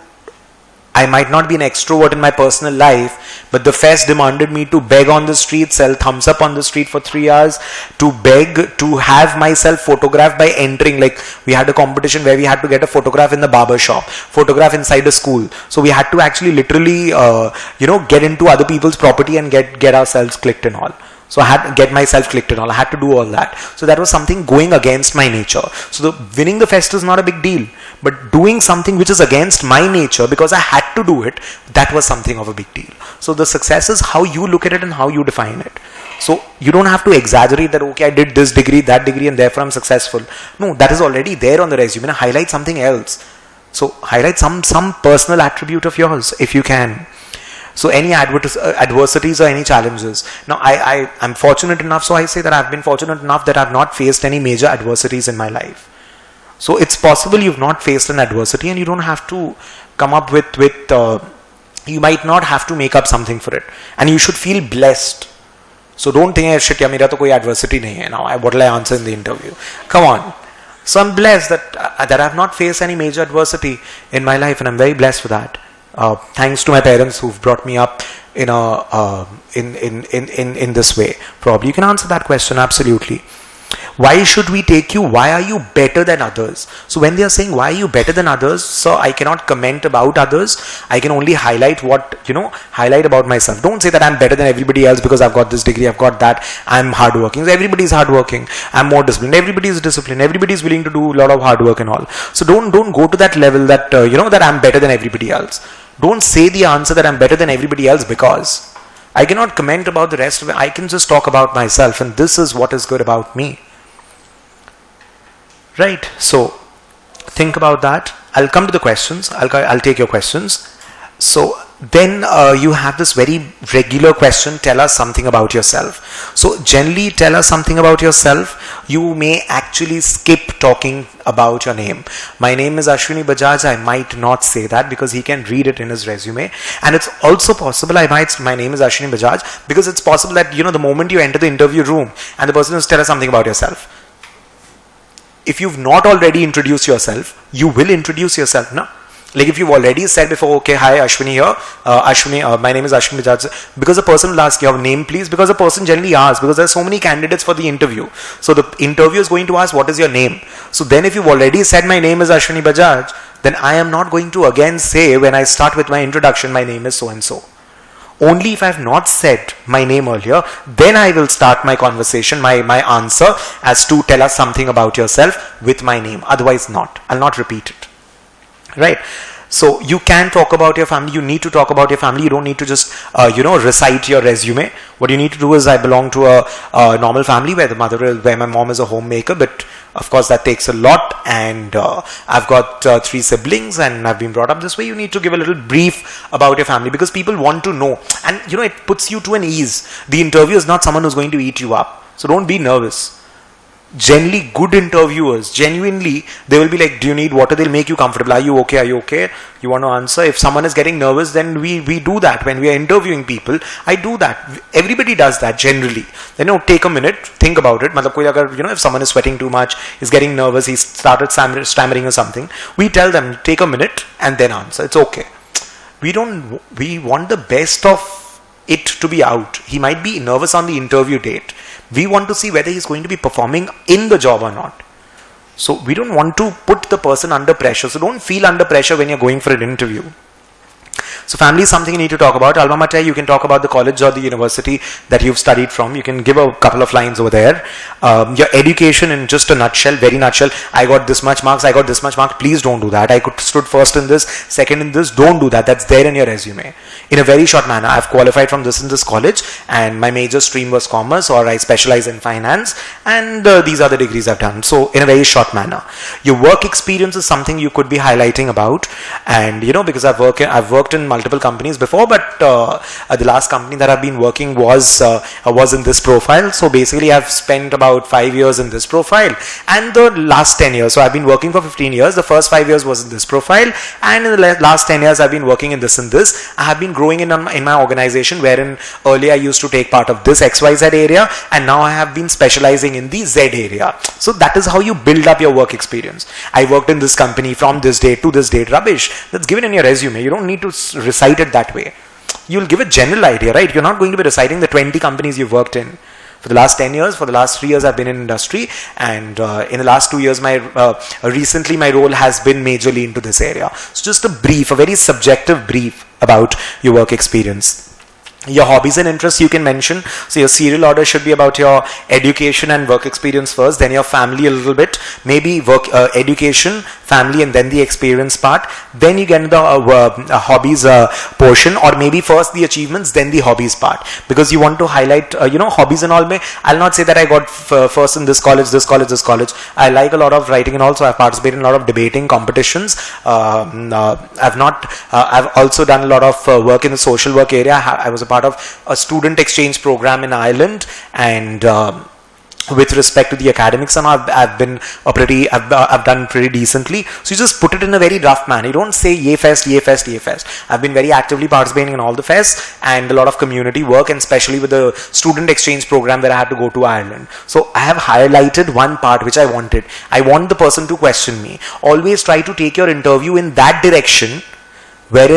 I might not be an extrovert in my personal life, but the fest demanded me to beg on the street, sell thumbs up on the street for 3 hours, to beg to have myself photographed by entering. Like, we had a competition where we had to get a photograph in the barber shop, photograph inside a school. So we had to actually literally, get into other people's property and get ourselves clicked and all. So I had to get myself clicked and all. I had to do all that. So that was something going against my nature. So winning the fest is not a big deal. But doing something which is against my nature because I had to do it, that was something of a big deal. So the success is how you look at it and how you define it. So you don't have to exaggerate that, okay, I did this degree, that degree, and therefore I'm successful. No, that is already there on the resume. And highlight something else. So highlight some personal attribute of yours if you can. So any adversities or any challenges. Now I'm fortunate enough, so I say that I've been fortunate enough that I've not faced any major adversities in my life. So it's possible you've not faced an adversity and you don't have to come up with you might not have to make up something for it. And you should feel blessed. So don't think, shit, yeah, mera to koi adversity nahi hai. Now what will I answer in the interview? Come on. So I'm blessed that I've not faced any major adversity in my life, and I'm very blessed for that. Thanks to my parents who've brought me up in this way. Probably you can answer that question absolutely. Why should we take you? Why are you better than others? So when they are saying why are you better than others, so I cannot comment about others. I can only highlight highlight about myself. Don't say that I'm better than everybody else because I've got this degree, I've got that, I'm hardworking. So everybody is hardworking. I'm more disciplined. Everybody is disciplined. Everybody is willing to do a lot of hard work and all. So don't go to that level that that I'm better than everybody else. Don't say the answer that I'm better than everybody else, because I cannot comment about the rest of it. I can just talk about myself, and this is what is good about me. Right? So think about that. I'll come to the questions. I'll take your questions. So then you have this very regular question, tell us something about yourself. So generally tell us something about yourself. You may actually skip talking about your name. My name is Ashwini Bajaj. I might not say that because he can read it in his resume. And it's also possible my name is Ashwini Bajaj, because it's possible that the moment you enter the interview room and the person says, tell us something about yourself. If you've not already introduced yourself, you will introduce yourself now. Like if you've already said before, okay, hi, Ashwini here, my name is Ashwini Bajaj, because the person will ask your name please, because the person generally asks, because there are so many candidates for the interview. So the interviewer is going to ask, what is your name? So then if you've already said my name is Ashwini Bajaj, then I am not going to again say when I start with my introduction, my name is so and so. Only if I have not said my name earlier, then I will start my conversation, my answer as to tell us something about yourself with my name. Otherwise not. I'll not repeat it. Right? So you can talk about your family. You need to talk about your family. You don't need to just, recite your resume. What you need to do is, I belong to a normal family where my mom is a homemaker, but of course that takes a lot, and I've got 3 siblings and I've been brought up this way. You need to give a little brief about your family because people want to know, and it puts you to an ease. The interview is not someone who's going to eat you up. So don't be nervous. Generally, good interviewers, genuinely, they will be like, do you need water? They'll make you comfortable. Are you okay? Are you okay? You want to answer? If someone is getting nervous, then we do that. When we are interviewing people, I do that. Everybody does that generally. Then, take a minute, think about it. If someone is sweating too much, is getting nervous, he started stammering or something, we tell them, take a minute and then answer. It's okay. We want the best of it to be out. He might be nervous on the interview date. We want to see whether he's going to be performing in the job or not. So we don't want to put the person under pressure. So don't feel under pressure when you're going for an interview. So family is something you need to talk about. Alma mater, you can talk about the college or the university that you've studied from. You can give a couple of lines over there. Your education in just a nutshell, very nutshell. I got this much marks, I got this much marks. Please don't do that. I stood first in this, second in this. Don't do that. That's there in your resume. In a very short manner, I've qualified from this in this college, and my major stream was commerce, or I specialize in finance, and these are the degrees I've done. So in a very short manner. Your work experience is something you could be highlighting about, and because I've worked in multiple multiple companies before, but the last company that I've been working was in this profile. So basically I've spent about 5 years in this profile, and the last 10 years, so I've been working for 15 years. The first 5 years was in this profile, and in the last 10 years I've been working in this and this. I have been growing in my organization, wherein earlier I used to take part of this XYZ area, and now I have been specializing in the Z area. So that is how you build up your work experience. I worked in this company from this date to this date. Rubbish. That's given in your resume. You don't need to recite it that way. You'll give a general idea, right? You're not going to be reciting the 20 companies you've worked in. For the last 10 years, for the last 3 years, I've been in industry, and in the last 2 years, recently my role has been majorly into this area. So just a brief, a very subjective brief about your work experience. Your hobbies and interests you can mention. So your serial order should be about your education and work experience first, then your family a little bit, maybe work, education, family, and then the experience part. Then you get the hobbies portion, or maybe first the achievements, then the hobbies part, because you want to highlight hobbies and all. I'll not say that I got first in this college. I like a lot of writing, and also I've participated in a lot of debating competitions. I've also done a lot of work in the social work area. I was a part of a student exchange program in Ireland, and with respect to the academics, and I've done pretty decently. So you just put it in a very rough manner. You don't say ye fest. I've been very actively participating in all the fests and a lot of community work, and especially with the student exchange program where I had to go to Ireland. So I have highlighted one part which I wanted. I want the person to question me. Always try to take your interview in that direction where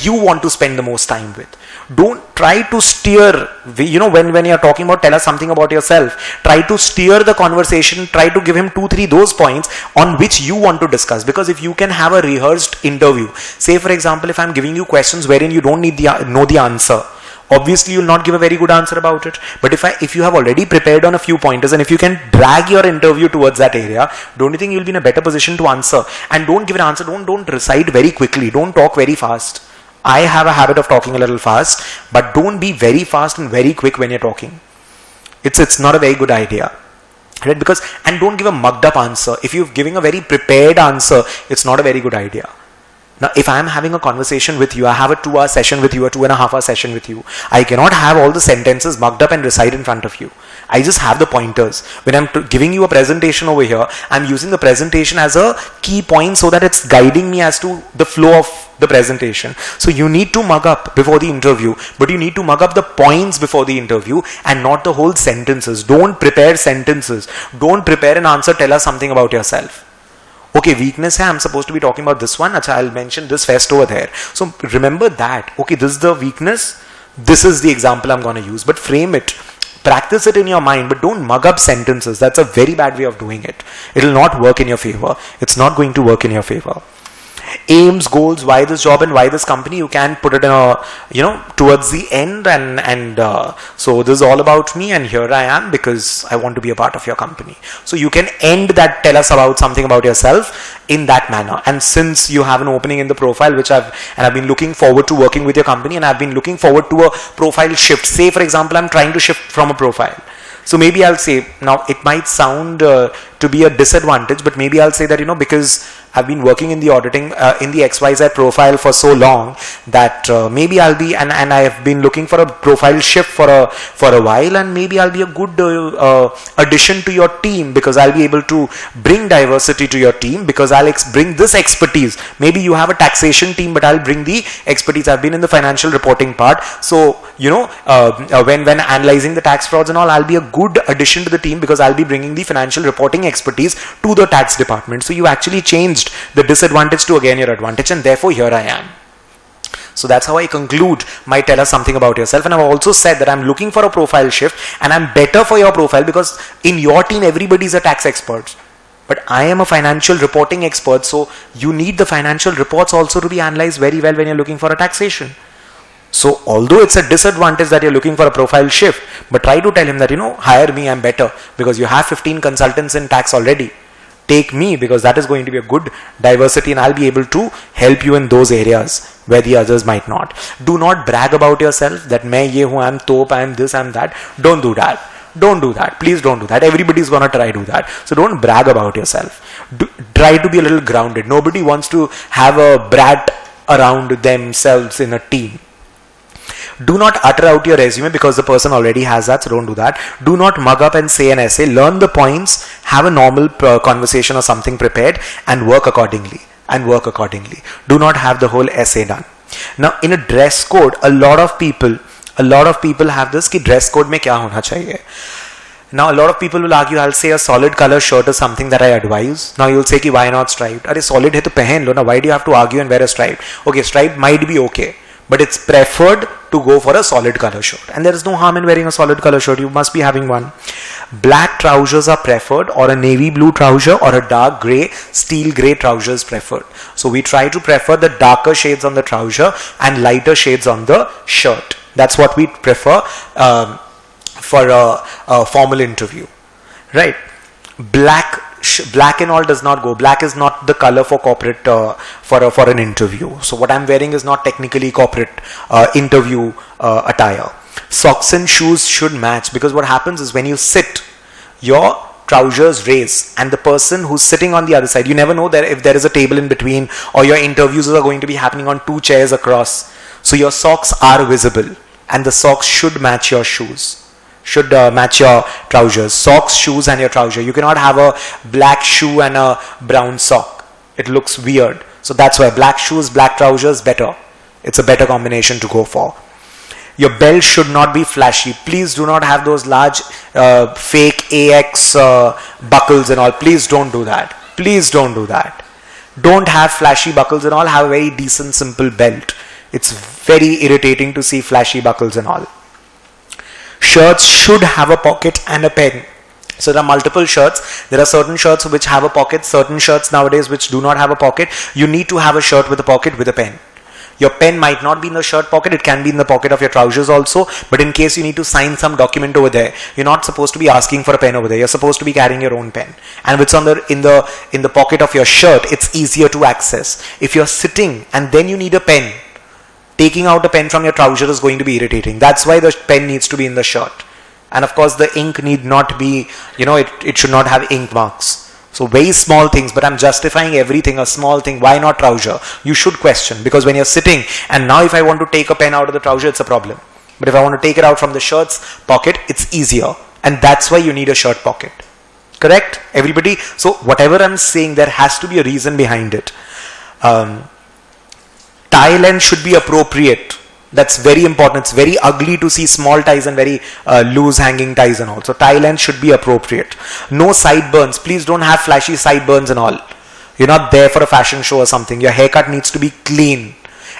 you want to spend the most time with. Don't try to steer, when you're talking about tell us something about yourself, try to steer the conversation, try to give him 2-3 those points on which you want to discuss. Because if you can have a rehearsed interview, say for example, if I'm giving you questions wherein you don't know the answer, obviously you'll not give a very good answer about it. But if you have already prepared on a few pointers, and if you can drag your interview towards that area, don't you think you'll be in a better position to answer? And don't give an answer, don't recite very quickly, don't talk very fast. I have a habit of talking a little fast, but don't be very fast and very quick when you're talking. It's not a very good idea. Right? And don't give a mugged up answer. If you're giving a very prepared answer, it's not a very good idea. Now, if I am having a conversation with you, I have a 2-hour session with you, a 2.5-hour session with you, I cannot have all the sentences mugged up and recite in front of you. I just have the pointers. When I'm giving you a presentation over here, I'm using the presentation as a key point so that it's guiding me as to the flow of the presentation. So you need to mug up before the interview, but you need to mug up the points before the interview and not the whole sentences. Don't prepare sentences. Don't prepare an answer, tell us something about yourself. Okay, weakness hai, I'm supposed to be talking about this one. Achha, I'll mention this fest over there. So remember that. Okay, this is the weakness. This is the example I'm going to use. But frame it. Practice it in your mind, but don't mug up sentences. That's a very bad way of doing it. It'll not work in your favor. It's not going to work in your favor. Aims, goals, why this job and why this company, you can put it in towards the end, and so this is all about me, and here I am because I want to be a part of your company. So you can end that, tell us about something about yourself in that manner. And since you have an opening in the profile, which I've been looking forward to working with your company, and I've been looking forward to a profile shift. Say for example, I'm trying to shift from a profile. So maybe I'll say, now it might sound to be a disadvantage, but maybe I'll say that, because I've been working in the auditing, in the XYZ profile for so long that maybe I'll be, and I have been looking for a profile shift for a while, and maybe I'll be a good addition to your team, because I'll be able to bring diversity to your team, because I'll bring this expertise. Maybe you have a taxation team, but I'll bring the expertise. I've been in the financial reporting part. So, when analyzing the tax frauds and all, I'll be a good addition to the team, because I'll be bringing the financial reporting expertise to the tax department. So you actually changed the disadvantage to again your advantage, and therefore here I am. So that's how I conclude my tell us something about yourself. And I've also said that I'm looking for a profile shift, and I'm better for your profile because in your team everybody is a tax expert, but I am a financial reporting expert. So you need the financial reports also to be analyzed very well when you're looking for a taxation. So although it's a disadvantage that you're looking for a profile shift, but try to tell him that, hire me, I'm better, because you have 15 consultants in tax already. Take me, because that is going to be a good diversity, and I'll be able to help you in those areas where the others might not. Do not brag about yourself that main ye hu, I'm top, I'm this, I'm that. Don't do that. Don't do that. Please don't do that. Everybody's going to try to do that. So don't brag about yourself. Try to be a little grounded. Nobody wants to have a brat around themselves in a team. Do not utter out your resume because the person already has that, so don't do that. Do not mug up and say an essay. Learn the points, have a normal conversation or something prepared, and work accordingly. Do not have the whole essay done. Now, in a dress code, a lot of people have this ki dress code mein kya hona chahiye. Now, a lot of people will argue, I'll say a solid color shirt is something that I advise. Now, you'll say ki why not striped? Are solid hai to pehen lo na. Why do you have to argue and wear a stripe? Okay, stripe might be okay, but it's preferred to go for a solid color shirt. And there is no harm in wearing a solid color shirt. You must be having one. Black trousers are preferred, or a navy blue trouser, or a dark gray, steel gray trousers preferred. So we try to prefer the darker shades on the trouser and lighter shades on the shirt. That's what we prefer for a formal interview, right? Black and all does not go. Black is not the color for corporate for an interview. So what I'm wearing is not technically corporate interview attire. Socks and shoes should match, because what happens is when you sit, your trousers raise, and the person who's sitting on the other side, you never know that if there is a table in between, or your interviews are going to be happening on 2 chairs across. So your socks are visible, and the socks should match your shoes. Should match your trousers. Socks, shoes, and your trouser. You cannot have a black shoe and a brown sock. It looks weird. So that's why black shoes, black trousers, better. It's a better combination to go for. Your belt should not be flashy. Please do not have those large fake AX buckles and all. Please don't do that. Please don't do that. Don't have flashy buckles and all. Have a very decent, simple belt. It's very irritating to see flashy buckles and all. Shirts should have a pocket and a pen. So there are multiple shirts. There are certain shirts which have a pocket, certain shirts nowadays which do not have a pocket. You need to have a shirt with a pocket with a pen. Your pen might not be in the shirt pocket, it can be in the pocket of your trousers also, but in case you need to sign some document over there, you're not supposed to be asking for a pen over there. You're supposed to be carrying your own pen. And if it's in the pocket of your shirt, it's easier to access. If you're sitting and then you need a pen, taking out a pen from your trouser is going to be irritating. That's why the pen needs to be in the shirt. And of course the ink need not be, it should not have ink marks. So very small things, but I'm justifying everything, a small thing. Why not trouser? You should question, because when you're sitting, and now if I want to take a pen out of the trouser, it's a problem. But if I want to take it out from the shirt's pocket, it's easier. And that's why you need a shirt pocket. Correct? Everybody? So whatever I'm saying, there has to be a reason behind it. Tie length should be appropriate. That's very important. It's very ugly to see small ties and very loose hanging ties and all. So tie length should be appropriate. No sideburns. Please don't have flashy sideburns and all. You're not there for a fashion show or something. Your haircut needs to be clean.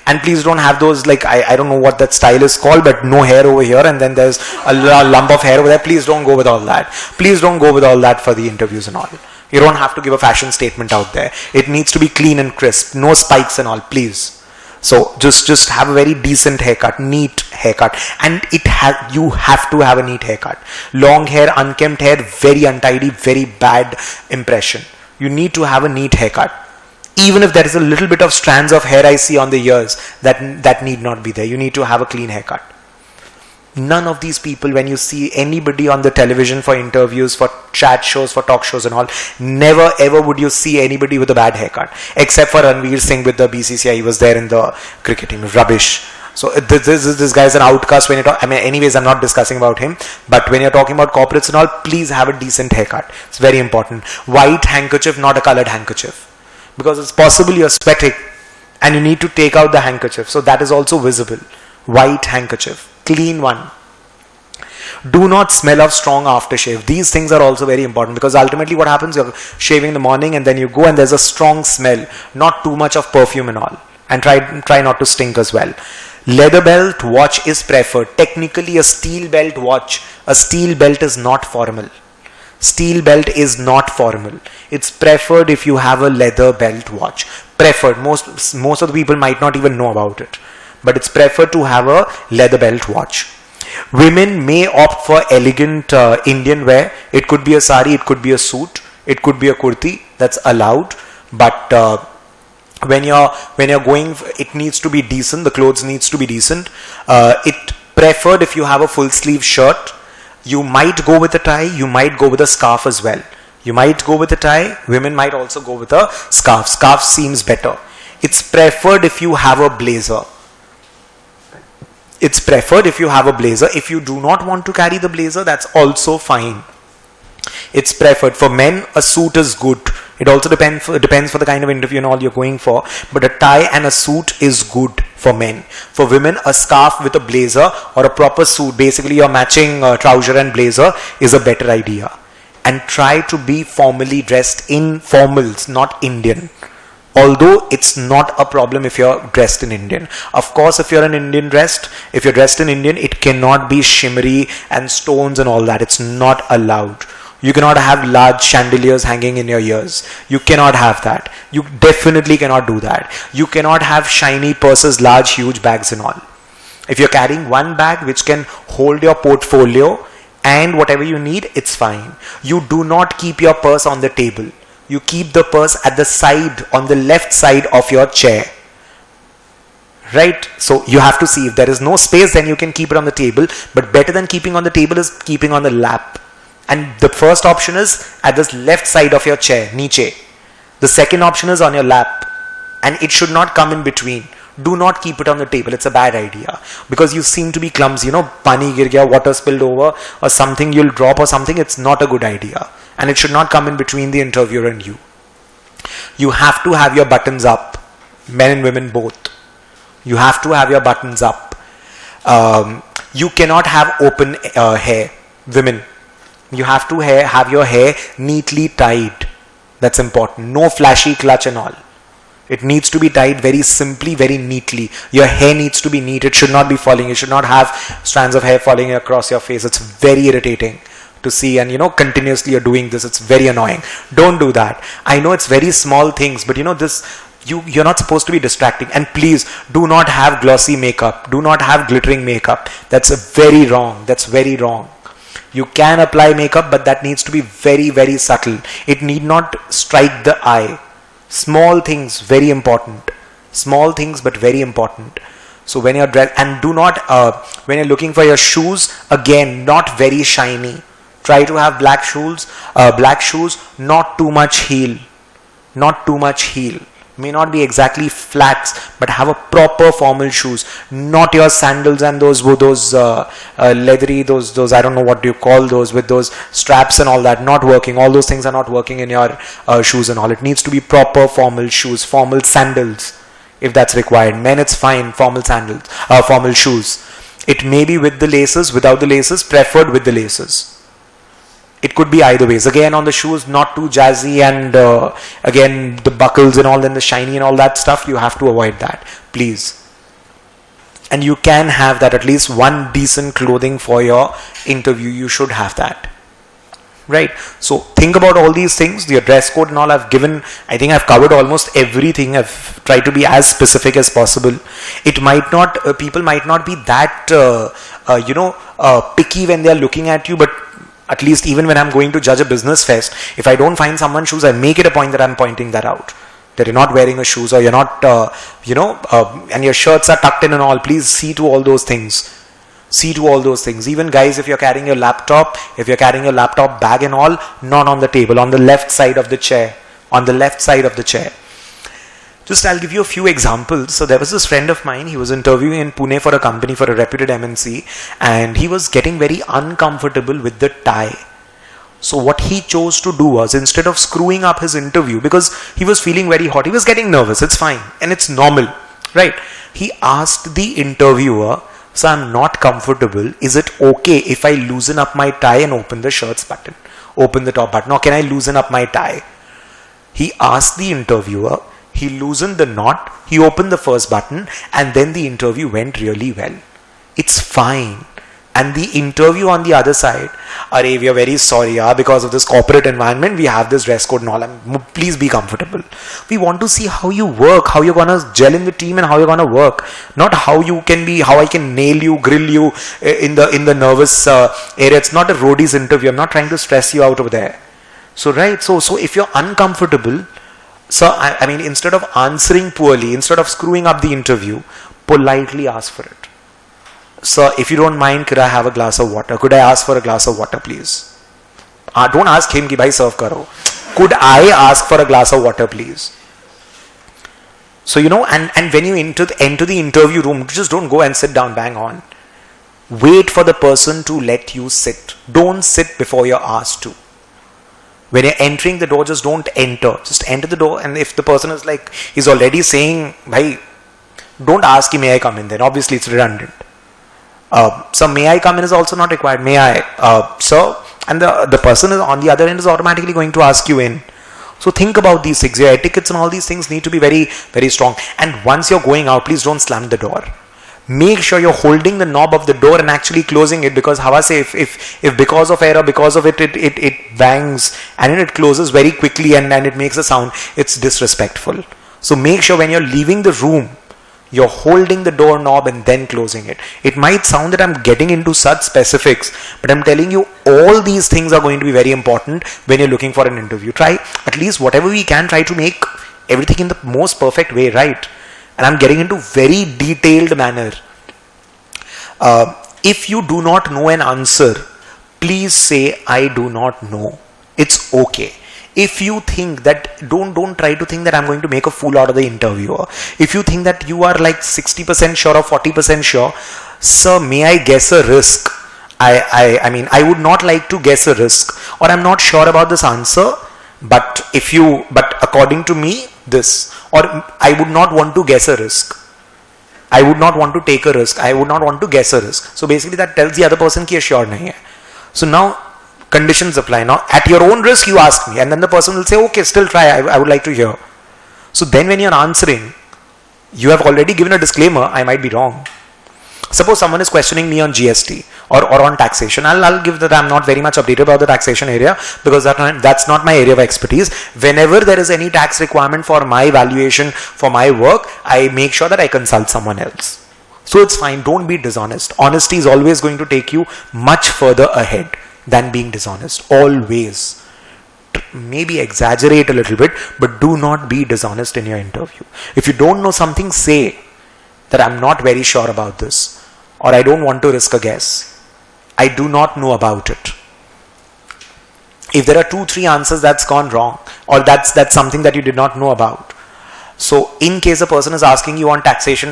And please don't have those, like, I don't know what that style is called, but no hair over here and then there's a lump of hair over there. Please don't go with all that. Please don't go with all that for the interviews and all. You don't have to give a fashion statement out there. It needs to be clean and crisp. No spikes and all, please. So just have a very decent haircut, neat haircut, and you have to have a neat haircut. Long hair, unkempt hair, very untidy, very bad impression. You need to have a neat haircut. Even if there is a little bit of strands of hair I see on the ears, that need not be there. You need to have a clean haircut. None of these people, when you see anybody on the television for interviews, for chat shows, for talk shows and all, never ever would you see anybody with a bad haircut. Except for Ranveer Singh with the BCCI, he was there in the cricketing. Rubbish. So this guy is an outcast when you talk. Anyways, I'm not discussing about him. But when you're talking about corporates and all, please have a decent haircut. It's very important. White handkerchief, not a colored handkerchief. Because it's possible you're sweating and you need to take out the handkerchief. So that is also visible. White handkerchief. Clean one. Do not smell of strong aftershave. These things are also very important, because ultimately what happens, you're shaving in the morning and then you go and there's a strong smell. Not too much of perfume and all. And try not to stink as well. Leather belt watch is preferred. Technically a steel belt watch. A steel belt is not formal. Steel belt is not formal. It's preferred if you have a leather belt watch. Preferred. Most of the people might not even know about it. But it's preferred to have a leather belt watch. Women may opt for elegant Indian wear. It could be a sari, it could be a suit, it could be a kurti. That's allowed. But when you're going, it needs to be decent. The clothes needs to be decent. It preferred if you have a full sleeve shirt. You might go with a tie. You might go with a scarf as well. You might go with a tie. Women might also go with a scarf. Scarf seems better. It's preferred if you have a blazer. It's preferred if you have a blazer. If you do not want to carry the blazer, that's also fine. It's preferred. For men, a suit is good. It also depends for the kind of interview and all you're going for. But a tie and a suit is good for men. For women, a scarf with a blazer or a proper suit, basically your matching trouser and blazer, is a better idea. And try to be formally dressed in formals, not Indian. Although it's not a problem if you're dressed in Indian. Of course, if you're dressed in Indian, it cannot be shimmery and stones and all that. It's not allowed. You cannot have large chandeliers hanging in your ears. You cannot have that. You definitely cannot do that. You cannot have shiny purses, large, huge bags and all. If you're carrying one bag which can hold your portfolio and whatever you need, it's fine. You do not keep your purse on the table. You keep the purse at the side, on the left side of your chair. Right? So you have to see if there is no space, then you can keep it on the table. But better than keeping on the table is keeping on the lap. And the first option is at the left side of your chair, niche. The second option is on your lap. And it should not come in between. Do not keep it on the table. It's a bad idea. Because you seem to be clumsy. Pani gir gaya, water spilled over, or something you'll drop or something. It's not a good idea. And it should not come in between the interviewer and you. You have to have your buttons up. Men and women both. You have to have your buttons up. You cannot have open hair. Women. You have to have your hair neatly tied. That's important. No flashy clutch and all. It needs to be tied very simply, very neatly. Your hair needs to be neat. It should not be falling. You should not have strands of hair falling across your face. It's very irritating to see, and continuously you're doing this. It's very annoying. Don't do that. I know it's very small things, but you're not supposed to be distracting. And please do not have glossy makeup. Do not have glittering makeup. That's very wrong. That's very wrong. You can apply makeup, but that needs to be very, very subtle. It need not strike the eye. Small things, very important. Small things, but very important. So when you're dressed, and do not, when you're looking for your shoes, again, not very shiny. Try to have black shoes, not too much heel. Not too much heel. May not be exactly flats, but have a proper formal shoes. Not your sandals and those leathery, those I don't know what do you call those, with those straps and all that. Not working. All those things are not working in your shoes and all. It needs to be proper formal shoes, formal sandals, if that's required. Men, it's fine. Formal sandals, formal shoes. It may be with the laces, without the laces, preferred with the laces. It could be either ways. Again, on the shoes, not too jazzy, and again, the buckles and all, and the shiny and all that stuff, you have to avoid that, please. And you can have that, at least one decent clothing for your interview. You should have that. Right? So think about all these things. Your dress code and all I've given. I think I've covered almost everything. I've tried to be as specific as possible. It might not, people might not be that, picky when they're looking at you, but at least even when I'm going to judge a business fest, if I don't find someone's shoes, I make it a point that I'm pointing that out. That you're not wearing a shoes, or you're not, and your shirts are tucked in and all. Please see to all those things. See to all those things. Even guys, if you're carrying your laptop, bag and all, not on the table, on the left side of the chair. On the left side of the chair. I'll give you a few examples. So there was this friend of mine, he was interviewing in Pune for a company, for a reputed MNC, and he was getting very uncomfortable with the tie. So what he chose to do was, instead of screwing up his interview, because he was feeling very hot, he was getting nervous, it's fine, and it's normal, right? He asked the interviewer, so I'm not comfortable, is it okay if I loosen up my tie and open the shirt's button, open the top button, or can I loosen up my tie? He asked the interviewer, he loosened the knot, he opened the first button, and then the interview went really well. It's fine. And the interview on the other side, Arey, we are very sorry, because of this corporate environment, we have this dress code and all, and please be comfortable. We want to see how you work, how you're going to gel in the team, and how you're going to work. Not how I can nail you, grill you in the nervous area. It's not a roadies interview. I'm not trying to stress you out over there. So, right, so if you're uncomfortable, so, I mean, instead of answering poorly, instead of screwing up the interview, politely ask for it. Sir, if you don't mind, could I have a glass of water? Could I ask for a glass of water, please? Don't ask him ki bhai serve karo. Could I ask for a glass of water, please? So, and when you enter the interview room, just don't go and sit down bang on. Wait for the person to let you sit. Don't sit before you're asked to. When you're entering the door, just don't enter. Just enter the door, and if the person is like, he's already saying, bhai, don't ask him, may I come in then? Obviously, it's redundant. So, may I come in is also not required. May I? Sir? And the person is on the other end is automatically going to ask you in. So, think about these things. Your etiquettes and all these things need to be very, very strong. And once you're going out, please don't slam the door. Make sure you're holding the knob of the door and actually closing it, because how I say, if because of error, because of it bangs and it closes very quickly and it makes a sound, it's disrespectful. So make sure when you're leaving the room, you're holding the door knob and then closing it. It might sound that I'm getting into such specifics, but I'm telling you all these things are going to be very important when you're looking for an interview. Try at least whatever we can, try to make everything in the most perfect way, right? And I'm getting into very detailed manner. If you do not know an answer, please say, I do not know. It's okay. If you think that, don't try to think that I'm going to make a fool out of the interviewer. If you think that you are like 60% sure or 40% sure, sir, may I guess a risk? I mean, I would not like to guess a risk, or I'm not sure about this answer, but according to me, this, or I would not want to guess a risk. I would not want to take a risk. I would not want to guess a risk. So basically that tells the other person ki sure nahi hai. So now conditions apply. Now at your own risk you ask me, and then the person will say, okay, still try, I would like to hear. So then when you're answering, you have already given a disclaimer, I might be wrong. Suppose someone is questioning me on GST or on taxation. I'll give that I'm not very much updated about the taxation area, because that's not my area of expertise. Whenever there is any tax requirement for my valuation, for my work, I make sure that I consult someone else. So it's fine. Don't be dishonest. Honesty is always going to take you much further ahead than being dishonest. Always. Maybe exaggerate a little bit, but do not be dishonest in your interview. If you don't know something, say that I'm not very sure about this, or I don't want to risk a guess. I do not know about it. If there are 2-3 answers that's gone wrong, or that's something that you did not know about. So in case a person is asking you on taxation,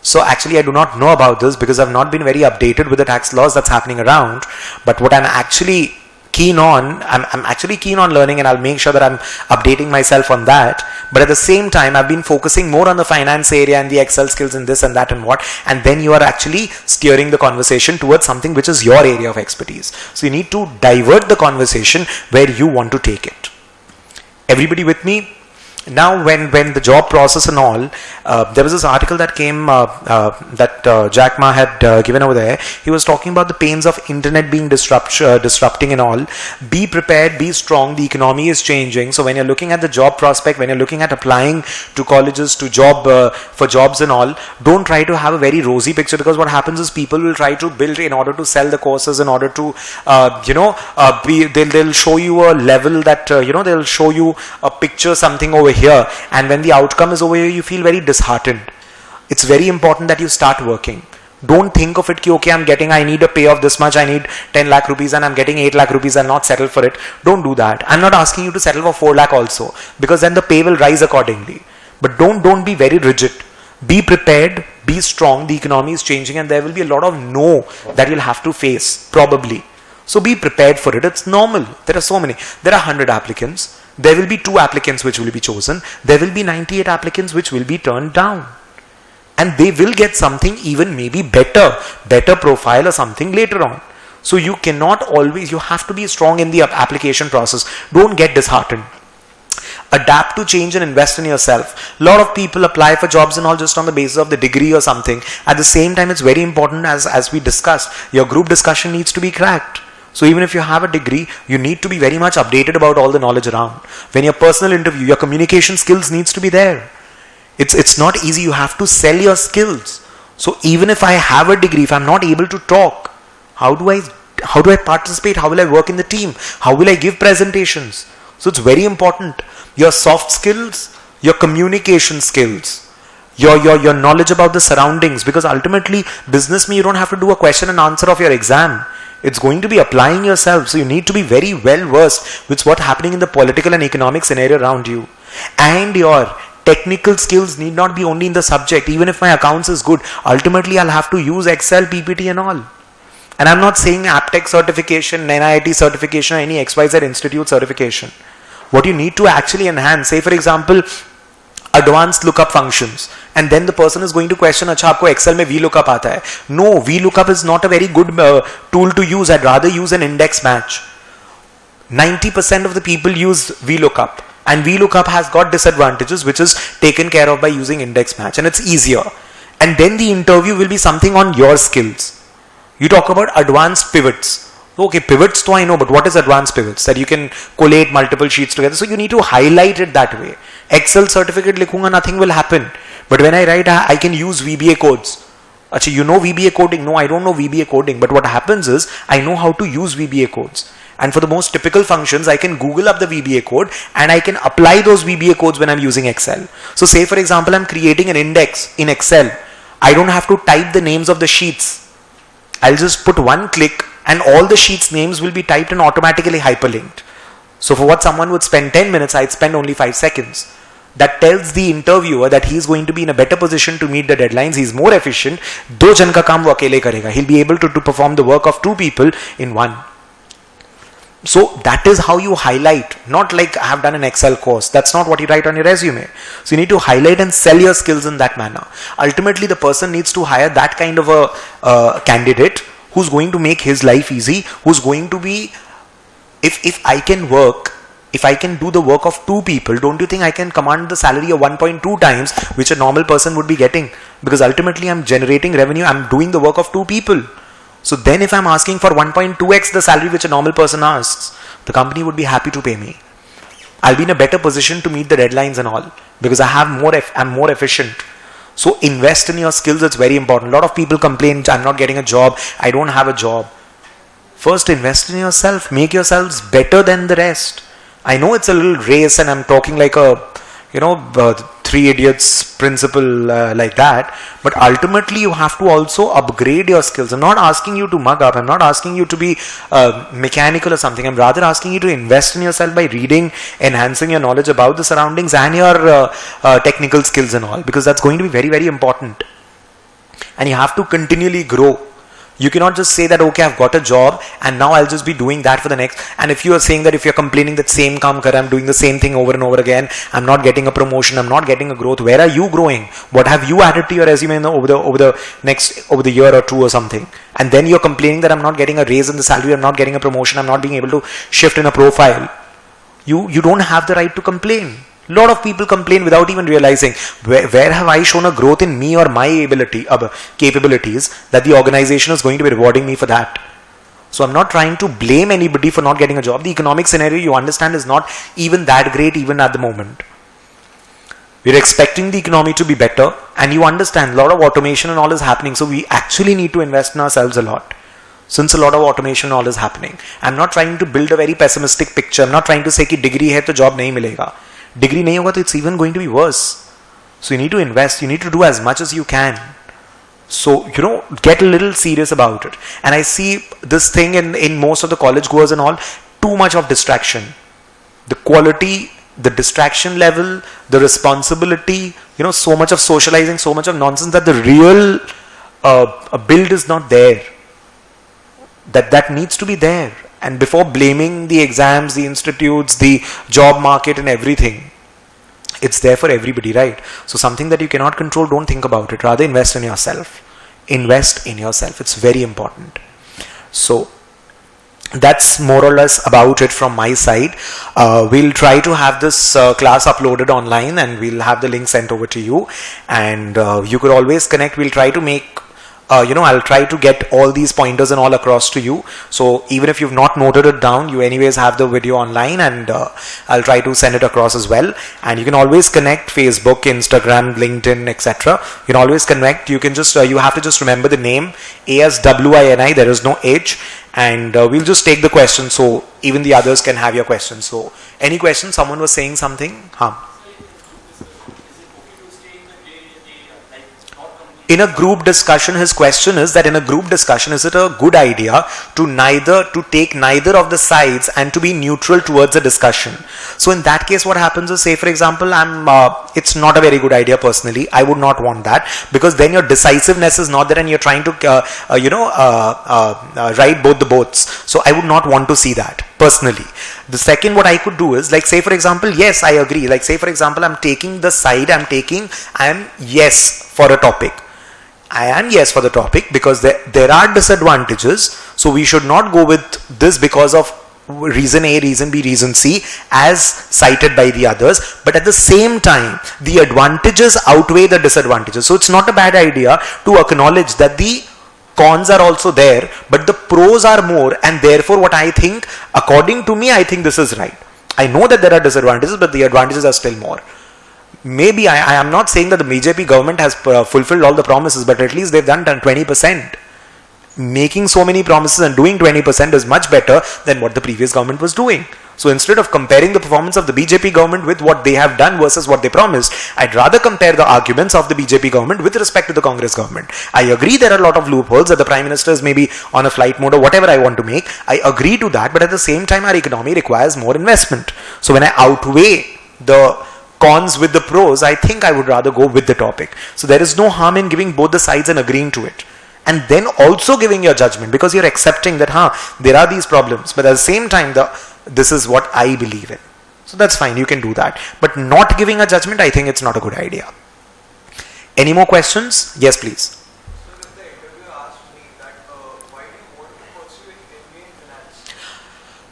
so actually I do not know about this because I've not been very updated with the tax laws that's happening around. But what I'm actually keen on, I'm actually keen on learning, and I'll make sure that I'm updating myself on that. But at the same time, I've been focusing more on the finance area and the Excel skills and this and that and what. And then you are actually steering the conversation towards something which is your area of expertise. So you need to divert the conversation where you want to take it. Everybody with me? Now when the job process and all, there was this article that came that Jack Ma had given over there. He was talking about the pains of internet being disrupting and all. Be prepared, be strong, the economy is changing. So when you're looking at the job prospect, when you're looking at applying to colleges, to for jobs and all, don't try to have a very rosy picture, because what happens is people will try to build in order to sell the courses, in order to they'll show you a level that they'll show you a picture, something over here, and when the outcome is over here, you feel very disheartened. It's very important that you start working. Don't think of it ki, okay, I need a pay of this much, I need 10 lakh rupees and I'm getting 8 lakh rupees, and not settle for it. Don't do that. I'm not asking you to settle for 4 lakh also, because then the pay will rise accordingly. But don't be very rigid. Be prepared, be strong, the economy is changing, and there will be a lot of no that you'll have to face, probably. So be prepared for it. It's normal. There are so many. There are 100 applicants. There will be 2 applicants which will be chosen. There will be 98 applicants which will be turned down. And they will get something even maybe better profile or something later on. So you cannot always, you have to be strong in the application process. Don't get disheartened. Adapt to change and invest in yourself. A lot of people apply for jobs and all just on the basis of the degree or something. At the same time, it's very important, as we discussed, your group discussion needs to be cracked. So even if you have a degree, you need to be very much updated about all the knowledge around. When your personal interview, your communication skills needs to be there. It's not easy. You have to sell your skills. So even if I have a degree, if I'm not able to talk, how do I participate? How will I work in the team? How will I give presentations? So it's very important. Your soft skills, your communication skills, your knowledge about the surroundings, because ultimately business you don't have to do a question and answer of your exam. It's going to be applying yourself. So you need to be very well versed with what's happening in the political and economic scenario around you. And your technical skills need not be only in the subject. Even if my accounts is good, ultimately I'll have to use Excel, PPT and all. And I'm not saying AppTech certification, NIIT certification or any XYZ institute certification. What you need to actually enhance, say for example, advanced lookup functions, and then the person is going to question, अच्छा आपको Excel में VLOOKUP आता है? No, VLOOKUP is not a very good tool to use. I'd rather use an index match. 90% of the people use VLOOKUP, and VLOOKUP has got disadvantages which is taken care of by using index match, and it's easier. And then the interview will be something on your skills. You talk about advanced pivots. Okay, pivots to I know, but what is advanced pivots? That you can collate multiple sheets together. So you need to highlight it that way. Excel certificate likhunga, nothing will happen. But when I write, I can use VBA codes. Achha, you know VBA coding? No, I don't know VBA coding. But what happens is, I know how to use VBA codes. And for the most typical functions, I can Google up the VBA code and I can apply those VBA codes when I'm using Excel. So say for example, I'm creating an index in Excel. I don't have to type the names of the sheets. I'll just put one click and all the sheets names will be typed and automatically hyperlinked. So for what someone would spend 10 minutes, I'd spend only 5 seconds. That tells the interviewer that he's going to be in a better position to meet the deadlines. He's more efficient. Do jan ka kaam wo akele karega. He'll be able to perform the work of 2 people in one. So that is how you highlight, not like I have done an Excel course. That's not what you write on your resume. So you need to highlight and sell your skills in that manner. Ultimately, the person needs to hire that kind of a candidate who's going to make his life easy, who's going to be, if I can work, if I can do the work of 2 people, don't you think I can command the salary of 1.2 times which a normal person would be getting? Because ultimately I'm generating revenue, I'm doing the work of 2 people. So then if I'm asking for 1.2x the salary which a normal person asks, the company would be happy to pay me. I'll be in a better position to meet the deadlines and all because I'm more efficient. So invest in your skills, it's very important. A lot of people complain, I'm not getting a job, I don't have a job. First invest in yourself, make yourselves better than the rest. I know it's a little race and I'm talking like a, 3 idiots principle like that, but ultimately you have to also upgrade your skills. I'm not asking you to mug up, I'm not asking you to be mechanical or something. I'm rather asking you to invest in yourself by reading, enhancing your knowledge about the surroundings and your technical skills and all, because that's going to be very, very important. And you have to continually grow. You cannot just say that, okay, I've got a job and now I'll just be doing that for the next. And if you are saying that, if you're complaining that same kaam kar, I'm doing the same thing over and over again, I'm not getting a promotion, I'm not getting a growth, where are you growing? What have you added to your resume over the year or 2 or something? And then you're complaining that I'm not getting a raise in the salary, I'm not getting a promotion, I'm not being able to shift in a profile. You don't have the right to complain. A lot of people complain without even realizing where have I shown a growth in me or my capabilities that the organization is going to be rewarding me for that. So I'm not trying to blame anybody for not getting a job. The economic scenario, you understand, is not even that great even at the moment. We're expecting the economy to be better, and you understand a lot of automation and all is happening. So we actually need to invest in ourselves a lot. Since a lot of automation and all is happening. I'm not trying to build a very pessimistic picture. I'm not trying to say कि degree है तो job नहीं मिलेगा. Degree नहीं होगा तो it's even going to be worse. So you need to invest, you need to do as much as you can. So, get a little serious about it. And I see this thing in most of the college goers and all, too much of distraction. The quality, the distraction level, the responsibility, so much of socializing, so much of nonsense that the real build is not there. That needs to be there. And before blaming the exams, the institutes, the job market and everything, it's there for everybody, right? So something that you cannot control, don't think about it. Rather invest in yourself. Invest in yourself. It's very important. So that's more or less about it from my side. We'll try to have this class uploaded online and we'll have the link sent over to you. And you could always connect. We'll try to make I'll try to get all these pointers and all across to you. So even if you've not noted it down, you anyways have the video online, and I'll try to send it across as well. And you can always connect Facebook, Instagram, LinkedIn, etc. You can always connect. You can just you have to just remember the name ASWINI. There is no H, and we'll just take the questions so even the others can have your questions. So any questions? Someone was saying something. In a group discussion, his question is that in a group discussion, is it a good idea to take neither of the sides and to be neutral towards the discussion? So in that case, what happens is, say for example, it's not a very good idea personally. I would not want that, because then your decisiveness is not there and you're trying to ride both the boats. So I would not want to see that personally. The second, what I could do is, like, say for example, yes, I agree. Like, say for example, I'm taking the side, I'm yes for a topic. I am yes for the topic because there are disadvantages. So we should not go with this because of reason A, reason B, reason C as cited by the others. But at the same time, the advantages outweigh the disadvantages. So it's not a bad idea to acknowledge that the cons are also there, but the pros are more, and therefore what I think, according to me, I think this is right. I know that there are disadvantages, but the advantages are still more. Maybe I am not saying that the BJP government has fulfilled all the promises, but at least they've done 20%. Making so many promises and doing 20% is much better than what the previous government was doing. So instead of comparing the performance of the BJP government with what they have done versus what they promised, I'd rather compare the arguments of the BJP government with respect to the Congress government. I agree there are a lot of loopholes, that the Prime Minister is maybe on a flight mode or whatever I want to make. I agree to that, but at the same time our economy requires more investment. So when I outweigh the cons with the pros, I think I would rather go with the topic. So there is no harm in giving both the sides and agreeing to it. And then also giving your judgment, because you're accepting that there are these problems, but at the same time this is what I believe in. So that's fine, you can do that. But not giving a judgment, I think it's not a good idea. Any more questions? Yes, please.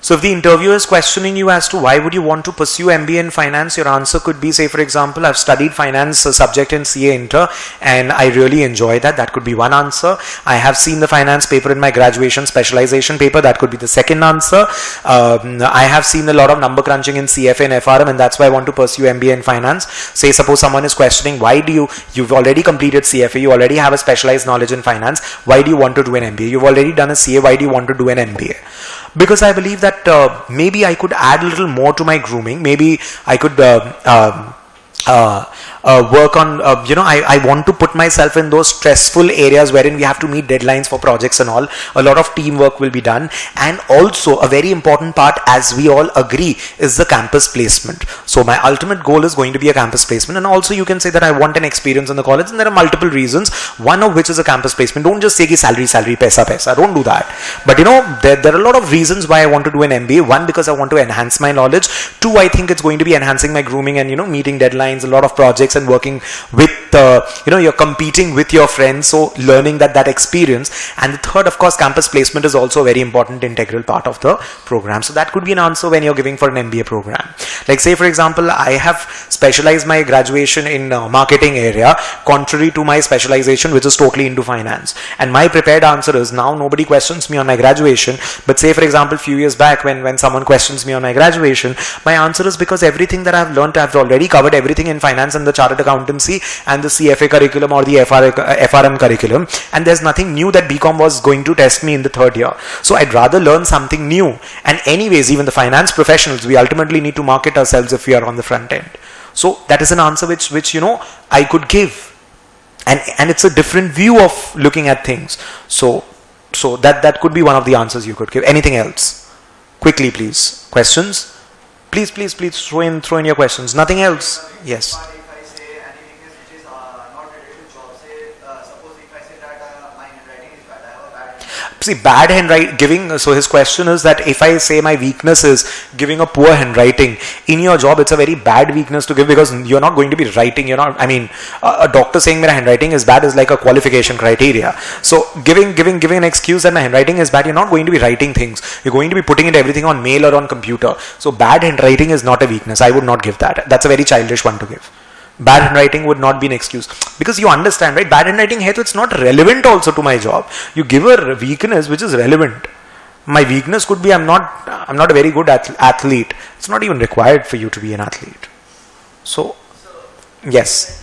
So if the interviewer is questioning you as to why would you want to pursue MBA in finance, your answer could be, say for example, I've studied finance subject in CA Inter and I really enjoy that. That could be one answer. I have seen the finance paper in my graduation specialization paper. That could be the second answer. I have seen a lot of number crunching in CFA and FRM, and that's why I want to pursue MBA in finance. Say suppose someone is questioning why do you've already completed CFA, you already have a specialized knowledge in finance, why do you want to do an MBA? You've already done a CA, why do you want to do an MBA? Because I believe that maybe I could add a little more to my grooming. Maybe I could work on, I want to put myself in those stressful areas wherein we have to meet deadlines for projects and all. A lot of teamwork will be done. And also a very important part, as we all agree, is the campus placement. So my ultimate goal is going to be a campus placement. And also you can say that I want an experience in the college, and there are multiple reasons, one of which is a campus placement. Don't just say ki salary, paisa. Don't do that. But there are a lot of reasons why I want to do an MBA. One, because I want to enhance my knowledge. Two, I think it's going to be enhancing my grooming and meeting deadlines, a lot of projects and working with you're competing with your friends, so learning that experience. And the third, of course, campus placement is also a very important integral part of the program. So that could be an answer when you're giving for an MBA program. Like say for example, I have specialized my graduation in marketing area, contrary to my specialization which is totally into finance. And my prepared answer is, now nobody questions me on my graduation, but say for example few years back when someone questions me on my graduation, my answer is because everything that I've learned, I've already covered everything in finance and the chartered accountancy and the CFA curriculum or the FRM curriculum, and there's nothing new that BCom was going to test me in the third year. So I'd rather learn something new. And anyways, even the finance professionals, we ultimately need to market ourselves if we are on the front end. So that is an answer which I could give, and it's a different view of looking at things. So that could be one of the answers you could give. Anything else? Quickly, please. Questions? Please throw in your questions. Nothing else? Yes. See, bad handwriting, so his question is that if I say my weakness is giving a poor handwriting, in your job it's a very bad weakness to give, because you're not going to be writing, a doctor saying my handwriting is bad is like a qualification criteria. So giving an excuse that my handwriting is bad, you're not going to be writing things. You're going to be putting everything on mail or on computer. So bad handwriting is not a weakness. I would not give that. That's a very childish one to give. Bad handwriting would not be an excuse, because you understand, right? Bad handwriting hai to it's not relevant also to my job. You give a weakness which is relevant. My weakness could be I'm not a very good athlete. It's not even required for you to be an athlete. So yes.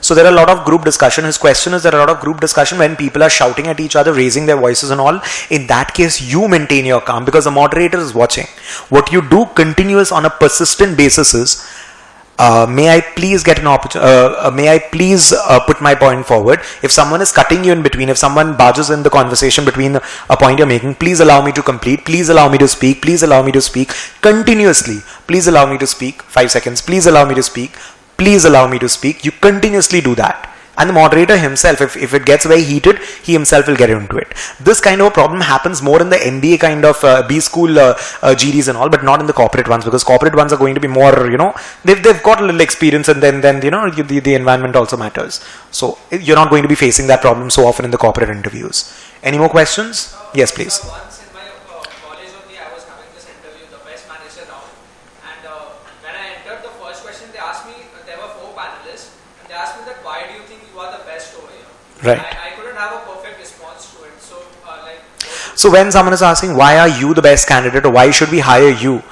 So there are a lot of group discussion. His question is, there are a lot of group discussion when people are shouting at each other, raising their voices and all. In that case, you maintain your calm, because the moderator is watching. What you do continuous on a persistent basis is, may I please get an opportunity, may I please put my point forward. If someone is cutting you in between, if someone barges in the conversation between a point you're making, please allow me to complete, please allow me to speak, please allow me to speak continuously, please allow me to speak, 5 seconds, please allow me to speak, please allow me to speak. You continuously do that. And the moderator himself, if it gets very heated, he himself will get into it. This kind of a problem happens more in the MBA kind of B school GDs and all, but not in the corporate ones, because corporate ones are going to be more, they've got a little experience, and then the environment also matters. So you're not going to be facing that problem so often in the corporate interviews. Any more questions? Yes, please. Once in my college only, I was having this interview, the best manager round, and when I entered the first question, they asked me, there were 4 panelists, and they asked me that why do you think you are the best over here? Right. I couldn't have a perfect response to it. So when someone is asking why are you the best candidate or why should we hire you?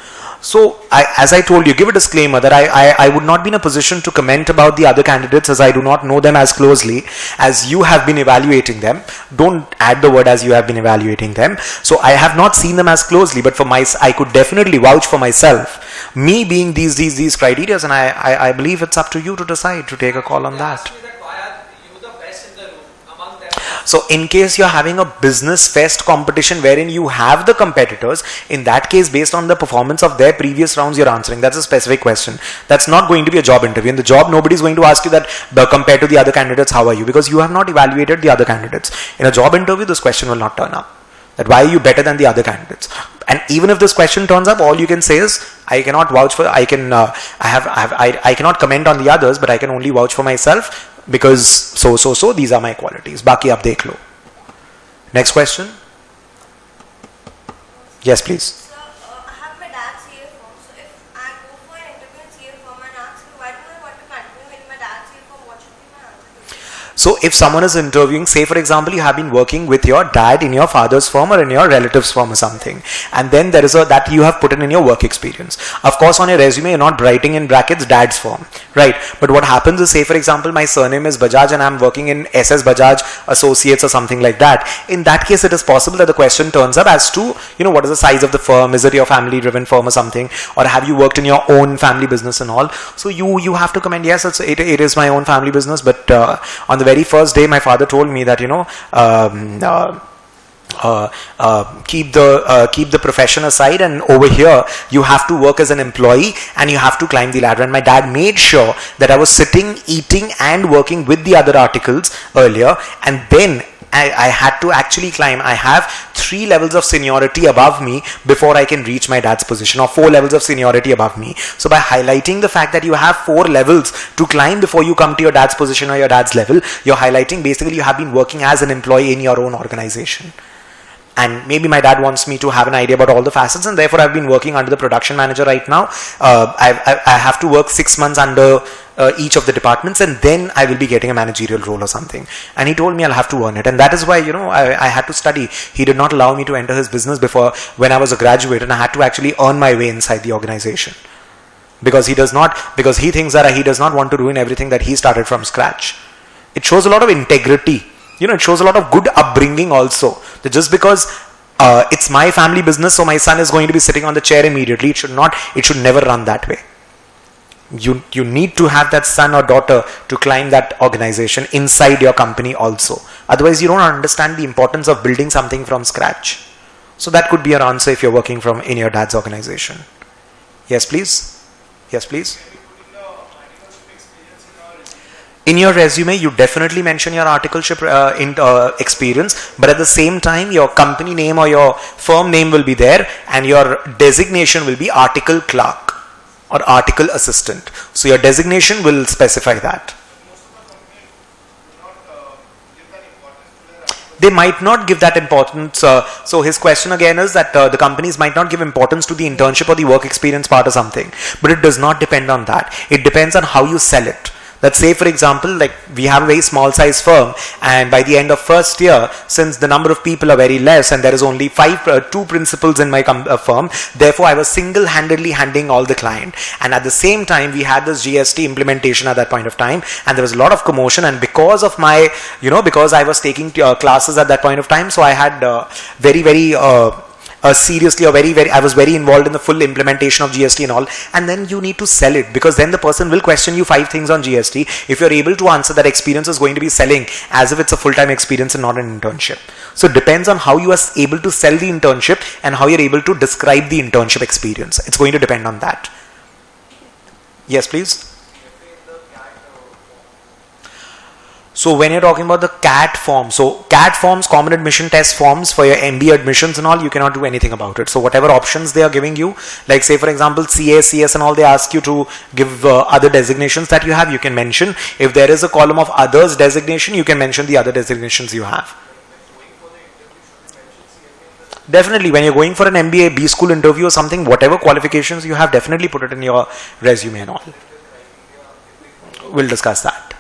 So as I told you, give a disclaimer that I would not be in a position to comment about the other candidates, as I do not know them as closely as you have been evaluating them. Don't add the word as you have been evaluating them. So I have not seen them as closely, but I could definitely vouch for myself. Me being these criteria, and I believe it's up to you to decide, to take a call on that. So in case you're having a business fest competition wherein you have the competitors, in that case, based on the performance of their previous rounds, you're answering. That's a specific question. That's not going to be a job interview. In the job, nobody's going to ask you that compared to the other candidates, how are you? Because you have not evaluated the other candidates. In a job interview, this question will not turn up. That why are you better than the other candidates? And even if this question turns up, all you can say is, I cannot vouch for, I cannot comment on the others, but I can only vouch for myself. Because so these are my qualities. Baki aap dekh lo. Next question. Yes, please. Sir, I have my dad's CA form. So if I go for an interview in CA form and ask me why don't I want to continue with my dad's CA form, what should be my answer? So if someone is interviewing, say for example, you have been working with your dad in your father's firm or in your relative's firm or something, and then there is that you have put in your work experience. Of course, on your resume, you're not writing in brackets dad's firm, right? But what happens is, say for example, my surname is Bajaj and I'm working in SS Bajaj Associates or something like that. In that case, it is possible that the question turns up as to, what is the size of the firm? Is it your family driven firm or something? Or have you worked in your own family business and all? So you have to comment, yes, it is my own family business, but on the very first day, my father told me that, keep the profession aside, and over here you have to work as an employee and you have to climb the ladder. And my dad made sure that I was sitting, eating and working with the other articles earlier, and then I had to actually climb. I have 3 levels of seniority above me before I can reach my dad's position, or 4 levels of seniority above me. So by highlighting the fact that you have 4 levels to climb before you come to your dad's position or your dad's level, you're highlighting basically you have been working as an employee in your own organization. And maybe my dad wants me to have an idea about all the facets, and therefore I've been working under the production manager right now. I have to work 6 months under each of the departments, and then I will be getting a managerial role or something. And he told me I'll have to earn it, and that is why I had to study. He did not allow me to enter his business before when I was a graduate, and I had to actually earn my way inside the organization. Because he thinks that he does not want to ruin everything that he started from scratch. It shows a lot of integrity. It shows a lot of good upbringing also. That just because it's my family business, so my son is going to be sitting on the chair immediately. It should never run that way. You need to have that son or daughter to climb that organization inside your company also. Otherwise, you don't understand the importance of building something from scratch. So that could be your answer if you're working in your dad's organization. Yes, please. Yes, please. In your resume, you definitely mention your articleship experience, but at the same time, your company name or your firm name will be there, and your designation will be article clerk or article assistant. So your designation will specify that. They might not give that importance. So his question again is that the companies might not give importance to the internship or the work experience part or something, but it does not depend on that. It depends on how you sell it. Let's say, for example, like we have a very small size firm, and by the end of first year, since the number of people are very less and there is only 2 principals in my firm, therefore I was single-handedly handling all the client. And at the same time, we had this GST implementation at that point of time, and there was a lot of commotion, and because of my, because I was taking classes at that point of time, so I had very seriously or very, I was very involved in the full implementation of GST and all, and then you need to sell it, because then the person will question you 5 things on GST. If you're able to answer, that experience is going to be selling as if it's a full-time experience and not an internship. So it depends on how you are able to sell the internship and how you're able to describe the internship experience. It's going to depend on that. Yes, please. So when you're talking about the CAT form, so CAT forms, common admission test forms for your MBA admissions and all, you cannot do anything about it. So whatever options they are giving you, like say for example CA, CS and all, they ask you to give other designations that you have, you can mention. If there is a column of others designation, you can mention the other designations you have. Definitely, when you're going for an MBA, B school interview or something, whatever qualifications you have, definitely put it in your resume and all. We'll discuss that.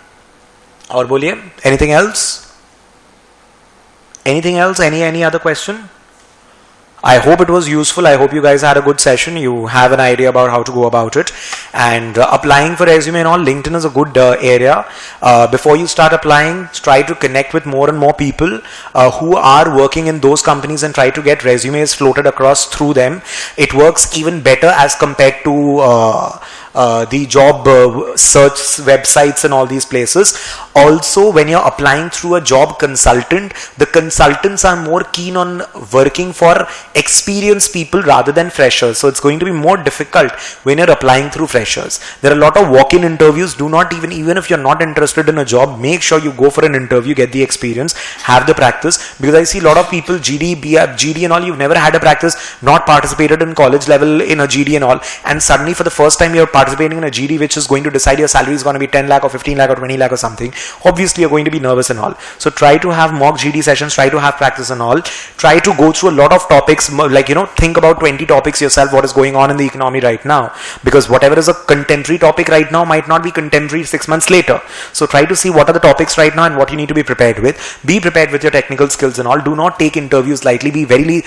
और बोलिए, anything else? Anything else? Any other question? I hope it was useful. I hope you guys had a good session. You have an idea about how to go about it. And applying for resume and all, LinkedIn is a good area. Before you start applying, try to connect with more and more people who are working in those companies and try to get resumes floated across through them. It works even better as compared to the job search websites and all these places. Also, when you're applying through a job consultant, the consultants are more keen on working for experienced people rather than freshers. So it's going to be more difficult when you're applying through freshers. There are a lot of walk-in interviews. Do not even if you're not interested in a job, make sure you go for an interview, get the experience, have the practice. Because I see a lot of people, GD and all, you've never had a practice, not participated in college level in a GD and all, and suddenly for the first time you're participating in a GD which is going to decide your salary is going to be 10 lakh or 15 lakh or 20 lakh or something. Obviously you're going to be nervous and all. So try to have mock GD sessions, try to have practice and all. Try to go through a lot of topics, like think about 20 topics yourself, what is going on in the economy right now, because whatever is a contemporary topic right now might not be contemporary 6 months later. So try to see what are the topics right now and what you need to be prepared with. Be prepared with your technical skills and all. Do not take interviews lightly. Be very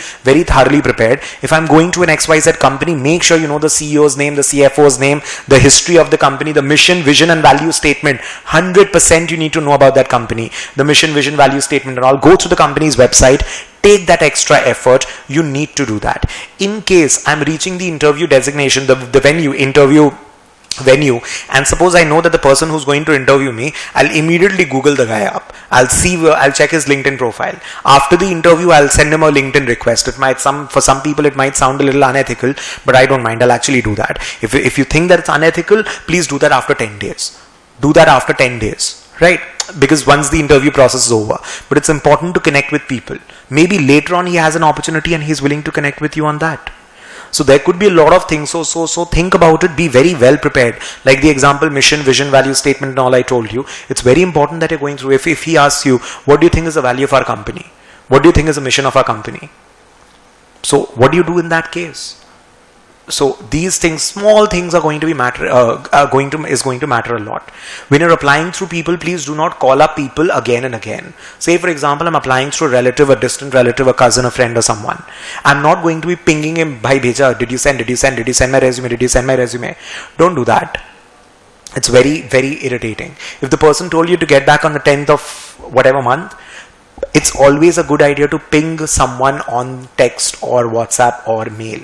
thoroughly prepared. If I'm going to an XYZ company, make sure you know the CEO's name, the CFO's name, the history of the company, the mission, vision and value statement. 100% you need to know about that company, the mission, vision, value statement and all. Go to the company's website. Take that extra effort. You need to do that. In case I'm reaching the interview designation, the interview venue, and suppose I know that the person who's going to interview me, I'll immediately Google the guy up. I'll check his LinkedIn profile. After the interview, I'll send him a LinkedIn request. For some people it might sound a little unethical, but I don't mind. I'll actually do that. If you think that it's unethical, please do that after 10 days. Do that after 10 days. Right? Because once the interview process is over. But it's important to connect with people. Maybe later on he has an opportunity and he's willing to connect with you on that. So there could be a lot of things. So think about it. Be very well prepared. Like the example, mission, vision, value statement and all I told you. It's very important that you're going through. If he asks you, what do you think is the value of our company? What do you think is the mission of our company? So what do you do in that case? So these things, small things are going to be is going to matter a lot. When you're applying through people, please do not call up people again and again. Say for example, I'm applying through a relative, a distant relative, a cousin, a friend or someone. I'm not going to be pinging him, bhai bheja, did you send my resume? Don't do that. It's very, very irritating. If the person told you to get back on the 10th of whatever month, it's always a good idea to ping someone on text or WhatsApp or mail.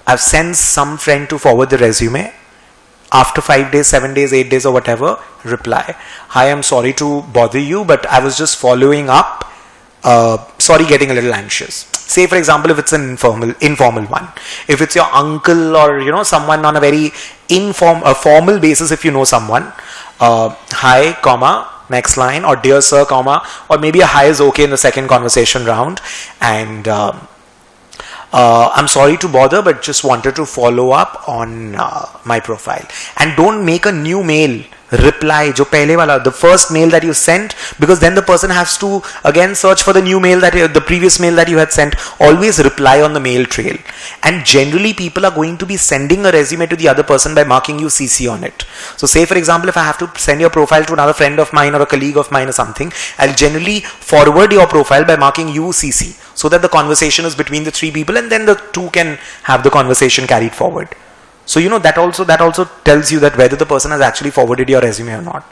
I've sent some friend to forward the resume. After 5 days, 7 days, 8 days or whatever, reply. Hi, I'm sorry to bother you, but I was just following up. Sorry, getting a little anxious. Say for example, if it's an informal one. If it's your uncle or someone on a very formal basis, if you know someone. Hi, comma, next line, or dear sir, comma, or maybe a hi is okay in the second conversation round. And I'm sorry to bother, but just wanted to follow up on my profile. And don't make a new mail. Reply, jo pehle wala, the first mail that you sent, because then the person has to again search for the new mail the previous mail that you had sent. Always reply on the mail trail. And generally people are going to be sending a resume to the other person by marking you CC on it. So say for example, if I have to send your profile to another friend of mine or a colleague of mine or something, I'll generally forward your profile by marking you CC, so that the conversation is between the 3 people and then the 2 can have the conversation carried forward. So that also tells you that whether the person has actually forwarded your resume or not.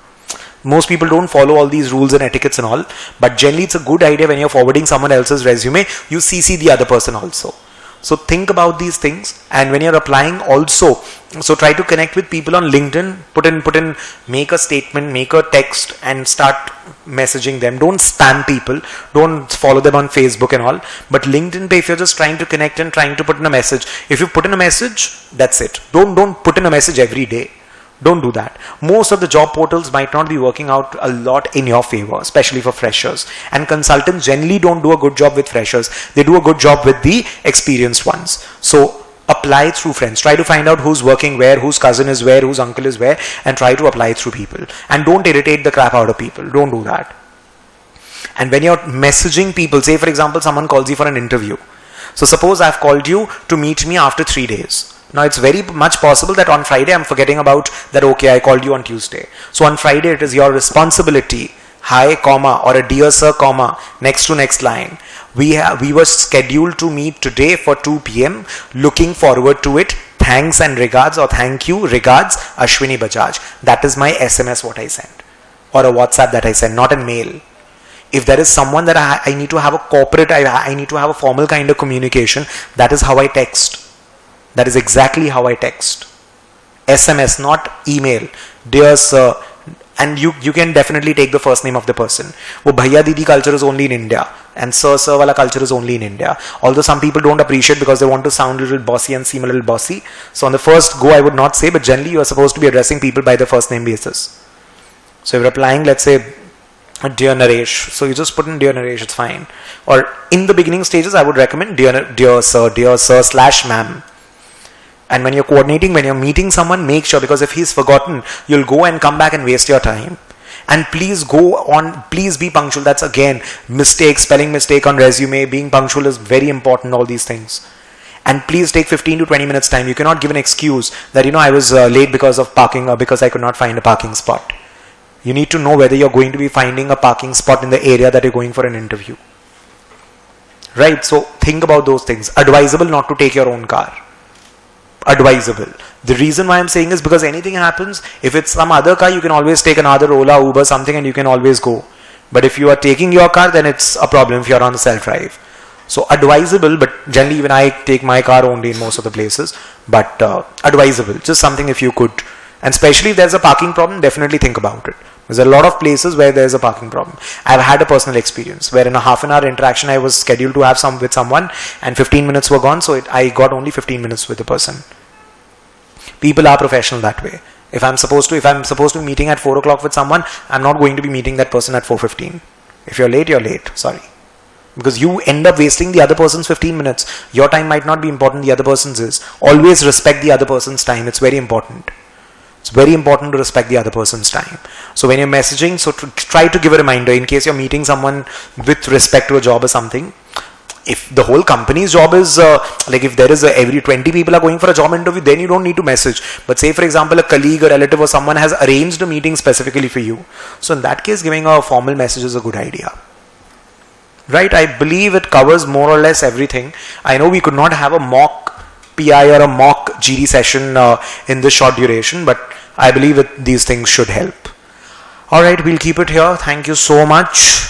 Most people don't follow all these rules and etiquettes and all, but generally it's a good idea when you're forwarding someone else's resume, you CC the other person also. So think about these things, and when you're applying also, so try to connect with people on LinkedIn, put in, make a statement, make a text and start messaging them. Don't spam people, don't follow them on Facebook and all, but LinkedIn, if you're just trying to connect and trying to put in a message, if you put in a message, that's it. Don't put in a message every day. Don't do that. Most of the job portals might not be working out a lot in your favor, especially for freshers. And consultants generally don't do a good job with freshers. They do a good job with the experienced ones. So apply through friends. Try to find out who's working where, whose cousin is where, whose uncle is where, and try to apply through people. And don't irritate the crap out of people. Don't do that. And when you're messaging people, say for example, someone calls you for an interview. So suppose I've called you to meet me after 3 days. Now it's very much possible that on Friday I'm forgetting about that, okay, I called you on Tuesday. So on Friday it is your responsibility, hi, comma, or a dear sir, comma, next to next line. We were scheduled to meet today for 2 p.m. Looking forward to it. Thanks and regards, or thank you, regards, Ashwini Bajaj. That is my SMS what I send. Or a WhatsApp that I send, not a mail. If there is someone that I need to have a corporate, I need to have a formal kind of communication, that is how I text. That is exactly how I text. SMS, not email. Dear sir, and you can definitely take the first name of the person. Wo bhaiya didi culture is only in India, and sir wala culture is only in India. Although some people don't appreciate because they want to sound a little bossy and seem a little bossy. So on the first go I would not say, but generally you are supposed to be addressing people by the first name basis. So if you're applying, let's say, dear Naresh, so you just put in dear Naresh, it's fine. Or in the beginning stages I would recommend dear sir / ma'am. And when you're coordinating, when you're meeting someone, make sure, because if he's forgotten, you'll go and come back and waste your time. And please please be punctual. That's again, spelling mistake on resume, being punctual is very important, all these things. And please take 15 to 20 minutes time. You cannot give an excuse that, I was late because of parking or because I could not find a parking spot. You need to know whether you're going to be finding a parking spot in the area that you're going for an interview. Right? So think about those things. Advisable not to take your own car. Advisable. The reason why I'm saying is because anything happens, if it's some other car, you can always take another Ola, Uber, something, and you can always go. But if you are taking your car, then it's a problem if you're on the self-drive. So advisable, but generally even I take my car only in most of the places, but advisable, just something if you could. And especially if there's a parking problem, definitely think about it. There's a lot of places where there's a parking problem. I've had a personal experience where in a half an hour interaction I was scheduled to have with someone and 15 minutes were gone, so I got only 15 minutes with the person. People are professional that way. If I'm supposed to be meeting at 4 o'clock with someone, I'm not going to be meeting that person at 4:15. If you're late, you're late. Sorry. Because you end up wasting the other person's 15 minutes. Your time might not be important, the other person's is. Always respect the other person's time. It's very important. It's very important to respect the other person's time. So when you're messaging, so try to give a reminder in case you're meeting someone with respect to a job or something. If the whole company's job is, if there is every 20 people are going for a job interview, then you don't need to message. But say for example, a colleague, a relative or someone has arranged a meeting specifically for you. So in that case, giving a formal message is a good idea. Right? I believe it covers more or less everything. I know we could not have a mock PI or a mock GD session in this short duration, but I believe that these things should help. Alright, we'll keep it here. Thank you so much.